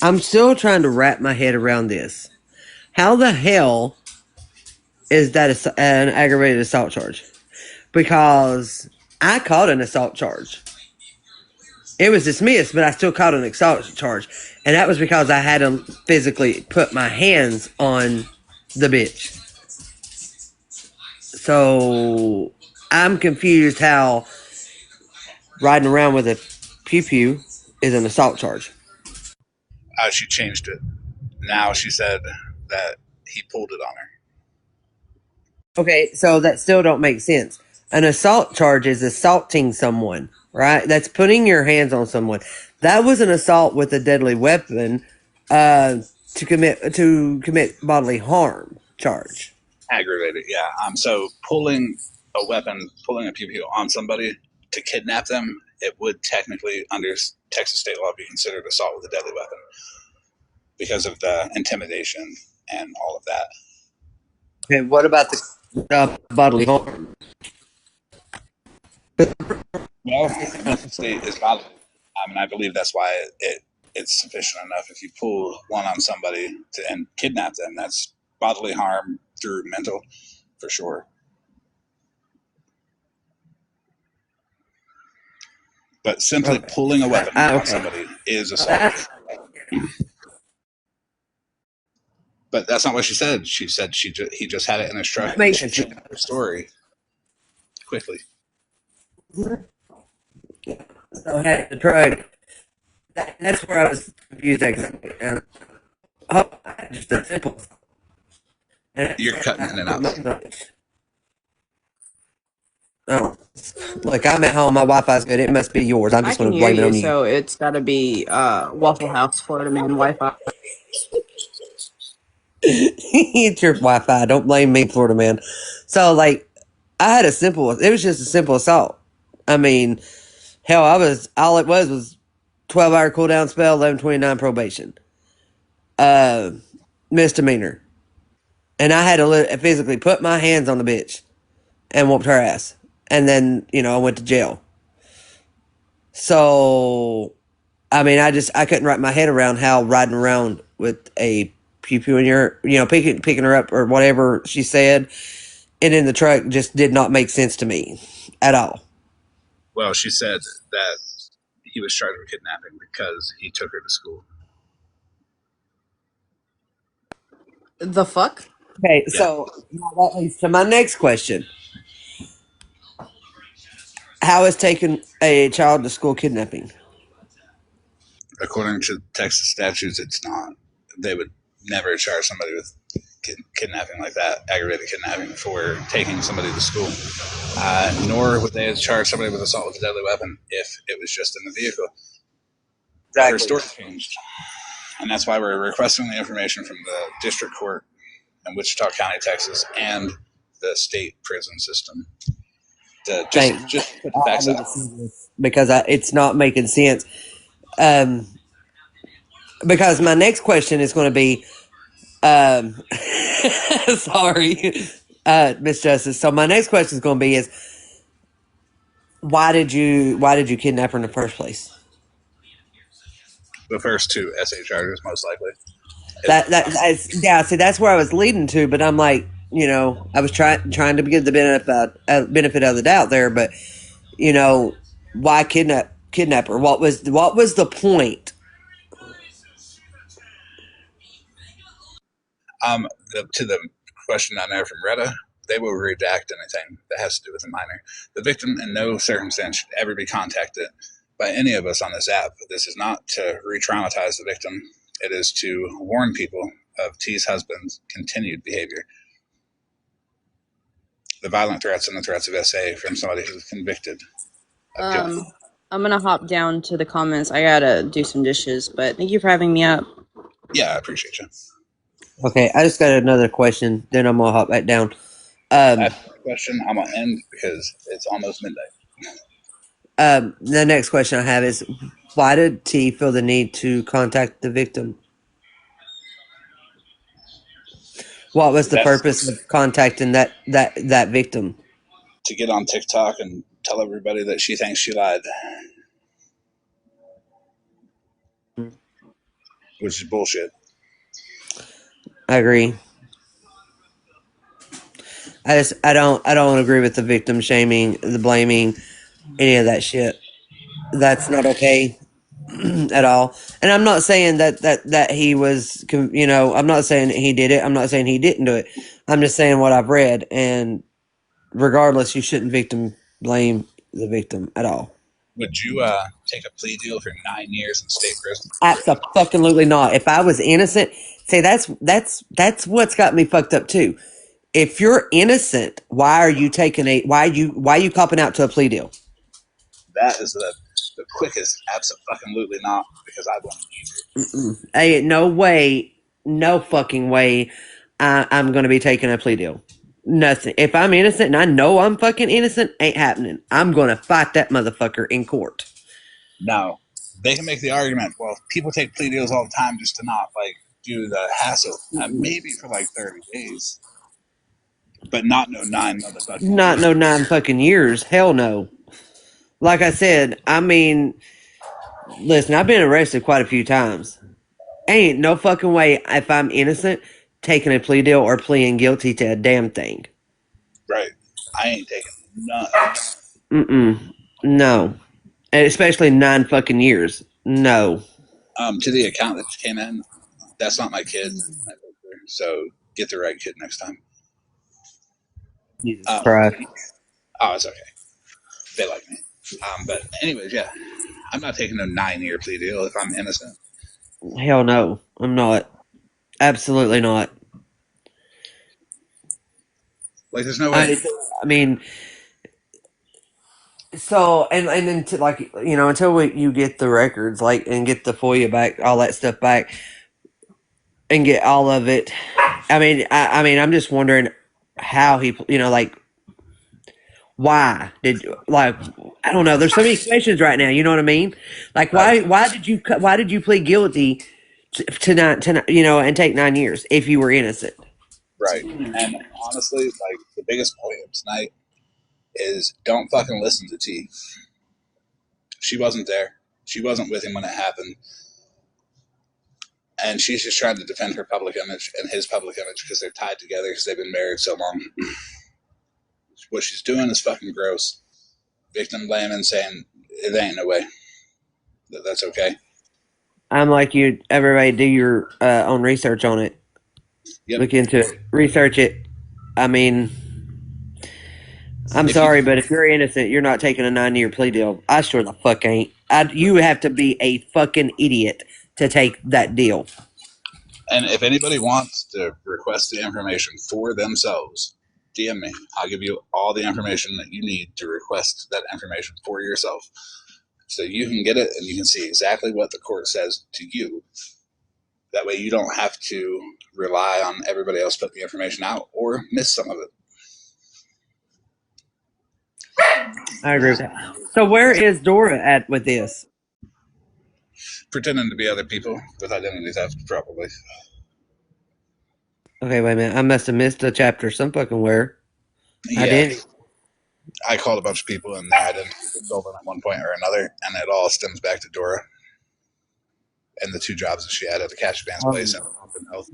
Speaker 9: I'm still trying to wrap my head around this. How the hell is that an aggravated assault charge? Because I caught an assault charge. It was dismissed, but I still caught an assault charge. And that was because I had to physically put my hands on the bitch. So I'm confused how riding around with a pew pew is an assault charge.
Speaker 1: She changed it. Now she said that he pulled it on her.
Speaker 9: Okay, so that still don't make sense. An assault charge is assaulting someone, right? That's putting your hands on someone. That was an assault with a deadly weapon to commit bodily harm charge.
Speaker 1: Aggravated, yeah. So pulling a weapon, pulling a pew pew on somebody to kidnap them, it would technically, under Texas state law, be considered assault with a deadly weapon because of the intimidation and all of that.
Speaker 9: Okay, what about the bodily harm?
Speaker 1: Well, mental state is bodily. I believe that's why it's sufficient enough. If you pull one on somebody and kidnap them, that's bodily harm through mental, for sure. But simply
Speaker 9: Okay.
Speaker 1: pulling a weapon on
Speaker 9: Okay.
Speaker 1: somebody is assault. But that's not what she said. She said he just had it in his truck.
Speaker 9: That makes
Speaker 1: She
Speaker 9: sense.
Speaker 1: changed her story quickly.
Speaker 9: So I had the truck. That's where I was confused. Oh, just a simple.
Speaker 1: You're cutting in and out.
Speaker 9: Oh, look, I'm at home. My Wi-Fi's good. It must be yours. I'm
Speaker 7: I
Speaker 9: just
Speaker 7: can
Speaker 9: going to
Speaker 7: hear
Speaker 9: blame it
Speaker 7: you,
Speaker 9: on you.
Speaker 7: so it's got to be Waffle House Florida Man Wi-Fi.
Speaker 9: It's your Wi-Fi. Don't blame me, Florida man. So, like, I had it was just a simple assault. I mean, hell, all it was 12-hour cooldown spell, 1129 probation. Uh, Misdemeanor. And I had to physically put my hands on the bitch and whooped her ass. And then, I went to jail. So, I mean, I couldn't wrap my head around how riding around with a pew pew in your, picking her up or whatever she said, and in the truck just did not make sense to me at all.
Speaker 1: Well, she said that he was charged with kidnapping because he took her to school.
Speaker 7: The fuck? Okay,
Speaker 1: Yeah,
Speaker 7: so now that leads to my next question. How is taking a child to school kidnapping?
Speaker 1: according to Texas statutes, it's not. They would never charge somebody with kidnapping like that, aggravated kidnapping, for taking somebody to school. Nor would they charge somebody with assault with a deadly weapon if it was just in the vehicle. But her
Speaker 9: Exactly.
Speaker 1: story changed, and that's why we're requesting the information from the district court in Wichita County, Texas, and the state prison system to
Speaker 9: Thanks.
Speaker 1: just put the
Speaker 9: I
Speaker 1: facts
Speaker 9: need to
Speaker 1: out.
Speaker 9: see this because it's not making sense. Um, because my next question is going to be, sorry, Miss Justice. So my next question is going to be is why did you kidnap her in the first place?
Speaker 1: The first two SA charges, most likely.
Speaker 9: Yeah. See, that's where I was leading to, but I'm like, I was trying to give the benefit of the doubt there, but you know, why kidnap her? What was the point?
Speaker 1: To the question on there from Retta, they will redact anything that has to do with a minor. The victim in no circumstance should ever be contacted by any of us on this app. This is not to re-traumatize the victim. It is to warn people of T's husband's continued behavior. The violent threats and the threats of SA from somebody who's convicted of killing.
Speaker 7: I'm gonna hop down to the comments. I gotta do some dishes, but thank you for having me up.
Speaker 1: Yeah, I appreciate you.
Speaker 9: Okay, I just got another question. Then I'm gonna hop back down. Um,
Speaker 1: That's my question. I'm going to end because it's almost midnight.
Speaker 9: the next question I have is, why did T feel the need to contact the victim? What was the
Speaker 1: That's
Speaker 9: purpose of contacting that victim?
Speaker 1: to get on TikTok and tell everybody that she thinks she lied, which is bullshit.
Speaker 9: I agree. I don't agree with the victim shaming, the blaming, any of that shit. That's not okay at all. And I'm not saying that he was, I'm not saying he did it. I'm not saying he didn't do it. I'm just saying what I've read. And regardless, you shouldn't victim blame the victim at all.
Speaker 1: Would you take a plea deal for 9 years in state prison?
Speaker 9: Absolutely not. If I was innocent, see, that's what's got me fucked up too. If you're innocent, why are you why are you copping out to a plea deal?
Speaker 1: That is the quickest. Absolutely not, because I wouldn't either.
Speaker 9: Hey, no way, no fucking way. I'm gonna be taking a plea deal. Nothing. If I'm innocent and I know I'm fucking innocent, ain't happening. I'm gonna fight that motherfucker in court.
Speaker 1: Now, they can make the argument, well, people take plea deals all the time just to not do the hassle. Maybe for 30 days, but not no 9 motherfucking
Speaker 9: Not
Speaker 1: years.
Speaker 9: no 9 fucking years. Hell no. Like I said, I mean, listen, I've been arrested quite a few times. Ain't no fucking way if I'm innocent taking a plea deal or pleading guilty to a damn thing.
Speaker 1: Right. I ain't taking none.
Speaker 9: No. And especially 9 fucking years. No.
Speaker 1: To the account that came in, that's not my kid. So get the right kid next time.
Speaker 9: Jesus
Speaker 1: Um,
Speaker 9: Christ.
Speaker 1: oh, it's okay. They like me. But anyways, yeah, I'm not taking a 9 year plea deal if I'm innocent.
Speaker 9: Hell no. I'm not. Absolutely not.
Speaker 1: There's no way.
Speaker 9: I, I mean, so and then to until you get the records and get the FOIA back, all that stuff back, and get all of it. I mean, I'm just wondering how he, why did I don't know. There's so many questions right now. You know what I mean? Like
Speaker 1: Right.
Speaker 9: why did you plead guilty and take 9 years if you were innocent?
Speaker 1: Right. And honestly, the biggest point of tonight is don't fucking listen to T. She wasn't there. She wasn't with him when it happened. And she's just trying to defend her public image and his public image because they're tied together because they've been married so long. What she's doing is fucking gross. Victim blaming, saying it ain't no way. That's okay.
Speaker 9: I'm like you. Everybody, do your own research on it.
Speaker 1: Yep.
Speaker 9: Look into it. Research it. I mean, I'm
Speaker 1: If you
Speaker 9: sorry, but if you're innocent, you're not taking a 9-year plea deal. I sure the fuck ain't. You have to be a fucking idiot to take that deal.
Speaker 1: and if anybody wants to request the information for themselves, DM me. I'll give you all the information that you need to request that information for yourself, so you can get it and you can see exactly what the court says to you. That way, you don't have to rely on everybody else putting the information out or miss some of it.
Speaker 9: I agree with that. So where is Dora at with this?
Speaker 1: Pretending to be other people with identity theft, probably.
Speaker 9: Okay, wait a minute. I must have missed a chapter some fucking where.
Speaker 1: Yeah,
Speaker 9: Identity.
Speaker 1: I called a bunch of people and their identities were stolen at one point or another, and it all stems back to Dora and the 2 jobs that she had at the cash advance place and Optum Health.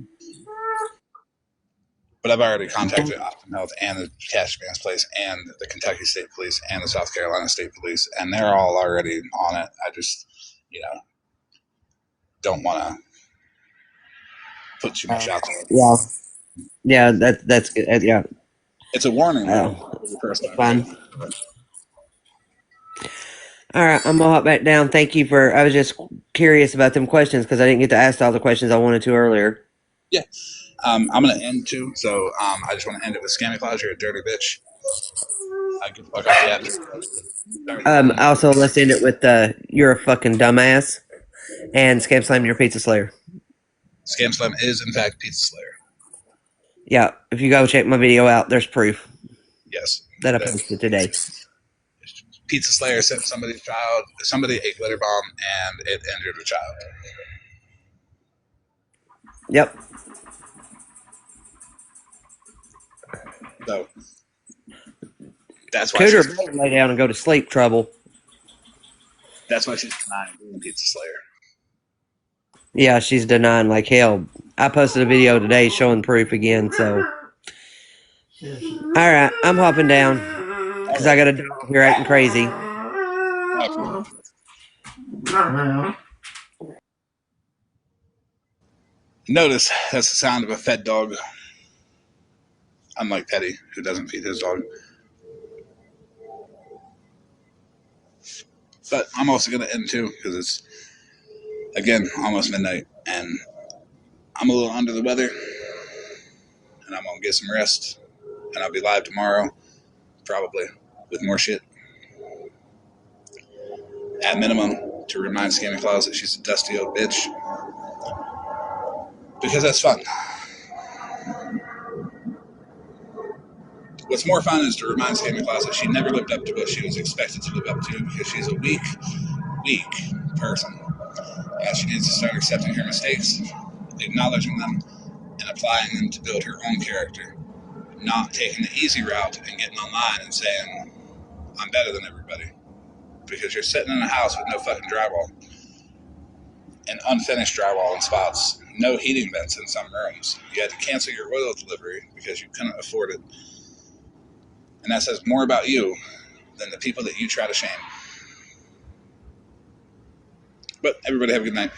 Speaker 1: But I've already contacted Optum Health and the cash advance place and the Kentucky State Police and the South Carolina State Police, and they're all already on it. I just, don't want to put too much out there.
Speaker 9: Yeah. Yeah, that's good. Yeah.
Speaker 1: It's a warning, though,
Speaker 9: Oh,
Speaker 1: for your personal
Speaker 9: fine.
Speaker 1: information.
Speaker 9: All right, I'm gonna hop back down. Thank you for. I was just curious about them questions because I didn't get to ask all the questions I wanted to earlier.
Speaker 1: Yeah. I'm going to end, too, so I just want to end it with Scammy Claus. You're a dirty bitch. I get the fuck off the app. Sorry, you won.
Speaker 9: Also, let's end it with "You're a fucking dumbass" and "Scam Slam your pizza slayer."
Speaker 1: Scam Slam is, in fact, Pizza Slayer.
Speaker 9: Yeah, if you go check my video out, there's proof
Speaker 1: Yes.
Speaker 9: that I posted today.
Speaker 1: Pizza Slayer sent somebody a glitter bomb, and it injured a child.
Speaker 9: Yep.
Speaker 1: So that's why
Speaker 9: Cooter better lay down and go to sleep. Trouble.
Speaker 1: that's why she's denying being Pizza Slayer.
Speaker 9: Yeah, she's denying like hell. I posted a video today showing proof again. So, all right, I'm hopping down because I got a dog here acting crazy.
Speaker 1: Notice that's the sound of a fed dog. Unlike Teddy, who doesn't feed his dog. But I'm also going to end too, because it's, again, almost midnight, and I'm a little under the weather, and I'm going to get some rest, and I'll be live tomorrow, probably, with more shit. At minimum, to remind Scammy Claus that she's a dusty old bitch. Because that's fun. What's more fun is to remind Scammy Claus that she never lived up to what she was expected to live up to, because she's a weak person. She needs to start accepting her mistakes, acknowledging them, and applying them to build her own character. Not taking the easy route and getting online and saying, I'm better than everybody. Because you're sitting in a house with no fucking drywall. And unfinished drywall in spots. No heating vents in some rooms. You had to cancel your oil delivery because you couldn't afford it. And that says more about you than the people that you try to shame. But everybody have a good night.